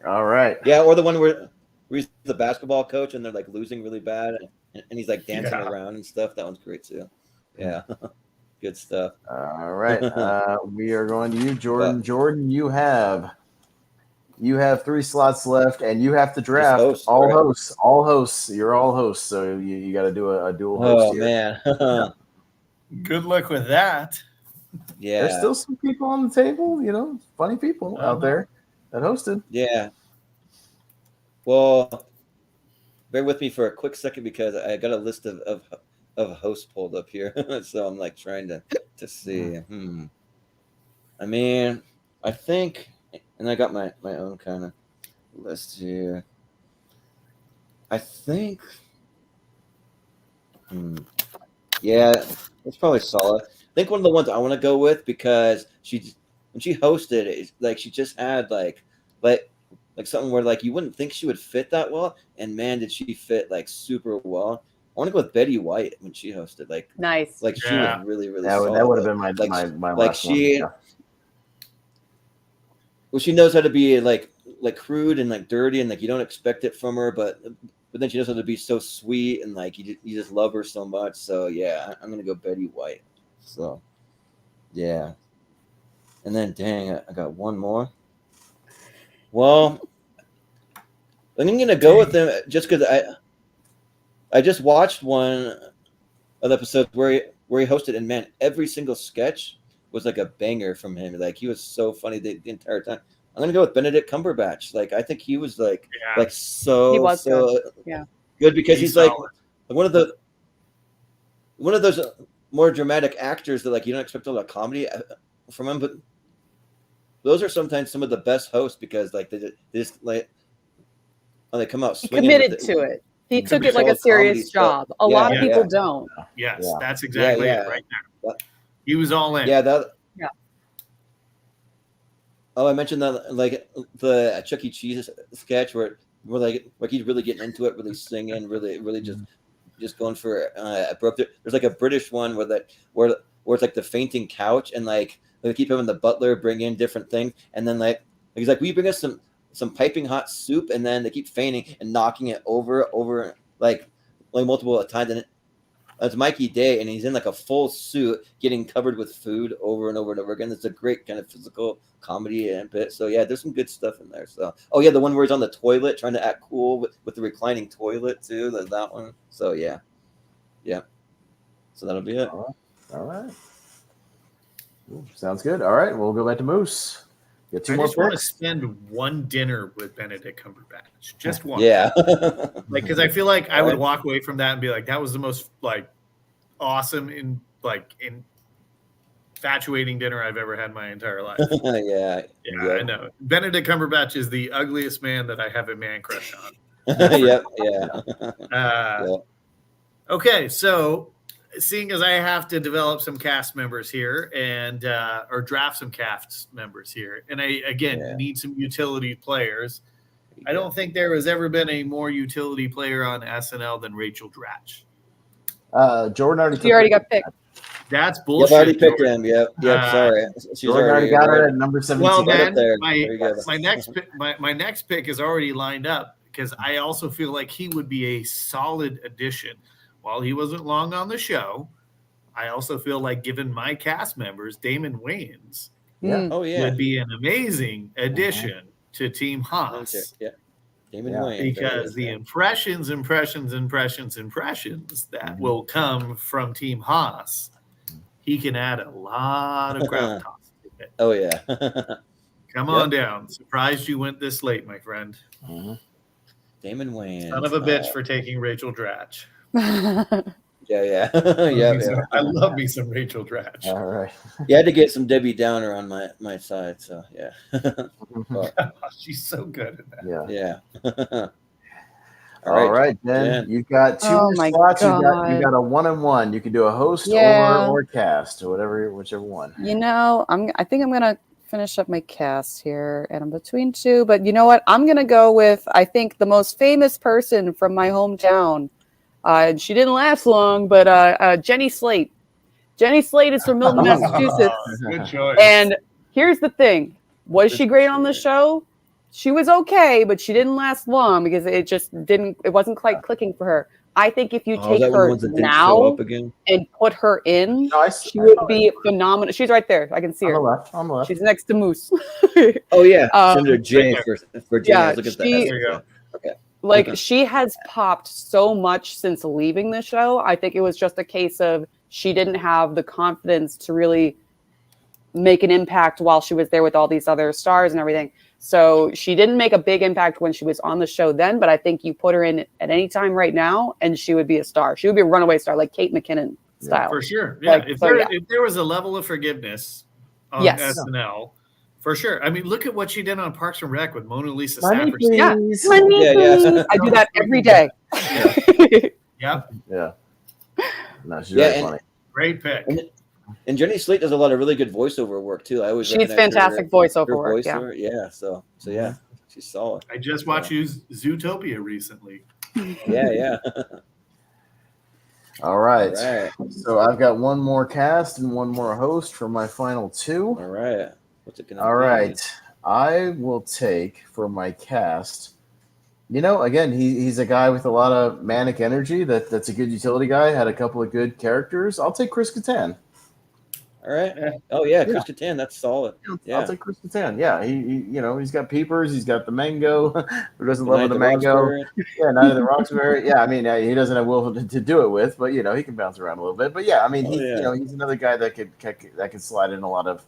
All right. Yeah, or the one where he's the basketball coach and they're like losing really bad and he's like dancing around and stuff. That one's great too. Yeah. Good stuff. All right. We are going to you, Jordan. Jordan, you have 3 slots left and you have to draft all hosts. You're all hosts. So you got to do a dual host here. Man. Good luck with that. Yeah. There's still some people on the table, funny people out there that hosted. Yeah. Well, bear with me for a quick second because I got a list of hosts pulled up here. So I'm like trying to see. I mean, I think, and I got my own kind of list here. I think, yeah, it's probably solid. I think one of the ones I want to go with because when she hosted it, like she just had like something where like you wouldn't think she would fit that well, and man, did she fit like super well. I want to go with Betty White when she hosted. Like nice, like she was really solid. That would have been my last one. Well, she knows how to be like crude and like dirty and like you don't expect it from her, but then she knows how to be so sweet and like you just love her so much. So yeah, I'm gonna go Betty White. So, yeah. And then, dang, I got one more. Well, I'm going to go with them just because I just watched one of the episodes where he hosted, and man, every single sketch was like a banger from him. Like, he was so funny the entire time. I'm going to go with Benedict Cumberbatch. Like, I think he was so good because he's like one of those more dramatic actors that like you don't expect a lot of comedy from him, but those are sometimes some of the best hosts because like they just like they come out swinging. He committed to it. He took it like a serious job. A lot of people don't. Yes, that's exactly it right now. He was all in. Yeah. Oh, I mentioned that like the Chuck E. Cheese sketch where like he's really getting into it, really singing, really just just going for a broke. There's like a British one where it's like the fainting couch, and like they keep having the butler bring in different things, and then like he's like, "Will you bring us some piping hot soup?" And then they keep fainting and knocking it over like multiple times, and it's Mikey Day, and he's in like a full suit, getting covered with food over and over and over again. It's a great kind of physical comedy and bit. So yeah, there's some good stuff in there. So the one where he's on the toilet trying to act cool with the reclining toilet too. There's that one. So yeah. So that'll be it. All right. Ooh, sounds good. All right, we'll go back to Moose. Get two I more just want to picks. spend one dinner with Benedict Cumberbatch. Just one. Yeah. Like, because I feel like I would walk away from that and be like, that was the most like awesome infatuating dinner I've ever had in my entire life. Yeah. I know. Benedict Cumberbatch is the ugliest man that I have a man crush on. Yep. Okay, so seeing as I have to develop some cast members here and or draft some cast members here, and I need some utility players. I don't think there has ever been a more utility player on SNL than Rachel Dratch. Jordan She already got picked. That's bullshit. I've already picked him. Yep. Sorry. She's Jordan already got her at number 17. Well, then there. my next pick is already lined up because I also feel like he would be a solid addition. While he wasn't long on the show, I also feel like, given my cast members, Damon Wayans would be an amazing addition to Team Haas. Yeah. Damon Wayans. Because the impressions that will come from Team Haas, he can add a lot of gravitas to it. Oh, yeah. Come on down. Surprised you went this late, my friend. Mm-hmm. Damon Wayans. Son of a bitch for taking Rachel Dratch. Yeah. I love me some Rachel Dratch. All right. You had to get some Debbie Downer on my side, so yeah. She's so good at that. Yeah. All right, then you got two more slots. You got a 1-on-1. You can do a host or cast, or whichever one. I think I'm gonna finish up my cast here, and I'm between two. But you know what? I'm gonna go with, I think, the most famous person from my hometown. And she didn't last long, but Jenny Slate. Jenny Slate is from Milton, Massachusetts. Good choice. And here's the thing. Was she great on the show? She was okay, but she didn't last long because it wasn't quite clicking for her. I think if you take her now and put her in, she would be phenomenal. She's right there. I can see her. On the left. She's next to Moose. Oh, yeah. Under J for J. Yeah, look at that. There you go. Okay. Like, she has popped so much since leaving the show. I think it was just a case of she didn't have the confidence to really make an impact while she was there with all these other stars and everything. So she didn't make a big impact when she was on the show then, but I think you put her in at any time right now and she would be a star. She would be a runaway star, like Kate McKinnon style. For sure. Yeah. If there was a level of forgiveness on SNL, for sure. I mean, look at what she did on Parks and Rec with Mona Lisa Stafford. Yeah. I do that every day. Yeah. No, she's very funny. Great pick. And Jenny Slate does a lot of really good voiceover work too. She's fantastic voiceover work. Yeah. So yeah, she's solid. I just watched Zootopia recently. Yeah. All right. So I've got one more cast and one more host for my final two. All right. What's it gonna be? All right. I will take for my cast. Again, he's a guy with a lot of manic energy. That's a good utility guy. Had a couple of good characters. I'll take Chris Kattan. All right. Oh yeah, Chris Kattan. That's solid. Yeah. I'll take Chris Kattan. Yeah, he's got peepers. He's got the mango. Who doesn't love the mango? Yeah, Night of the Roxbury. Yeah, I mean, he doesn't have will to do it with, but he can bounce around a little bit. But yeah, I mean, he's another guy that could slide in a lot of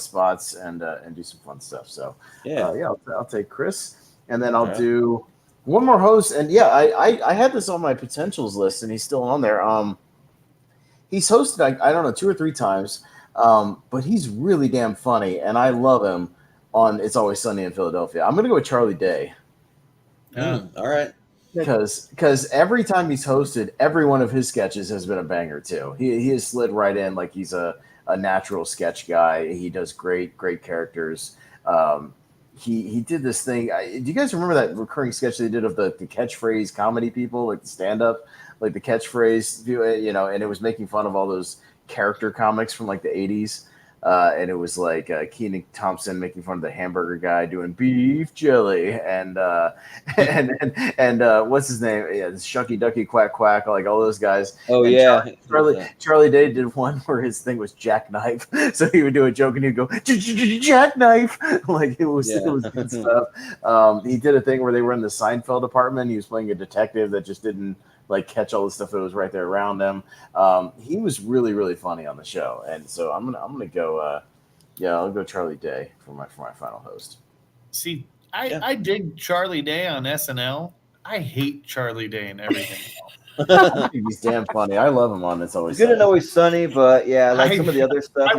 spots and do some fun stuff. So I'll take Chris, and then I'll do one more host. And I had this on my potentials list, and he's still on there. He's hosted I don't know 2 or 3 times, but he's really damn funny, and I love him on It's Always Sunny in Philadelphia. I'm gonna go with Charlie Day. All right. Because every time he's hosted, every one of his sketches has been a banger too. He has slid right in like he's a natural sketch guy. He does great characters. He did this thing. Do you guys remember that recurring sketch they did of the catchphrase comedy people, like the stand-up? like the catchphrase, and it was making fun of all those character comics from like the 80s. And it was like Kenan Thompson making fun of the hamburger guy doing beef jelly, and what's his name? Yeah, Shucky Ducky Quack Quack, like all those guys. Oh and yeah, Charlie Day did one where his thing was jackknife, so he would do a joke and he'd go jackknife, like it was good stuff. He did a thing where they were in the Seinfeld apartment. He was playing a detective that just didn't like catch all the stuff that was right there around them. He was really, really funny on the show, and so I'm gonna go. I'll go Charlie Day for my final host. See, I dig Charlie Day on SNL. I hate Charlie Day and everything else. I think he's damn funny. I love him on It's Always Good Sunny. and Always Sunny, but yeah, like some of the other stuff.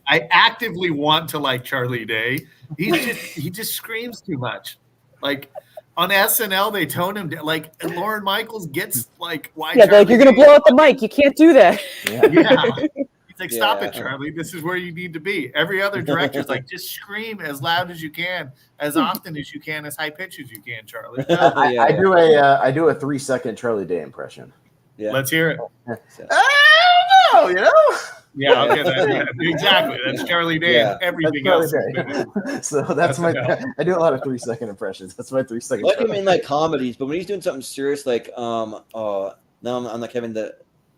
I actively want to like Charlie Day. He just screams too much. Like on SNL, they tone him down. Like Lauren Michaels gets like, why? Yeah, they're like, you're gonna blow out the mic. You can't do that. Yeah. He's like, stop it, Charlie. This is where you need to be. Every other director's like, just scream as loud as you can, as often as you can, as high pitch as you can, Charlie. I do a 3-second Charlie Day impression. Yeah. Let's hear it. I don't know, Yeah, okay, exactly. That's Charlie Day and everything else. So that's my. I do a lot of 3-second impressions. That's my 3-second. I like him in like comedies, but when he's doing something serious, like now I'm like having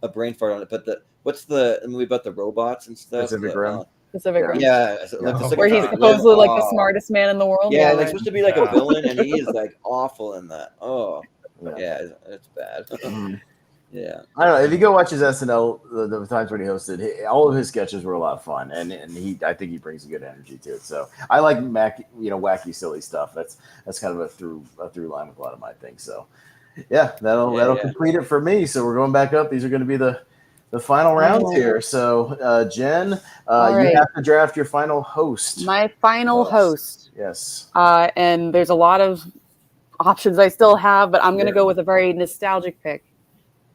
a brain fart on it. But what's the movie about the robots and stuff? Pacific Rim. Pacific Rim. Yeah, like where he's supposedly like the smartest man in the world. Yeah, like supposed to be like a villain, and he is like awful in that. Oh, yeah, it's bad. Yeah, I don't know. If you go watch his SNL, the times when he hosted, all of his sketches were a lot of fun, and I think he brings a good energy to it. So I like wacky, silly stuff. That's kind of a through line with a lot of my things. So yeah, that'll complete it for me. So we're going back up. These are going to be the final rounds here. So Jen, you have to draft your final host. My final host. Yes. And there's a lot of options I still have, but I'm going to go with a very nostalgic pick.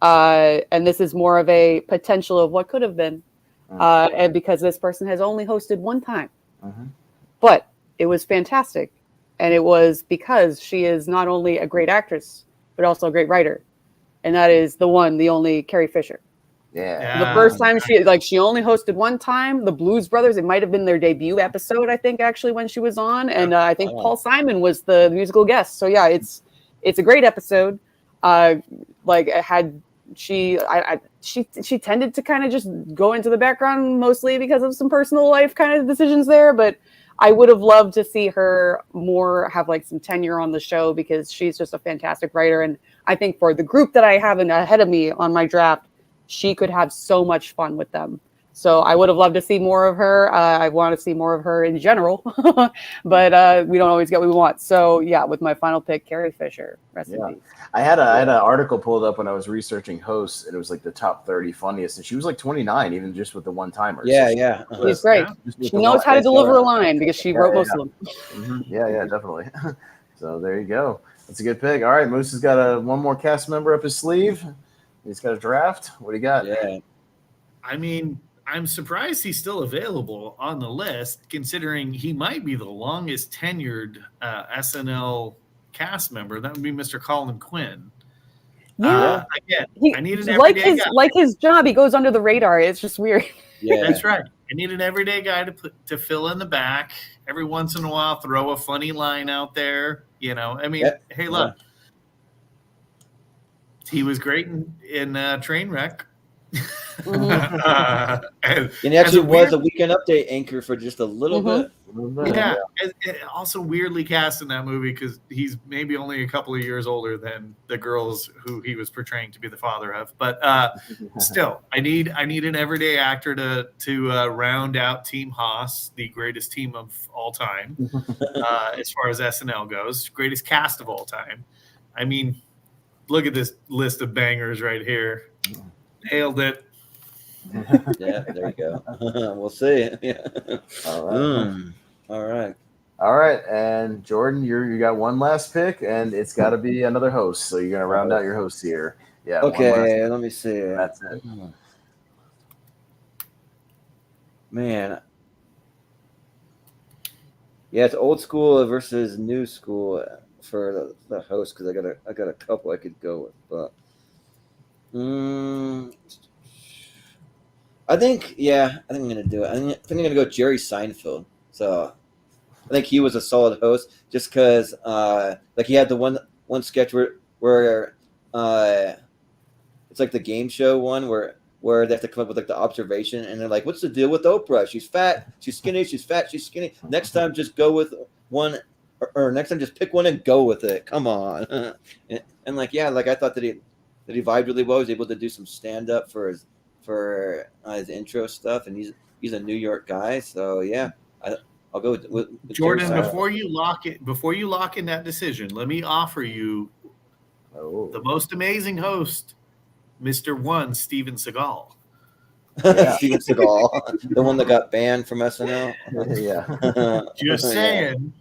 And this is more of a potential of what could have been. And because this person has only hosted one time. But it was fantastic. And it was because she is not only a great actress, but also a great writer. And that is the one, the only Carrie Fisher. Yeah. The first time she only hosted one time, the Blues Brothers. It might have been their debut episode, I think, actually, when she was on. And I think Paul Simon was the musical guest. So yeah, it's a great episode. She tended to kind of just go into the background mostly because of some personal life kind of decisions there, but I would have loved to see her have like some tenure on the show because she's just a fantastic writer. And I think for the group that I have ahead of me on my draft, she could have so much fun with them. So I would have loved to see more of her. I want to see more of her in general, but we don't always get what we want. So yeah, with my final pick, Carrie Fisher. Rest in peace. I had an article pulled up when I was researching hosts, and it was like the top 30 funniest, and she was like 29, even just with the one-timers. Yeah. She's great. She knows how to deliver a line because she wrote most of them. Yeah, definitely. So there you go. That's a good pick. All right, Moose has got one more cast member up his sleeve. He's got a draft. What do you got? Yeah. I mean, I'm surprised he's still available on the list, considering he might be the longest tenured SNL cast member. That would be Mr. Colin Quinn. Yeah. Again, I need an everyday guy. Like his job, he goes under the radar. It's just weird. Yeah, that's right. I need an everyday guy to fill in the back. Every once in a while, throw a funny line out there. Hey, look, he was great in Trainwreck. And he actually was a Weekend Update anchor for just a little bit. Yeah, and also weirdly cast in that movie because he's maybe only a couple of years older than the girls who he was portraying to be the father of. But still, I need an everyday actor to round out Team Haas, the greatest team of all time, as far as SNL goes, greatest cast of all time. I mean, look at this list of bangers right here. Nailed it. Yeah, there you go. We'll see. Yeah. All right. And Jordan, you got one last pick, and it's got to be another host. So you're gonna round out your hosts here. Yeah. Okay. Let me see. That's it. Man. Yeah, it's old school versus new school for the host because I got a couple I could go with, but I think I'm gonna do it. I think I'm gonna go Jerry Seinfeld. So I think he was a solid host, just because like he had the one sketch where it's like the game show one where they have to come up with like the observation, and they're like, "What's the deal with Oprah? She's fat, she's skinny, she's fat, she's skinny. Next time, just go with one, or next time, just pick one and go with it. Come on." and like I thought that he vibed really well. He was able to do some stand up for his intro stuff, and he's a New York guy, so yeah, I'll go with Jordan. Before you lock in that decision, let me offer you the most amazing host, Mr. One, Steven Seagal. Yeah. Steven Seagal, the one that got banned from SNL. Yeah, Just saying.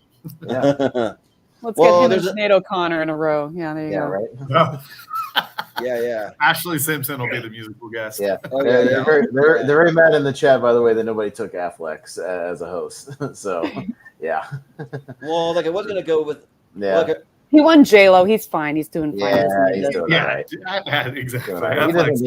Yeah. Let's get him and Sinead O'Connor in a row. Yeah, there you go. Right. Yeah. Ashley Simpson will be the musical guest. Yeah. They're very mad in the chat, by the way, that nobody took Affleck as a host. So, yeah. Well, like I was gonna go with. Yeah. Like he won J-Lo. He's fine. He's doing fine. Yeah, he's doing all right. Exactly.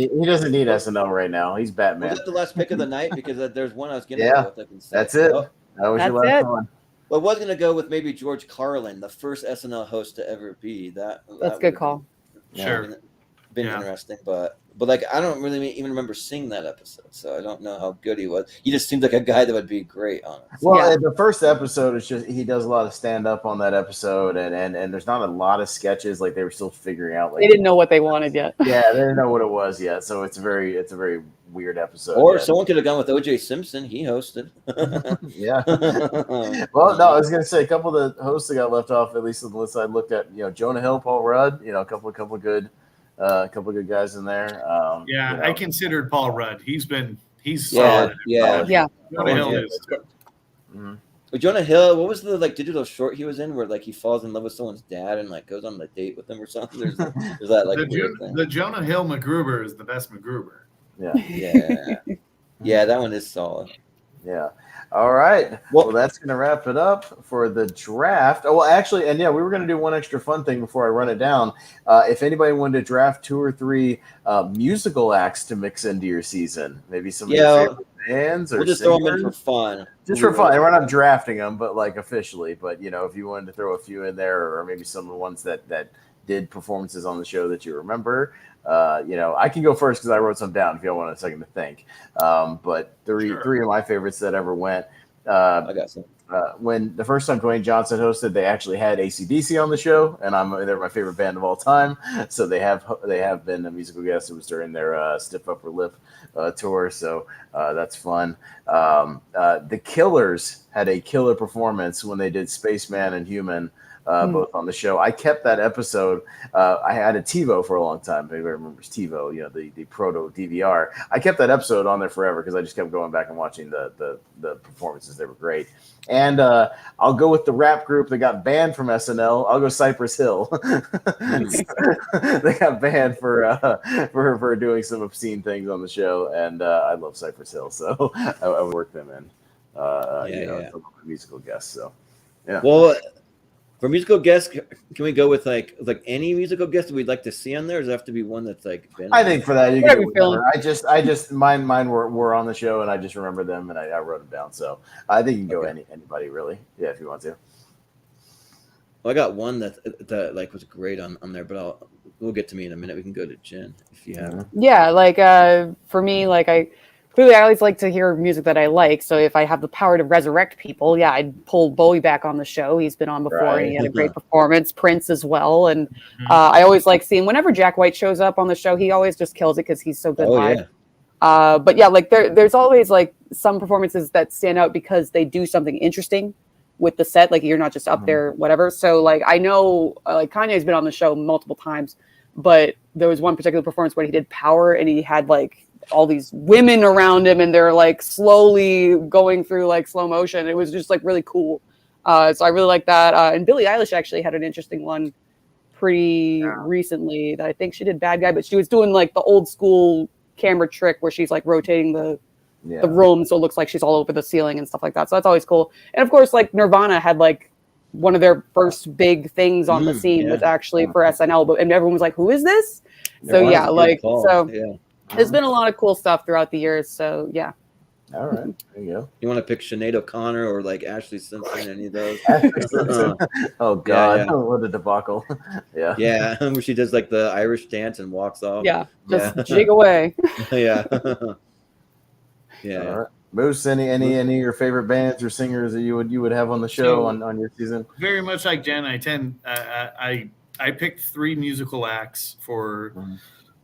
He doesn't need SNL right now. He's Batman. Was that the last pick of the night? Because there's one I was gonna go with. That's it. That was your last one. Well, I was gonna go with maybe George Carlin, the first SNL host to ever be. That's a good call. Sure. Been interesting, but like I don't really even remember seeing that episode, so I don't know how good he was. He just seemed like a guy that would be great on it. Well, the first episode is just he does a lot of stand up on that episode, and there's not a lot of sketches. Like they were still figuring out. Like they didn't know what they wanted yet. Yeah, they didn't know what it was yet. So it's a very weird episode. Or someone could have gone with O.J. Simpson. He hosted. Yeah. Well, no, I was gonna say a couple of the hosts that got left off, at least on the list I looked at. Jonah Hill, Paul Rudd. A couple of good guys in there. I considered Paul Rudd. He's solid. Yeah. Jonah Hill is. Mm-hmm. Jonah Hill, what was the digital short he was in where he falls in love with someone's dad and goes on a date with him or something? There's that weird thing. The Jonah Hill MacGruber is the best MacGruber. Yeah, that one is solid. Yeah. All right. Well, that's going to wrap it up for the draft. Oh, well, actually, we were going to do one extra fun thing before I run it down. If anybody wanted to draft 2 or 3 musical acts to mix into your season, maybe some of your favorite bands, or we'll just throw them in for fun. Just for fun. We're not drafting them, but officially. But if you wanted to throw a few in there, or maybe some of the ones that did performances on the show that you remember. I can go first because I wrote some down if y'all want a second to think. But three of my favorites that ever went. I got some. When the first time Dwayne Johnson hosted, they actually had AC/DC on the show, and they're my favorite band of all time. So they have been a musical guest. It was during their Stiff Upper Lip tour, so that's fun. The Killers had a killer performance when they did Spaceman and Human. Both on the show. I kept that episode. I had a TiVo for a long time. Everybody remembers TiVo, the proto DVR. I kept that episode on there forever because I just kept going back and watching the performances. They were great. And I'll go with the rap group that got banned from SNL. I'll go Cypress Hill. They got banned for doing some obscene things on the show, and I love Cypress Hill, so I would work them in. Some musical guests. So yeah. Well. For musical guests, can we go with like any musical guest that we'd like to see on there? Or does it have to be one that's been I think for that you can go I just mine were on the show and I just remember them and I wrote them down. So I think you can go anybody really. Yeah, if you want to. Well, I got one that was great on there, but we'll get to me in a minute. We can go to Jen if you have. Yeah, for me, I always like to hear music that I like. So if I have the power to resurrect people, I'd pull Bowie back on the show. He's been on before and he had a great performance. Prince as well. And I always like seeing whenever Jack White shows up on the show, he always just kills it because he's so good live. But there's always some performances that stand out because they do something interesting with the set. You're not just up there, whatever. So I know Kanye's been on the show multiple times, but there was one particular performance where he did Power and he had all these women around him and they're slowly going through slow motion. It was just really cool. So I really like that. And Billie Eilish actually had an interesting one pretty recently that I think she did Bad Guy, but she was doing the old school camera trick where she's rotating the room. So it looks like she's all over the ceiling and stuff like that. So that's always cool. And of course, Nirvana had one of their first big things on the scene was actually for SNL, and everyone was like, who is this? So Nirvana's yeah, a good like call. so. Yeah. There's been a lot of cool stuff throughout the years. So yeah. All right, there you go. You want to pick Sinead O'Connor or like Ashley Simpson? Any of those? Oh God, yeah. what a debacle! Yeah, Yeah, where she does like the Irish dance and walks off. Yeah. Just Yeah. jig away. Yeah. All Yeah. right. Moose, any of your favorite bands or singers that you would have on the show on your season? Very much like Jen, I picked 3 musical acts for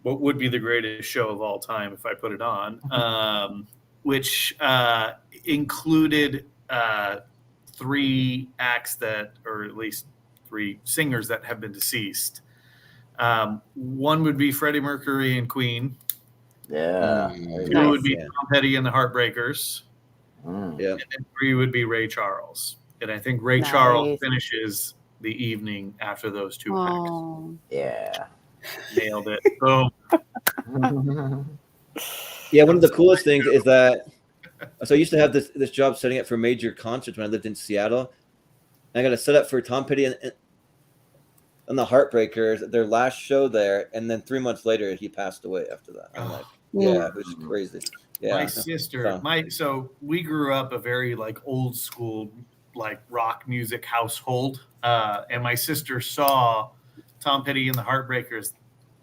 what would be the greatest show of all time if I put it on, which included 3 acts that, or at least 3 singers that have been deceased. One would be Freddie Mercury and Queen. Yeah. 2 would be Tom Petty and the Heartbreakers. Yeah. And then 3 would be Ray Charles. And I think Ray Charles finishes the evening after those 2 acts. Yeah. Nailed it. Boom. Yeah, one of the coolest things is that so I used to have this job setting up for major concerts when I lived in Seattle. And I got to set up for Tom Petty and the Heartbreakers, their last show there, and then 3 months later he passed away after that. I'm like, yeah, it was crazy. Yeah. My sister, so we grew up a very like old school like rock music household, and my sister saw Tom Petty and the Heartbreakers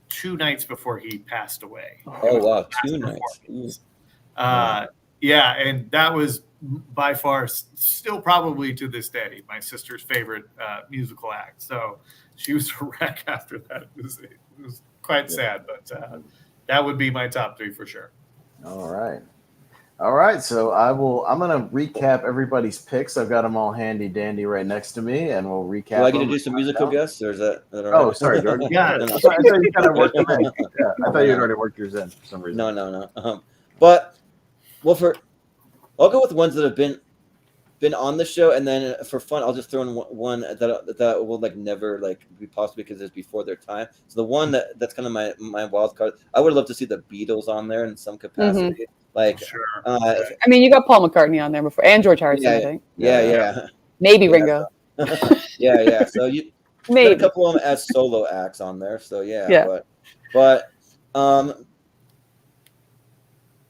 2 nights before he passed away. Oh wow, 2 nights. Yeah, and that was by far still probably to this day my sister's favorite musical act. So she was a wreck after that. It was quite sad, but that would be my top 3 for sure. All right. So I'm gonna recap everybody's picks. I've got them all handy dandy right next to me, and we'll recap. Do I get to do some musical guests, or is that all right? Oh, sorry, Jordan. Yeah. I thought you kind of worked them in. Yeah, I thought you had already worked yours in for some reason. No. But I'll go with ones that have been on the show, and then for fun, I'll just throw in one that will like never like be possible because it's before their time. So the one that's kind of my wild card. I would love to see the Beatles on there in some capacity. Like, sure. I mean, you got Paul McCartney on there before, and George Harrison, I think. Yeah. Maybe Ringo. Yeah. So you Maybe a couple of them as solo acts on there. So but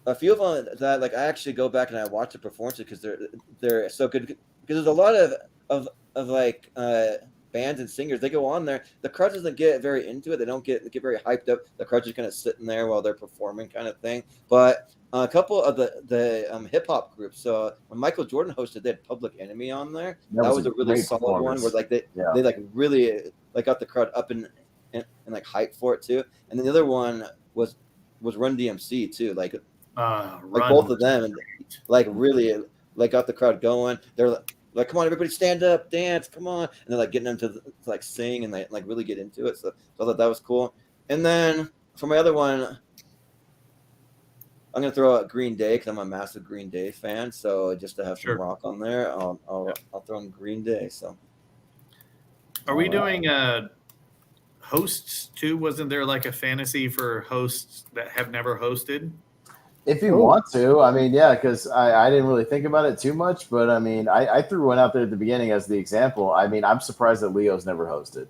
a few of them that like I actually go back and I watch the performances because they're so good. Because there's a lot of like bands and singers, they go on there. The crowd doesn't get very into it. They don't get very hyped up. The crowd's just kind of sitting there while they're performing, kind of thing. But a couple of the hip hop groups. So when Michael Jordan hosted, they had Public Enemy on there. That was a really solid one where like they like really like got the crowd up and like hyped for it too. And then the other one was Run DMC too. Like both of them, like really like got the crowd going. They're like, come on, everybody, stand up, dance, come on, and they're like getting them to like sing and like really get into it. So I thought that was cool. And then for my other one, I'm gonna throw out Green Day because I'm a massive Green Day fan. So just to have some rock on there, I'll throw in Green Day. So are we doing hosts too? Wasn't there like a fantasy for hosts that have never hosted? If you want to, I mean, yeah, because I didn't really think about it too much, but I mean, I threw one out there at the beginning as the example. I mean, I'm surprised that Leo's never hosted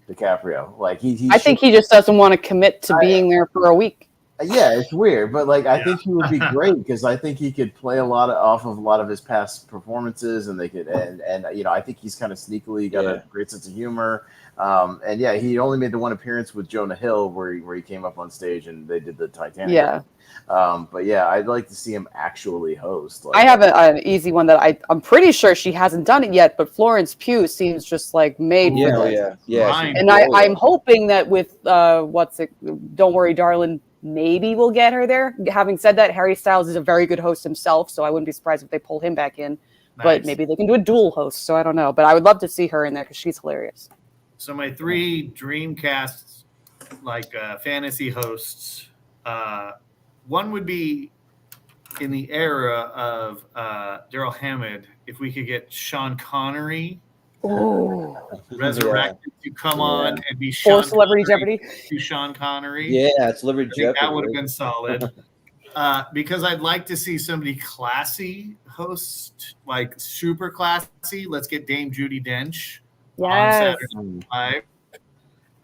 DiCaprio. Like I think he just doesn't want to commit to being there for a week. Yeah, it's weird, but like I think he would be great because I think he could play off of a lot of his past performances, and they could and you know I think he's kind of sneakily got a great sense of humor. And yeah, he only made the one appearance with Jonah Hill where he came up on stage and they did the Titanic. Yeah. But yeah, I'd like to see him actually host. Like, I have an easy one that I'm pretty sure she hasn't done it yet, but Florence Pugh seems just like made for this. Yeah. And I'm hoping that with Don't Worry, Darling, maybe we'll get her there. Having said that, Harry Styles is a very good host himself, so I wouldn't be surprised if they pull him back in. Nice. But maybe they can do a dual host, so I don't know. But I would love to see her in there because she's hilarious. So my 3 dream casts, like fantasy hosts, one would be in the era of Daryl Hammond. If we could get Sean Connery resurrected to come on and be Sean Celebrity Connery Jeopardy to Sean Connery. Yeah, Celebrity Jeopardy. That would have been solid. Because I'd like to see somebody classy host, like super classy. Let's get Dame Judi Dench on Saturday Night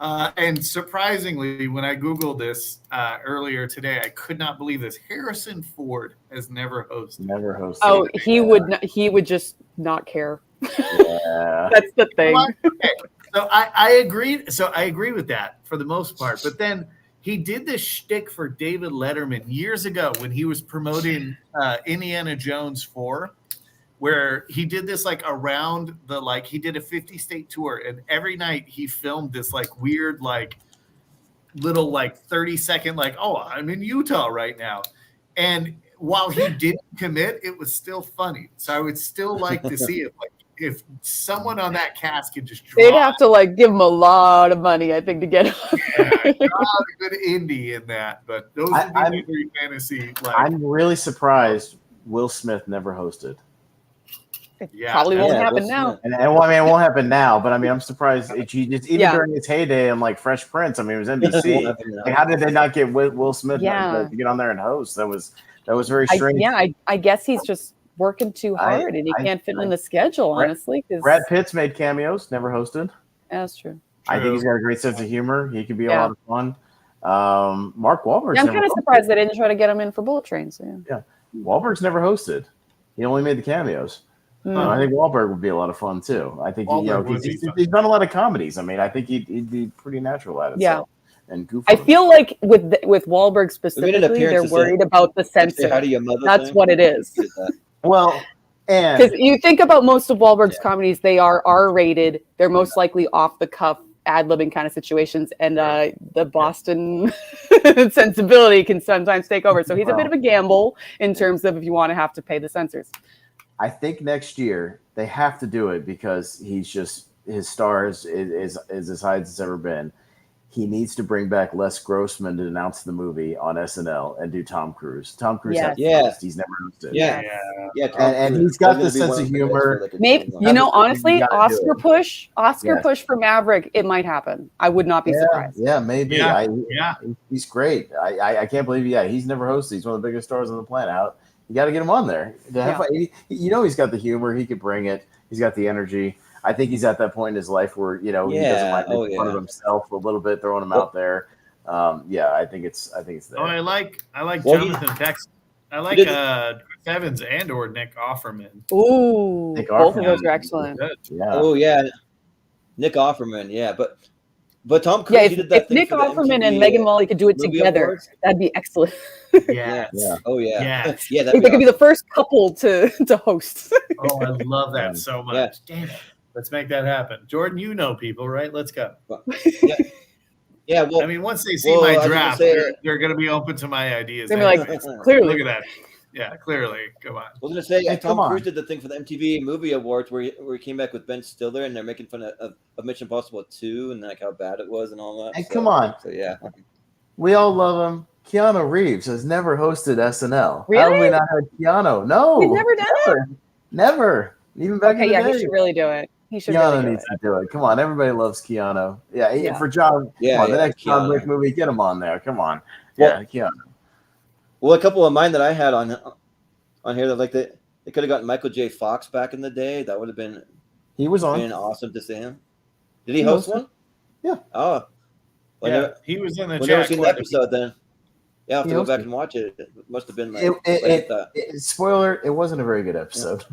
And surprisingly, when I Googled this earlier today, I could not believe this. Harrison Ford has never hosted. Never hosted. Oh, he would not, he would just not care. Yeah. That's the thing. Okay. So I agree. So I agree with that for the most part. But then he did this shtick for David Letterman years ago when he was promoting Indiana Jones 4, where he did this like around the like he did a 50-state tour, and every night he filmed this like weird like little like 30-second like, oh, I'm in Utah right now. And while he didn't commit, it was still funny. So I would still like to see it. Like if someone on that cast could just draw. They'd have to like give him a lot of money, I think, to get him. Yeah, draw a good indie in that. But those would be my three fantasy. Like, I'm really surprised Will Smith never hosted. yeah, Probably won't happen now. And well, I mean, it won't happen now, but I mean, I'm surprised even during its heyday and like Fresh Prince. I mean, it was NBC. Like, how did they not get Will Smith to get on there and host? That was very strange. I guess he's just working too hard and he can't fit in the schedule, honestly. Brad Pitt's made cameos, never hosted. That's true. I think he's got a great sense of humor. He could be a lot of fun. Mark Wahlberg. I'm kind of surprised they didn't try to get him in for Bullet Train. So yeah. Wahlberg's never hosted. He only made the cameos. I think Wahlberg would be a lot of fun too. I think he's done a lot of comedies. I mean, I think he'd be pretty natural at it. Yeah. So, and goofy. I feel like with Wahlberg specifically, they're worried about the censor. That's what it is. Well, and because you think about most of Wahlberg's comedies, they are R-rated. They're most likely off the cuff, ad-libbing kind of situations, and the Boston sensibility can sometimes take over. So he's a bit of a gamble in terms of if you want to have to pay the censors. I think next year they have to do it because his star is as high as it's ever been. He needs to bring back Les Grossman to announce the movie on SNL and do Tom Cruise. Tom Cruise he's never hosted. And he's got the sense of humor. Maybe honestly, Oscar push for Maverick, it might happen. I would not be surprised. Yeah, maybe. He's great. I can't believe he's never hosted. He's one of the biggest stars on the planet. You got to get him on there. He's got the humor. He could bring it. He's got the energy. I think he's at that point in his life where he doesn't mind making fun of himself a little bit, throwing him out there. I think it's there. Oh, I like Jonathan Bex. I like Chris Evans and or Nick Offerman. Ooh, both of those are excellent. Yeah. Oh yeah, Nick Offerman. Yeah, but Tom Cruise. If Nick Offerman and Megan Mullally could do it together, that'd be excellent. Yeah. Oh yeah. Yes. Yeah. They could be the first couple to host. Oh, I love that so much. Damn it. Let's make that happen. Jordan, you know people, right? Let's go. Yeah. Well, I mean, once they see my draft, they're going to be open to my ideas. They're like, clearly. Look at that. Yeah, clearly. Come on. I was going to say, Tom Cruise did the thing for the MTV Movie Awards where he came back with Ben Stiller and they're making fun of Mission Impossible 2 and like how bad it was and all that. Hey, come on. So, yeah. We all love him. Keanu Reeves has never hosted SNL. Really? How have we not had Keanu? No. He's never done it? Never. Even back in the day. He should really do it. Keanu needs to do it. Come on, everybody loves Keanu. Yeah. For John. The next John Wick movie, get him on there. Come on. Keanu. Well, a couple of mine that I had on here that like they could have gotten Michael J. Fox back in the day. That would have been awesome to see him. Did he host one? Yeah. Oh. Well, he was in the chat. We've never seen the episode then. Yeah, I'll have to go back and watch it. It must have been spoiler, it wasn't a very good episode.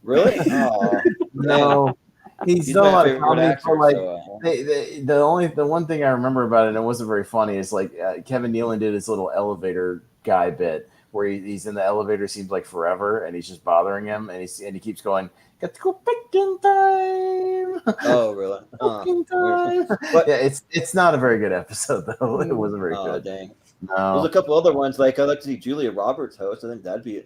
Really? Oh, no. He's done a lot of comedy for like the one thing I remember about it, and it wasn't very funny, is like Kevin Nealon did his little elevator guy bit where he's in the elevator, seems like forever, and he's just bothering him, and he keeps going, got to go back in time. Oh, really? In time. But it's not a very good episode though. It wasn't very good. Dang. No. There's a couple other ones like I'd like to see Julia Roberts host. I think that'd be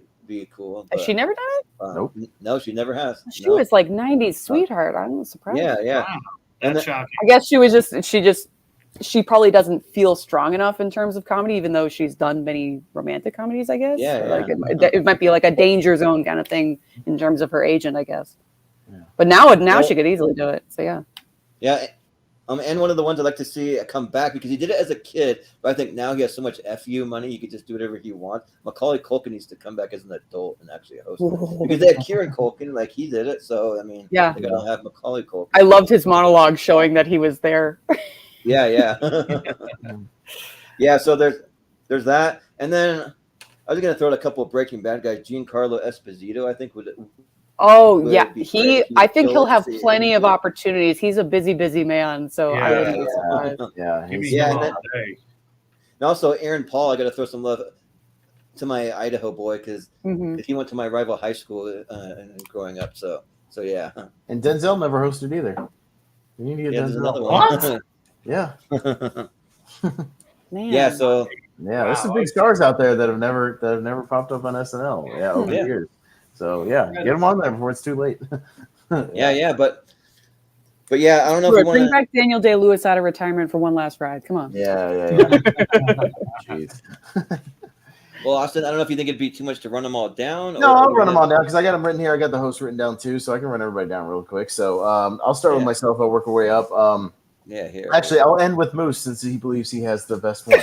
cool. Has she never done it? Nope. No, she never has. She was like 90s sweetheart. I'm surprised. Yeah. Wow. That's shocking. I guess she probably doesn't feel strong enough in terms of comedy, even though she's done many romantic comedies, I guess. It might be like a danger zone kind of thing in terms of her agent, I guess. Yeah. But now she could easily do it. So yeah. Yeah. And one of the ones I'd like to see come back because he did it as a kid, but I think now he has so much FU money, he could just do whatever he wants. Macaulay Culkin needs to come back as an adult and actually host it. Because they had Kieran Culkin, like he did it. So, I mean, they gotta have Macaulay Culkin. I loved his monologue showing that he was there. Yeah. Yeah, so there's that. And then I was going to throw out a couple of Breaking Bad guys. Giancarlo Esposito, I think, would Yeah. be great. I think he'll have See plenty him. of opportunities. He's a busy man, so I wouldn't be surprised. Give me Yeah, him and all then- day. And also Aaron Paul, I got to throw some love to my Idaho boy because Mhm. he went to my rival high school growing up. So yeah. And Denzel never hosted either. You need to get Yeah, there's Denzel. another What? one. Yeah. Man. Yeah, so Yeah, there's some Wow, big stars out there that have never popped up on SNL. Yeah, over the Yeah. years. So yeah, get them on there before it's too late. yeah, but yeah, I don't know if Sure, we want bring to. back Daniel Day-Lewis out of retirement for one last ride. Come on. Yeah. Jeez. Well, Austin, I don't know if you think it'd be too much to run them all down. No, I'll run them all down because I got them written here. I got the host written down too, so I can run everybody down real quick. So I'll start with myself. I'll work our way up. Yeah, here. Actually, I'll end with Moose since he believes he has the best one.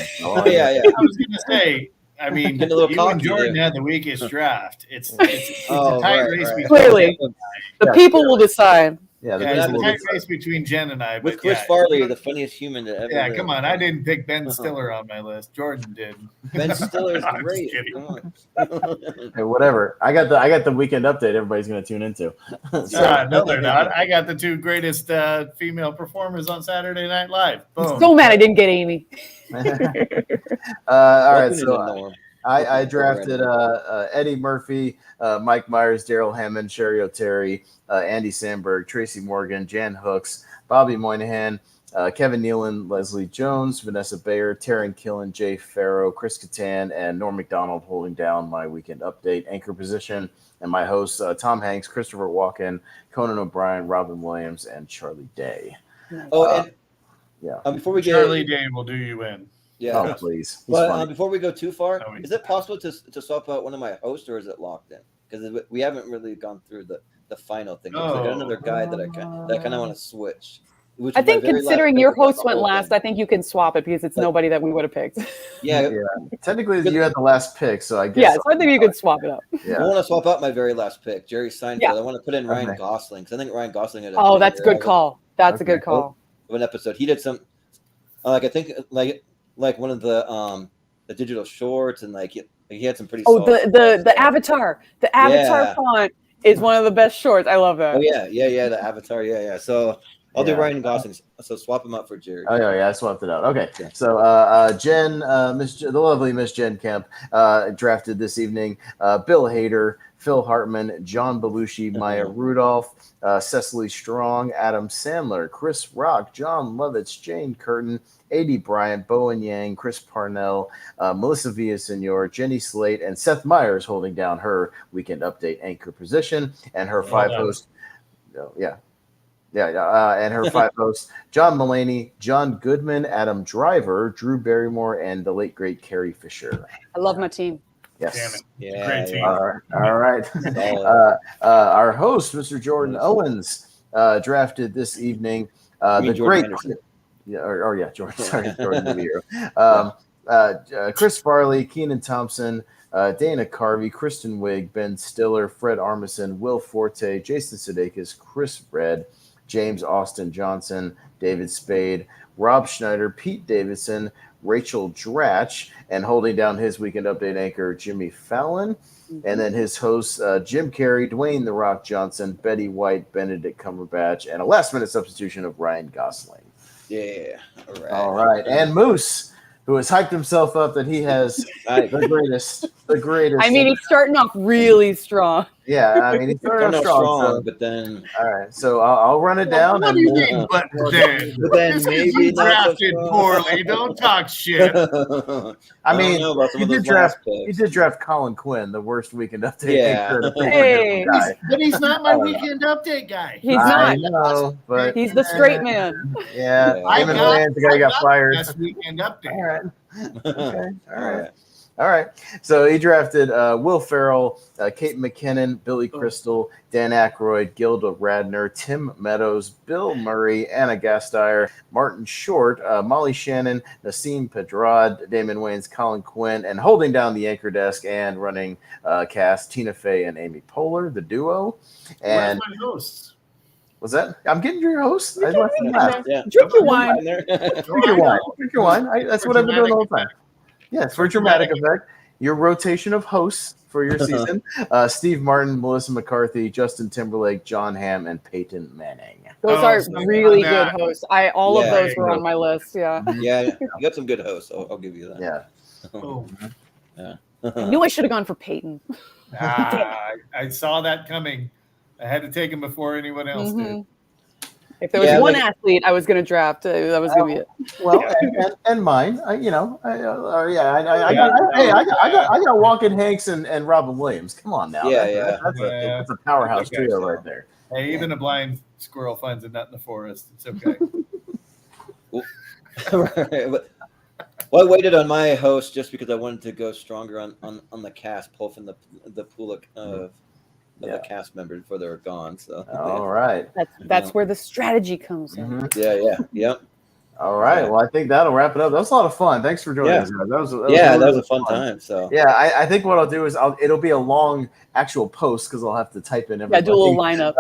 Yeah. I was going to say, I mean, Getting a little you and cocky Jordan there. had the weakest draft. It's Oh, a tight right, race right. between Clearly. The people will decide. Yeah, Yeah, it's a But tight race between Jen and I. With But Chris yeah, Farley, the funniest human to ever. yeah, live. come on. I didn't pick Ben Stiller on my list. Jordan did. Ben Stiller's I'm just great. kidding. Come on. Hey, whatever. I got the weekend update. Everybody's going to tune into. No, they're not. I got the two greatest female performers on Saturday Night Live. Boom. I'm so mad I didn't get Amy. All right, Welcome to the so norm. I drafted Eddie Murphy, Mike Myers, Daryl Hammond, Sherry O'Terry, Andy Samberg, Tracy Morgan, Jan Hooks, Bobby Moynihan, Kevin Nealon, Leslie Jones, Vanessa Bayer, Taryn Killen, Jay Farrow, Chris Kattan, and Norm MacDonald holding down my weekend update anchor position. And my hosts, Tom Hanks, Christopher Walken, Conan O'Brien, Robin Williams, and Charlie Day. Oh, and Yeah. before we get Charlie Day will do you in. yeah. Oh, please. He's But funny. before we go too far, Oh, is it possible to swap out one of my hosts, or is it locked in? Because we haven't really gone through the final thing. I got another guy that I kind of want to switch. I think considering your host went last, I think you can swap it because it's nobody that we would have picked. Yeah. Technically, you had the last pick, so I guess. Yeah, so I think you could swap it up. I want to swap out my very last pick, Jerry Seinfeld. Yeah. I want to put in Ryan Gosling because I think Ryan Gosling had Oh, that's a good call. That's a good call. Of an episode. He did some, I think like one of the digital shorts, and he had some pretty. Oh, solid the Avatar. The Avatar font is one of the best shorts. I love that. Oh yeah, the Avatar, yeah. So I'll do Ryan Gosling. So swap him up for Jerry. Oh yeah, I swapped it out. Okay, Yeah. so Jen, the lovely Miss Jen Kemp, drafted this evening. Bill Hader, Phil Hartman, John Belushi, Maya Rudolph, Cecily Strong, Adam Sandler, Chris Rock, John Lovitz, Jane Curtin, A.D. Bryant, Bowen Yang, Chris Parnell, Melissa Villasenor, Jenny Slate, and Seth Meyers holding down her weekend update anchor position, and her five hosts. And her five hosts: John Mulaney, John Goodman, Adam Driver, Drew Barrymore, and the late great Carrie Fisher. I love my team. Yes. Damn it. Yeah, Great team. All right. Our host, Mr. Jordan Owens, drafted this evening the great. Jordan. Sorry, Jordan the hero. Chris Farley, Keenan Thompson, Dana Carvey, Kristen Wiig, Ben Stiller, Fred Armisen, Will Forte, Jason Sudeikis, Chris Redd, James Austin Johnson, David Spade, Rob Schneider, Pete Davidson, Rachel Dratch, and holding down his weekend update anchor, Jimmy Fallon. And then his hosts, Jim Carrey, Dwayne The Rock Johnson, Betty White, Benedict Cumberbatch, and a last-minute substitution of Ryan Gosling. Yeah. All right. And Moose, who has hyped himself up that he has the greatest. I mean, he's starting off really strong. Yeah, I mean, he's starting off strong. But then, all right, so I'll run it down. What do you mean, but then? But then This is maybe you not so drafted strong. poorly. Don't talk shit. I mean, don't know about some you of did those draft. last You picks. did draft Colin Quinn, the worst weekend update. Yeah. anchor, the pretty Hey. forgettable guy. But he's not my weekend update guy. He's I not. know, but He's the straight man. yeah, I Damon got- Wayans, the guy who got fired. Best weekend update. All right. Okay. All right. So he drafted Will Ferrell, Kate McKinnon, Billy Crystal, Dan Aykroyd, Gilda Radner, Tim Meadows, Bill Murray, Anna Gasteyer, Martin Short, Molly Shannon, Nassim Pedrad, Damon Wayans, Colin Quinn, and holding down the anchor desk and running cast, Tina Fey and Amy Poehler, the duo. Where's And my hosts? Was that? I'm getting your host. I left him last. Yeah. Drink your wine. Drink your wine. Drink your wine. That's what I've been doing all the time. Yes, for dramatic effect. Your rotation of hosts for your season: Steve Martin, Melissa McCarthy, Justin Timberlake, John Hamm, and Peyton Manning. Those are really good hosts. All of those were on my list. Yeah. Yeah, you got some good hosts. I'll give you that. Yeah. Oh. Yeah. I knew I should have gone for Peyton. I saw that coming. I had to take him before anyone else did. If there was one athlete I was going to draft, that was going to be it. Well, and mine, I got Walken Hanks and Robin Williams. Come on now, that's a powerhouse trio right there. Hey, even a blind squirrel finds a nut in the forest. It's okay. Well, I waited on my host just because I wanted to go stronger on the cast, pull from the pool of the cast members before they were gone. So all right, that's where the strategy comes in. Mm-hmm. Yep. All right. Well, I think that'll wrap it up. That was a lot of fun. Thanks for joining us. That was a fun time. So I think what I'll do is it'll be a long actual post because I'll have to type in everything. Do a little lineup.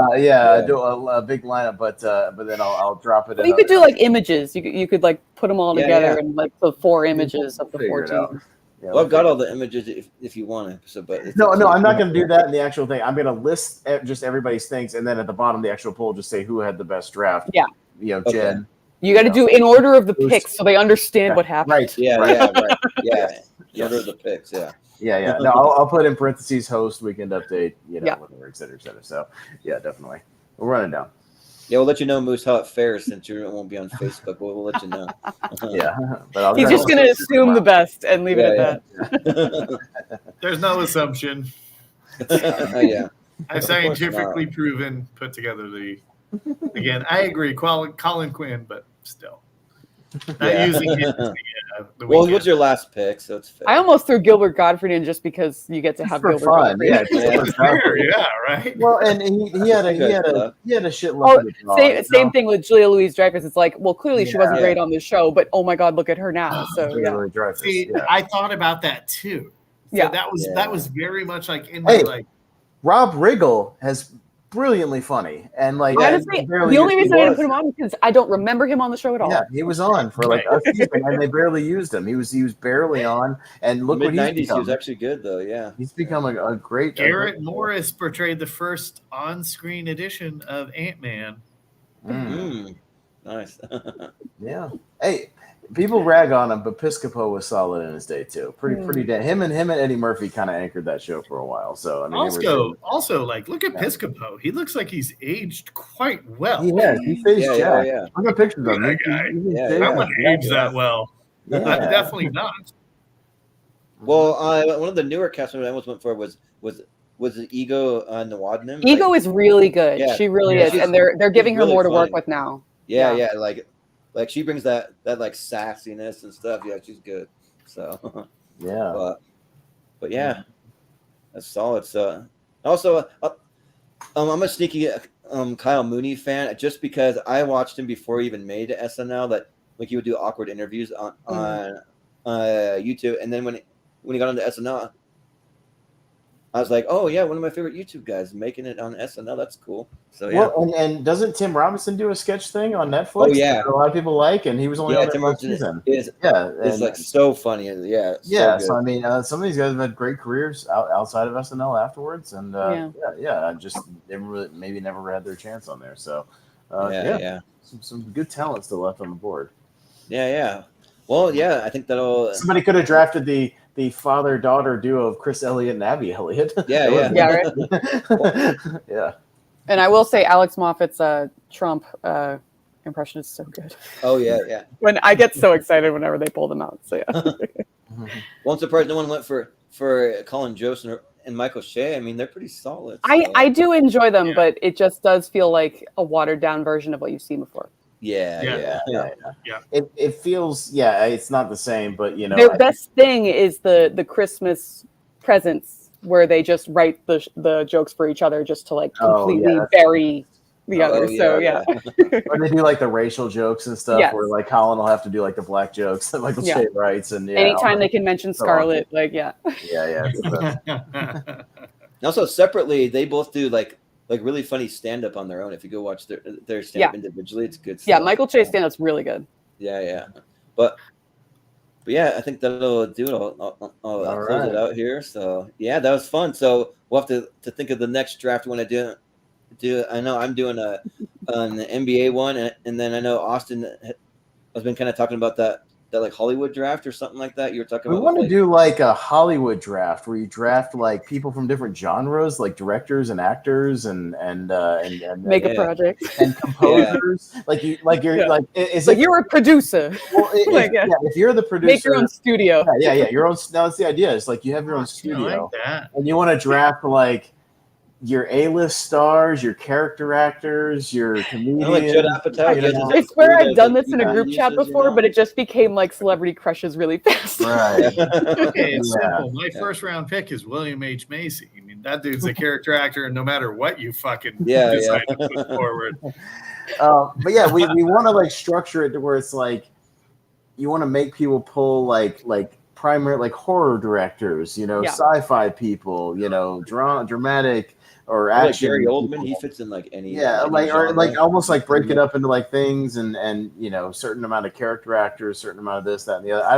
Do a big lineup, but then I'll drop it. Well, you could do like images. You could like put them all together and like the 4 images of the 4 teams. Yeah, well, I've got all the images if you want to. So, but no, I'm not going to do that in the actual thing. I'm going to list just everybody's things, and then at the bottom of the actual poll, just say who had the best draft. Yeah. Jen. You got to do in order of the picks so they understand what happened. Right. Yeah. Right. Yeah. In order of the picks. Yeah. Yeah. No, I'll put in parentheses host, weekend update, whatever, et cetera, et cetera. So, yeah, definitely. We'll run it down. Yeah, we'll let you know, Moose, how it fares since you won't be on Facebook. We'll let you know. But he's just going to assume the best and leave it at that. There's no assumption. Yeah. I've scientifically proven, put together again, I agree, Colin Quinn, but still. Not using it. Well, what's your last pick? So it's fair. I almost threw Gilbert Gottfried in just because you get to have Gilbert Gottfried. Yeah, right. Well, and he had a shitload. Same thing with Julia Louis-Dreyfus. It's like, well, clearly she wasn't great on the show, but oh my God, look at her now. So See, I thought about that too. So that was very much like in my like. Rob Riggle has brilliantly funny, and like honestly, the only reason I didn't put him on is because I don't remember him on the show at all. Yeah, he was on for like a season, and they barely used him. He was barely on, and look what he's become. He was actually good though. Yeah, he's become a great. Garrett Morris portrayed the first on-screen edition of Ant-Man. Nice. Yeah. Hey, people rag on him, but Piscopo was solid in his day too. Pretty damn. Him and Eddie Murphy kind of anchored that show for a while. So I mean, also like look at Piscopo. He looks like he's aged quite well. He has. He stays jacked. I got pictures of him. That guy. I wouldn't age that well. Yeah. I'm definitely not. Well, one of the newer cast members I almost went for was the Ego Nawadnim. Ego is really good. Yeah. She really is, and they're giving her really more to work with now. Yeah. Like she brings that like sassiness and stuff. Yeah, she's good. So but yeah, that's solid. So also, I'm a sneaky Kyle Mooney fan just because I watched him before he even made SNL. That like he would do awkward interviews on YouTube, and then when he got onto SNL, I was like, oh yeah, one of my favorite YouTube guys making it on SNL. That's cool. So yeah. Well, and doesn't Tim Robinson do a sketch thing on Netflix? Oh yeah, that a lot of people like, and he was only on Tim one season. It's like so funny. So I mean, some of these guys have had great careers outside of SNL afterwards, and just never had their chance on there. So some good talent still left on the board. Yeah. Well, yeah, I think that'll. Somebody could have drafted the father-daughter duo of Chris Elliott and Abby Elliott. Yeah. Right? Yeah. And I will say Alex Moffat's Trump impression is so good. Oh, yeah. When I get so excited whenever they pull them out. So, yeah. Well, I'm surprised no one went for Colin Jost and Michael Shea. I mean, they're pretty solid. So. I do enjoy them, but it just does feel like a watered-down version of what you've seen before. Yeah. It feels, it's not the same, but their best thing is the Christmas presents where they just write the jokes for each other just to like completely bury the other. Or they do like the racial jokes and stuff where like Colin will have to do like the black jokes that Michael Shea writes, and anytime they can mention Scarlett, yeah. Also separately, they both do like like really funny stand up on their own. If you go watch their stand up individually, it's good stuff. Yeah, Michael Che stand up's really good. Yeah. But yeah, I think that'll do it. I'll close it out here. So yeah, that was fun. So we'll have to think of the next draft when I do. I know I'm doing an NBA one, and then I know Austin has been kind of talking about that like Hollywood draft or something like that. You were talking about. We want to do like a Hollywood draft where you draft like people from different genres, like directors and actors and make a project and composers. It's like you're a producer. Well, if you're the producer, make your own studio. Yeah, your own. No, that's the idea. It's like you have your own studio, like that. and you want to draft like your A-list stars, your character actors, your comedians. I swear I've done this in a group chat before, but it just became like celebrity crushes really fast. Right. Okay, it's simple. My first round pick is William H. Macy. I mean, that dude's a character actor, and no matter what you fucking decide to put forward. But yeah, we want to like structure it to where it's like you want to make people pull like primary like horror directors, sci-fi people, dramatic or action. Like Gary Oldman, he fits in like any. Yeah, like almost like break it up into like things and certain amount of character actors, certain amount of this, that, and the other. I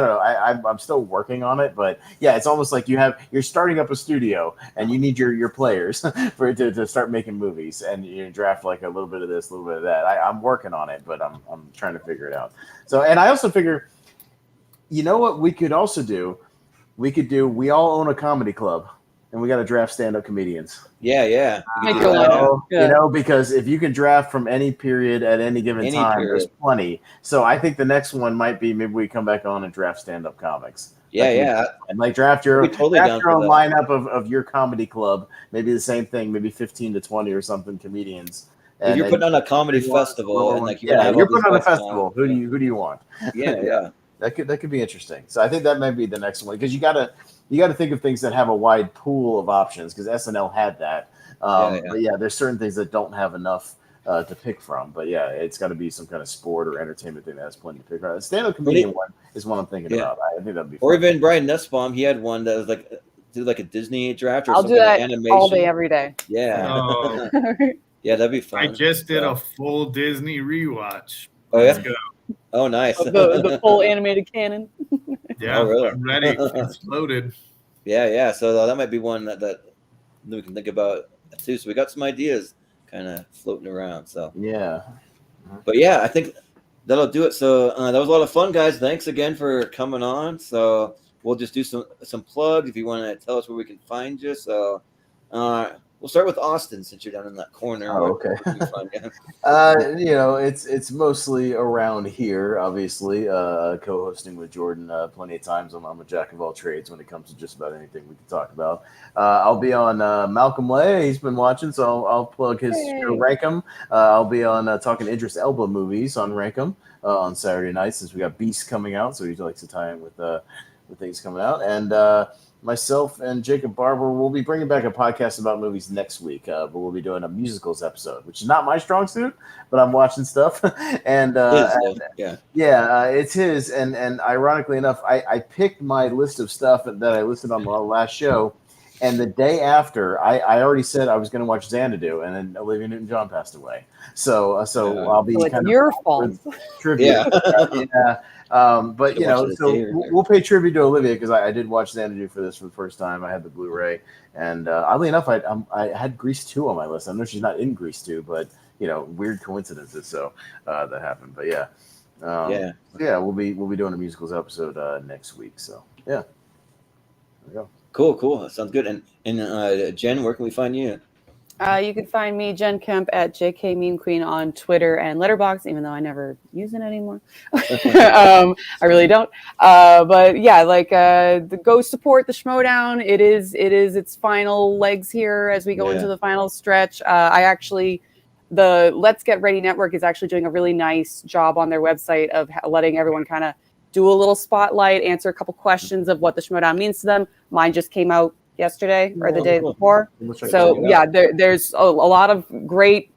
don't know. I'm still working on it, but yeah, it's almost like you're starting up a studio and you need your players for it to start making movies, and you draft like a little bit of this, a little bit of that. I'm working on it, but I'm trying to figure it out. So, and I also figure, you know what we could also do? We all own a comedy club. And we got to draft stand-up comedians. Yeah. Because if you can draft from any period at any given time, there's plenty. So I think the next one might be maybe we come back on and draft stand-up comics. And like draft your own lineup of your comedy club. Maybe the same thing, maybe 15 to 20 or something comedians. If you're putting on a comedy festival, and you're putting on a festival. Who do you want? Yeah. That could be interesting. So I think that might be the next one because you got to think of things that have a wide pool of options because SNL had that. But yeah, there's certain things that don't have enough to pick from. But yeah, it's got to be some kind of sport or entertainment thing that has plenty to pick from. The stand-up comedian one is one I'm thinking about. I think that'd be fun. Or even Brian Nussbaum, he had one that was like a Disney draft or I'll something. do that animation. all day, every day. Yeah. Oh. Yeah, that'd be fun. I just did a full Disney rewatch. Oh, Let's go. Oh, nice. The full animated canon. Yeah, really? I'm ready. It's loaded. Yeah. So that might be one that we can think about too. So we got some ideas kind of floating around. So yeah. But yeah, I think that'll do it. So that was a lot of fun, guys. Thanks again for coming on. So we'll just do some plugs if you want to tell us where we can find you. So we'll start with Austin since you're down in that corner. Oh, okay. It's mostly around here, obviously. Co-hosting with Jordan plenty of times. I'm a jack of all trades when it comes to just about anything we can talk about. I'll be on Malcolm Lay. He's been watching, so I'll plug his Rankum. I'll be on talking Idris Elba movies on Rankum on Saturday nights since we got Beast coming out, so he likes to tie in with things coming out. And myself and Jacob Barber will be bringing back a podcast about movies next week, but we'll be doing a musicals episode, which is not my strong suit, but I'm watching stuff. And it's his. And ironically enough, I picked my list of stuff that I listed on the last show. And the day after, I already said I was going to watch Xanadu, and then Olivia Newton-John passed away. So I'll be kind of your fault. Tribute. But we'll pay tribute to Olivia because I did watch Xanadu for the first time. I had the Blu-ray, and oddly enough, I had Grease 2 on my list. I know she's not in Grease 2, but weird coincidences. So that happened. But we'll be doing a musicals episode next week. So yeah, there we go. Cool. That sounds good. And Jen, where can we find you? You can find me, Jen Kemp, at JK Mean Queen on Twitter and Letterboxd, even though I never use it anymore. I really don't. But yeah, go support the Schmodown. It is its final legs here as we go into the final stretch. The Let's Get Ready Network is actually doing a really nice job on their website of letting everyone kind of do a little spotlight, answer a couple questions of what the Schmodown means to them. Mine just came out yesterday or the day before. So there's a lot of great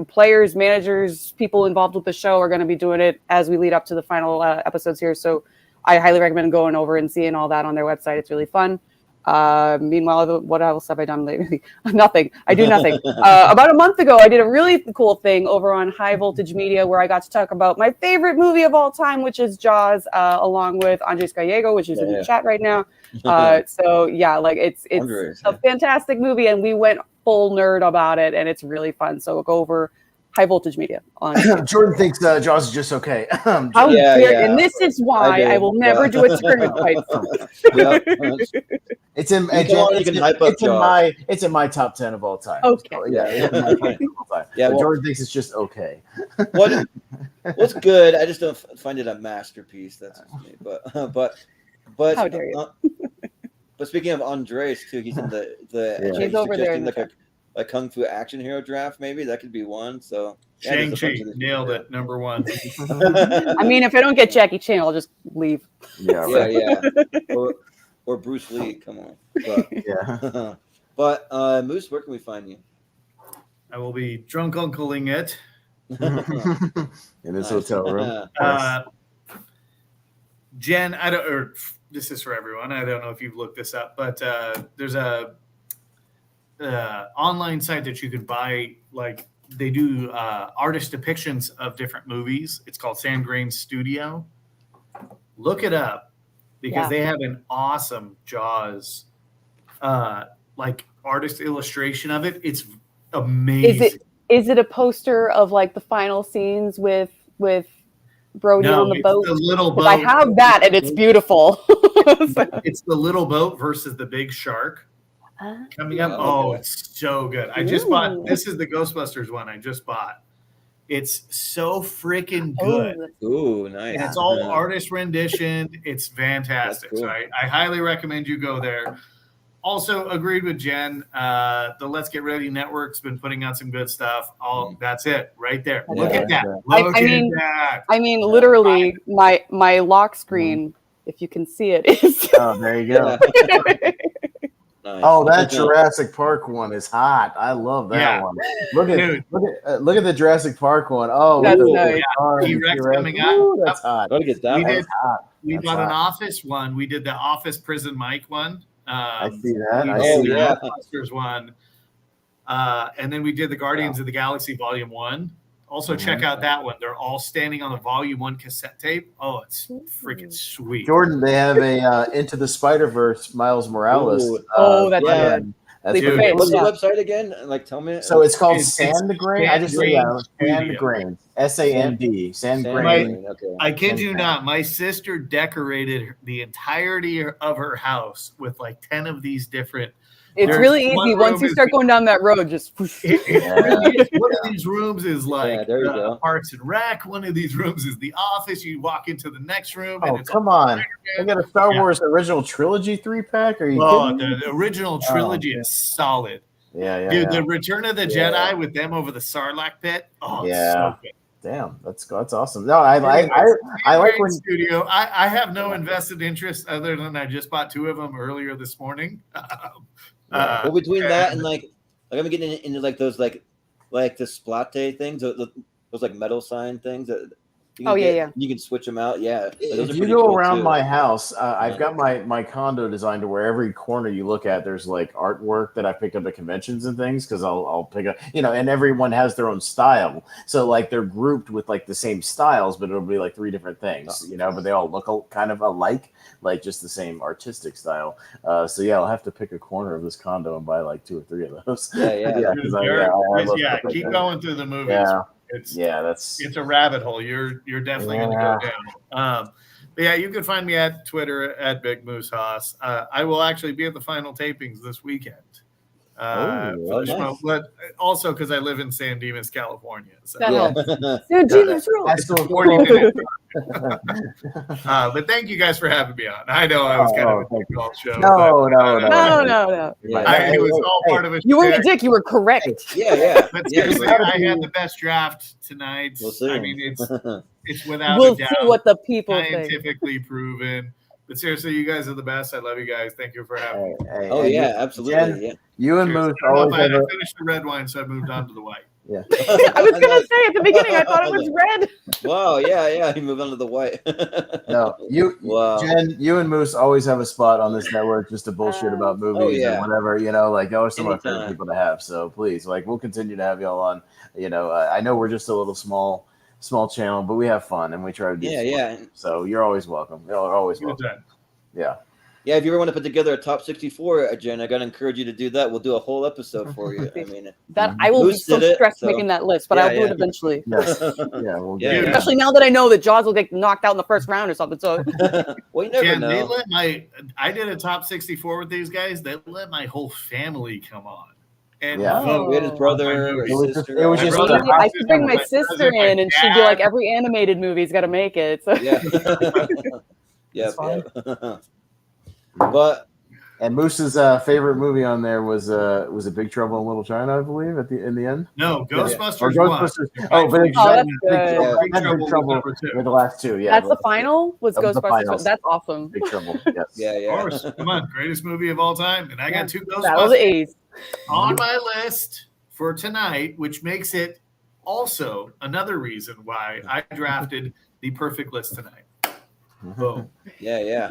players, managers, people involved with the show are going to be doing it as we lead up to the final episodes here. So I highly recommend going over and seeing all that on their website. It's really fun. Meanwhile, what else have I done lately? Nothing. I do nothing. About a month ago, I did a really cool thing over on High Voltage Media where I got to talk about my favorite movie of all time, which is Jaws, along with Andres Gallego, which is in the chat right now. So yeah, like it's a fantastic movie, and we went full nerd about it, and it's really fun. So go over High Voltage Media on Jordan thinks Jaws is just okay. How dare, and this is why I will never do a tournament fight. It's in my top 10 of all time. Okay. So, yeah, it's in my top 10 of all time. Yeah, well, Jordan thinks it's just okay. What's good? I just don't find it a masterpiece. That's just me. But how dare you? But speaking of Andres too, he's in he's over there in a kung fu action hero draft. Maybe that could be one. So Shang-Chi nailed it, number one. I mean, if I don't get Jackie Chan, I'll just leave. Yeah. Or Bruce Lee. Come on. But, but Moose, where can we find you? I will be drunk uncling it in his hotel room. Jen, this is for everyone. I don't know if you've looked this up, but there's a online site that you can buy. Like they do artist depictions of different movies. It's called Sam Grain's Studio. Look it up because they have an awesome Jaws like artist illustration of it. It's amazing. Is it a poster of like the final scenes with Brody on the boat? The little boat. I have that, and it's beautiful. It's the little boat versus the big shark coming up. Oh, it's so good. I just bought. This is the Ghostbusters one I just bought. It's so freaking good. Ooh, nice. And it's all artist rendition. It's fantastic. Cool. So I highly recommend you go there. Also agreed with Jen. The Let's Get Ready Network's been putting out some good stuff. That's it right there. Look at that. I mean, literally, my lock screen, if you can see it, is. Oh, there you go. Nice. Oh, that Jurassic Park one is hot. I love that one. Look at the Jurassic Park one. Oh, that's nice. T-Rex coming out. Ooh, that's hot. We got an Office one. We did the Office Prison Mike one. I see that. I see that. Ghostbusters one. And then we did the Guardians of the Galaxy Volume 1. Also, check out that one. They're all standing on the Volume 1 cassette tape. Oh, it's freaking sweet. Jordan, they have a Into the Spider-Verse Miles Morales. That's good. That's good. What's the website again? Like, tell me. So it's called Sandgrain. I just say Sandgrain. SAND. Sandgrain. Okay. I kid you not. My sister decorated the entirety of her house with like 10 of these different. It's really easy once you start going down that road. Just one of these rooms is like Parks and Rec. One of these rooms is the Office. You walk into the next room. And come on! I got a Star Wars original trilogy 3-pack. Are you kidding? The original trilogy is solid. Dude, the Return of the Jedi with them over the Sarlacc pit. Oh, it's so good. Damn, that's awesome. No, I like when studio. I have no invested interest other than I just bought 2 of them earlier this morning. Well, between that and like I'm getting into like those like the splate things, those like metal sign things that you can switch them out. If you go around my house, I've got my condo designed to where every corner you look at, there's like artwork that I picked up at conventions and things because I'll pick up, and everyone has their own style. So like they're grouped with like the same styles, but it'll be like 3 different things, but they all look kind of alike, like just the same artistic style. So I'll have to pick a corner of this condo and buy like 2 or 3 of those. Keep going through the movies. It's a rabbit hole. You're definitely going to go down. But you can find me at Twitter at Big Moos Haas. I will actually be at the final tapings this weekend. For the show, but also because I live in San Dimas, California. So. San Dimas rules. 40 minutes. But thank you guys for having me on. I know I was kind of a call show. No. It was all part of a. You weren't a dick. You were correct. But seriously, I had the best draft tonight. We'll see. I mean, it's without a doubt see what the people scientifically proven. But seriously, you guys are the best. I love you guys. Thank you for having me. Absolutely. Jen, you and Moose always I finished the red wine, so I moved on to the white. Yeah. I was gonna say at the beginning, I thought it was red. Wow, yeah. You move on to the white. No, Wow. Jen, you and Moose always have a spot on this network just to bullshit about movies yeah. or whatever. Like y'all are some of my favorite Anytime. people to have. So please, like, we'll continue to have y'all on. I know we're just a little small channel, but we have fun and we try to do. Yeah. So you're always welcome. Y'all are always welcome. Yeah. Yeah, if you ever want to put together a top 64, Jen, I gotta encourage you to do that. We'll do a whole episode for you. I mean, that I will be Moose so did it, stressed so- making that list, but Yeah, I'll do it yeah. eventually. Yes. Yeah. We'll Yeah, get it. Especially now that I know that Jaws will get knocked out in the first round or something. So well, you never Ken, they know. let I did a top 64 with these guys. They let my whole family come on and Yeah. vote. We had his brother, It was his just- sister. it was My just brother, a- I could bring my sister my in, and she'd be like, dad. every animated movie's got to make it. So Yeah. That's fine. But And Moose's favorite movie on there was a Big Trouble in Little China, I believe, in the end. No, Or Ghostbusters won. Ghostbusters. Oh, but Oh, that's good. Big Big Trouble was Trouble number 2. were the last two. Yeah, that's the final. Was That was the Ghostbusters? finals. That's awesome. Big Trouble. Yes. yeah. Of course, come on, greatest movie of all time, and I got 2 Battle of the Ghostbusters A's. on my list for tonight, which makes it also another reason why I drafted the perfect list tonight. Boom. Yeah.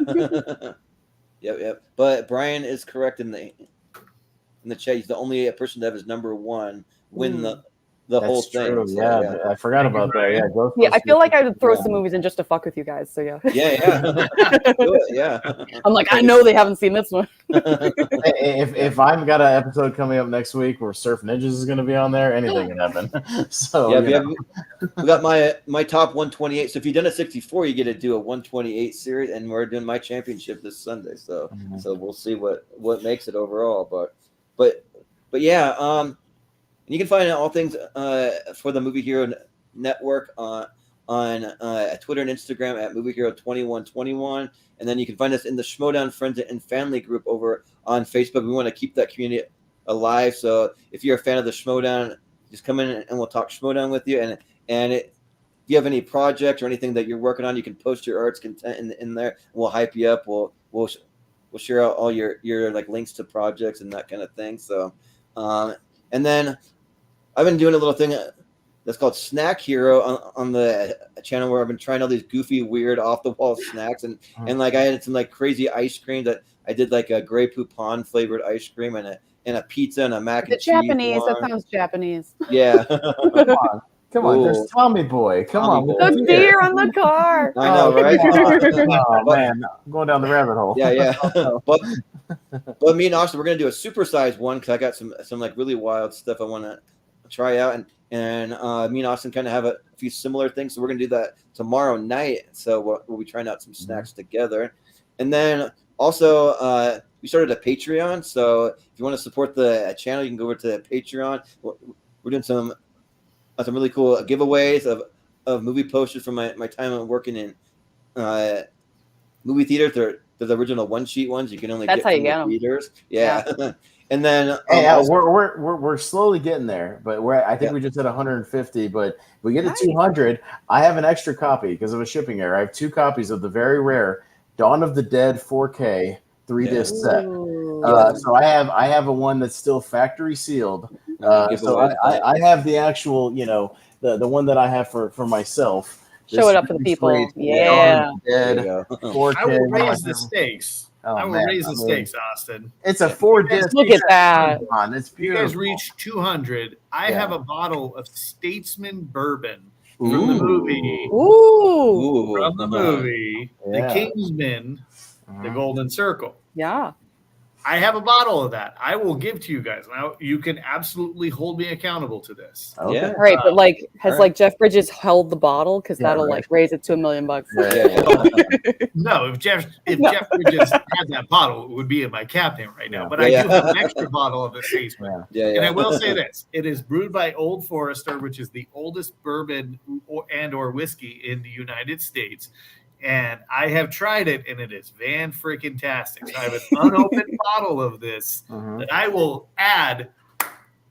Yep. But Brian is correct in the chat. He's the only person to have his number 1 win the whole That's thing. true. So, Yeah, I forgot about that. Yeah, Yeah, I feel like I would throw Yeah. some movies in just to fuck with you guys. So yeah, Yeah. Do it, yeah. I'm like, I know they haven't seen this one. If I've got an episode coming up next week where Surf Ninjas is going to be on there, anything can happen. So Yeah, we got my top 128. So if you've done a 64, you get to do a 128 series, and we're doing my championship this Sunday. So so we'll see what makes it overall. But yeah, you can find all things for the Movie Hero Network on Twitter and Instagram at Movie Hero 2121, and then you can find us in the Schmodown Friends and Family group over on Facebook. We want to keep that community alive. So if you're a fan of the Schmodown, just come in and we'll talk Schmodown with you. And if you have any project or anything that you're working on, you can post your arts content in there. We'll hype you up. We'll share out all your like links to projects and that kind of thing. So, and then I've been doing a little thing that's called Snack Hero on the channel where I've been trying all these goofy, weird, off the wall snacks and like I had some like crazy ice cream that I did like a Grey Poupon flavored ice cream and a pizza and a mac The and cheese. Japanese. one. That sounds Japanese. Yeah. Come on, Ooh. there's Tommy Boy. Come Tommy on. The deer on the car. I know, right? Oh man, I'm going down the rabbit hole. Yeah. But me and Austin, we're gonna do a supersized one because I got some like really wild stuff I want to try out, and me and Austin kind of have a few similar things, so we're gonna do that tomorrow night. So we'll be trying out some snacks together, and then also we started a Patreon. So if you want to support the channel, you can go over to Patreon. We're doing some really cool giveaways of movie posters from my time working in movie theaters. They're the original one sheet ones. You can only That's get how you from get the 'em. theaters. Yeah. And then Hey, also- we're slowly getting there, but I think we just hit 150. But if we get to Nice. 200, I have an extra copy because of a shipping error. I have 2 copies of the very rare Dawn of the Dead 4K 3-disc set. Ooh. So I have a one that's still factory sealed. So giveaway. I have the actual, the one that I have for myself. Show it up for the people. Straight Yeah. Dawn of the There you Dead go. 4K. I will raise the stakes. Oh, I will man, raise the I mean, stakes, Austin. It's a 4-disc. Look at that. Come on, it's If you guys beautiful. reach 200, I Yeah. have a bottle of Statesman bourbon from the movie. Ooh. From the movie, Yeah. The Kingsman, The Golden Circle. Yeah. I have a bottle of that. I will give to you guys. Now you can absolutely hold me accountable to this. Okay. Yeah. All right, but like, has Alright. like Jeff Bridges held the bottle? Because Yeah, that'll right. like raise it to $1 million. Yeah. No, if Jeff No. Bridges had that bottle, it would be in my cabinet right now. Yeah. But I Yeah. do have an extra bottle of the Statesman. Yeah. And I will say this: it is brewed by Old Forester, which is the oldest bourbon or whiskey in the United States. And I have tried it, and it is van freaking tastic. So I have an unopened bottle of this Mhm. that I will add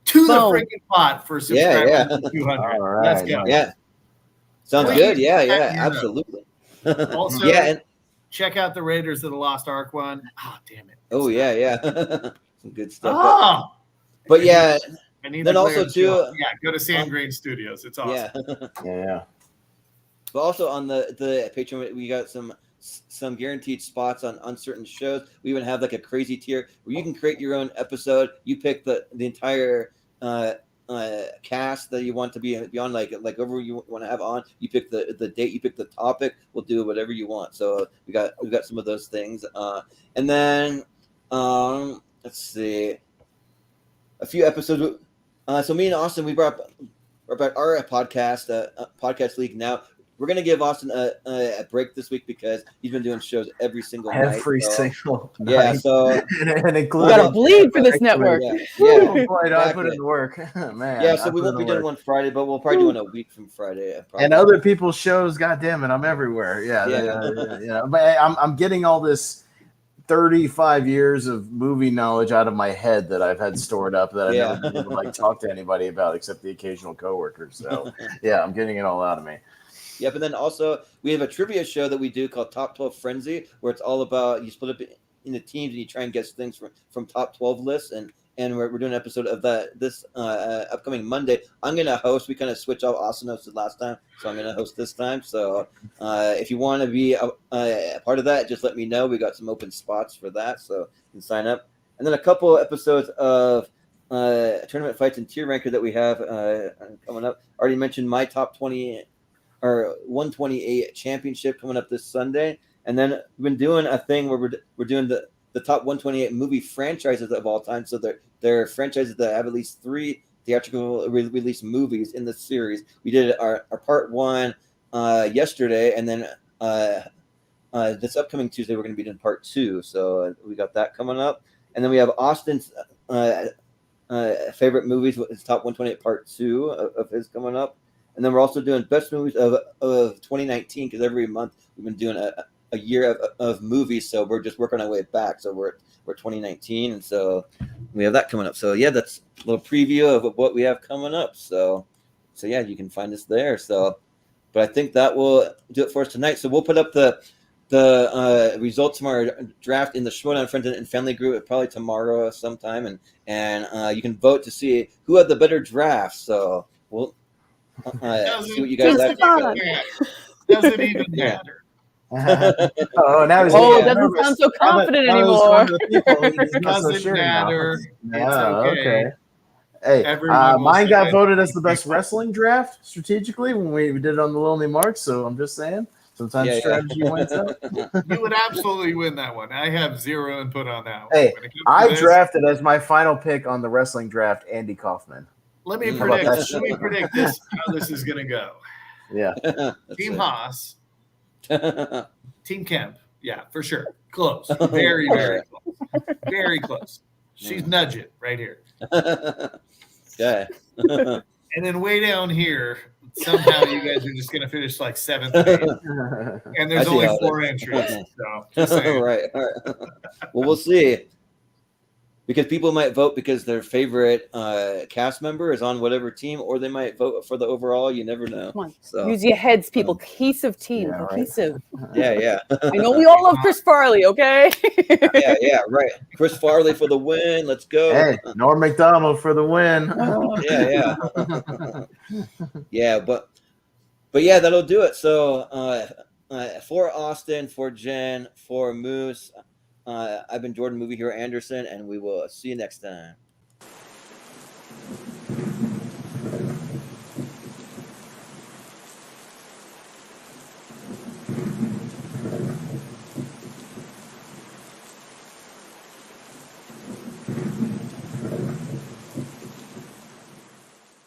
to the Boom. freaking pot for subscribers Yeah. to 200. All Let's right, go. nice. Yeah. Sounds Please good. Yeah. check it out. Absolutely. Also, Yeah. And check out the Raiders of the Lost Ark one. Oh, damn it. oh yeah. Some good stuff. Oh, But yeah. I I need Then the also Glare too, Joe. Yeah, go to Sam Green Studios. It's awesome. Yeah. But also on the Patreon, we got some guaranteed spots on certain shows. We even have like a crazy tier where you can create your own episode. You pick the entire cast that you want to be on, like whoever you want to have on. You pick the date, you pick the topic. We'll do whatever you want. So we've got some of those things. And then let's see, a few episodes. So me and Austin, we brought back our podcast league now. We're gonna give Austin a break this week because he's been doing shows every single night. Every single night. Yeah, so and We including gotta bleed for this network. yeah, Oh, yeah, boy, do I put exactly. in work, man. Yeah, so I we put won't in be doing work. one Friday, but we'll probably do one a week from Friday. Probably. And other people's shows. God damn it, I'm everywhere. Yeah. Yeah. But I'm getting all this 35 years of movie knowledge out of my head that I've had stored up that I've never been able to like talk to anybody about except the occasional coworkers. So yeah, I'm getting it all out of me. Yeah, but then also we have a trivia show that we do called Top 12 Frenzy, where it's all about you split up into teams and you try and guess things from top 12 lists, and we're doing an episode of that this upcoming Monday. I'm gonna host. We kind of switch off. Austin hosted last time, so I'm gonna host this time. So if you want to be a part of that, just let me know. We got some open spots for that, so you can sign up. And then a couple episodes of tournament fights and tier ranker that we have coming up. Already mentioned my top 20. Our 128 championship coming up this Sunday, and then we've been doing a thing where we're doing the top 128 movie franchises of all time. So they're franchises that have at least 3 theatrical release movies in the series. We did our part 1 yesterday, and then this upcoming Tuesday we're going to be doing part 2. So we got that coming up, and then we have Austin's favorite movies, his top 128 part 2 of his coming up. And then we're also doing best movies of 2019 because every month we've been doing a year of movies. So we're just working our way back. So we're 2019, and so we have that coming up. So yeah, that's a little preview of what we have coming up. So yeah, you can find us there. So, but I think that will do it for us tonight. So we'll put up the results from our draft in the Schmoedown Friends and Family group probably tomorrow sometime, and you can vote to see who had the better draft. So we'll. See what you guys have. Doesn't even matter. Oh, now he's Oh, it doesn't sound so confident anymore. Doesn't matter. It's okay. Hey, Everyone will mine say got it. voted as the best wrestling draft strategically when we did it on the Lonely Mark. So I'm just saying, sometimes strategy wins out. You would absolutely win that one. I have 0 input on that one. Hey, When it comes to I this, drafted as my final pick on the wrestling draft Andy Kaufman. Let me How about predict this. How this is gonna go. Yeah. Team Haas, Team Kemp. Yeah, for sure. Close. Very, very close. Very close. She's nudging right here. Okay. And then way down here, somehow you guys are just gonna finish like 7th or 8th. And there's I see only how 4 that- entries. So just saying. Right. Well, we'll see. Because people might vote because their favorite cast member is on whatever team, or they might vote for the overall. You never know. Come on. So Use your heads, people. Cohesive team. Yeah, right. Cohesive. yeah. I know we all love Chris Farley, okay? yeah, right. Chris Farley for the win. Let's go. Hey, Norm McDonald for the win. Yeah, but yeah, that'll do it. So for Austin, for Jen, for Moose, I've been Jordan Movie Hero Anderson, and we will see you next time.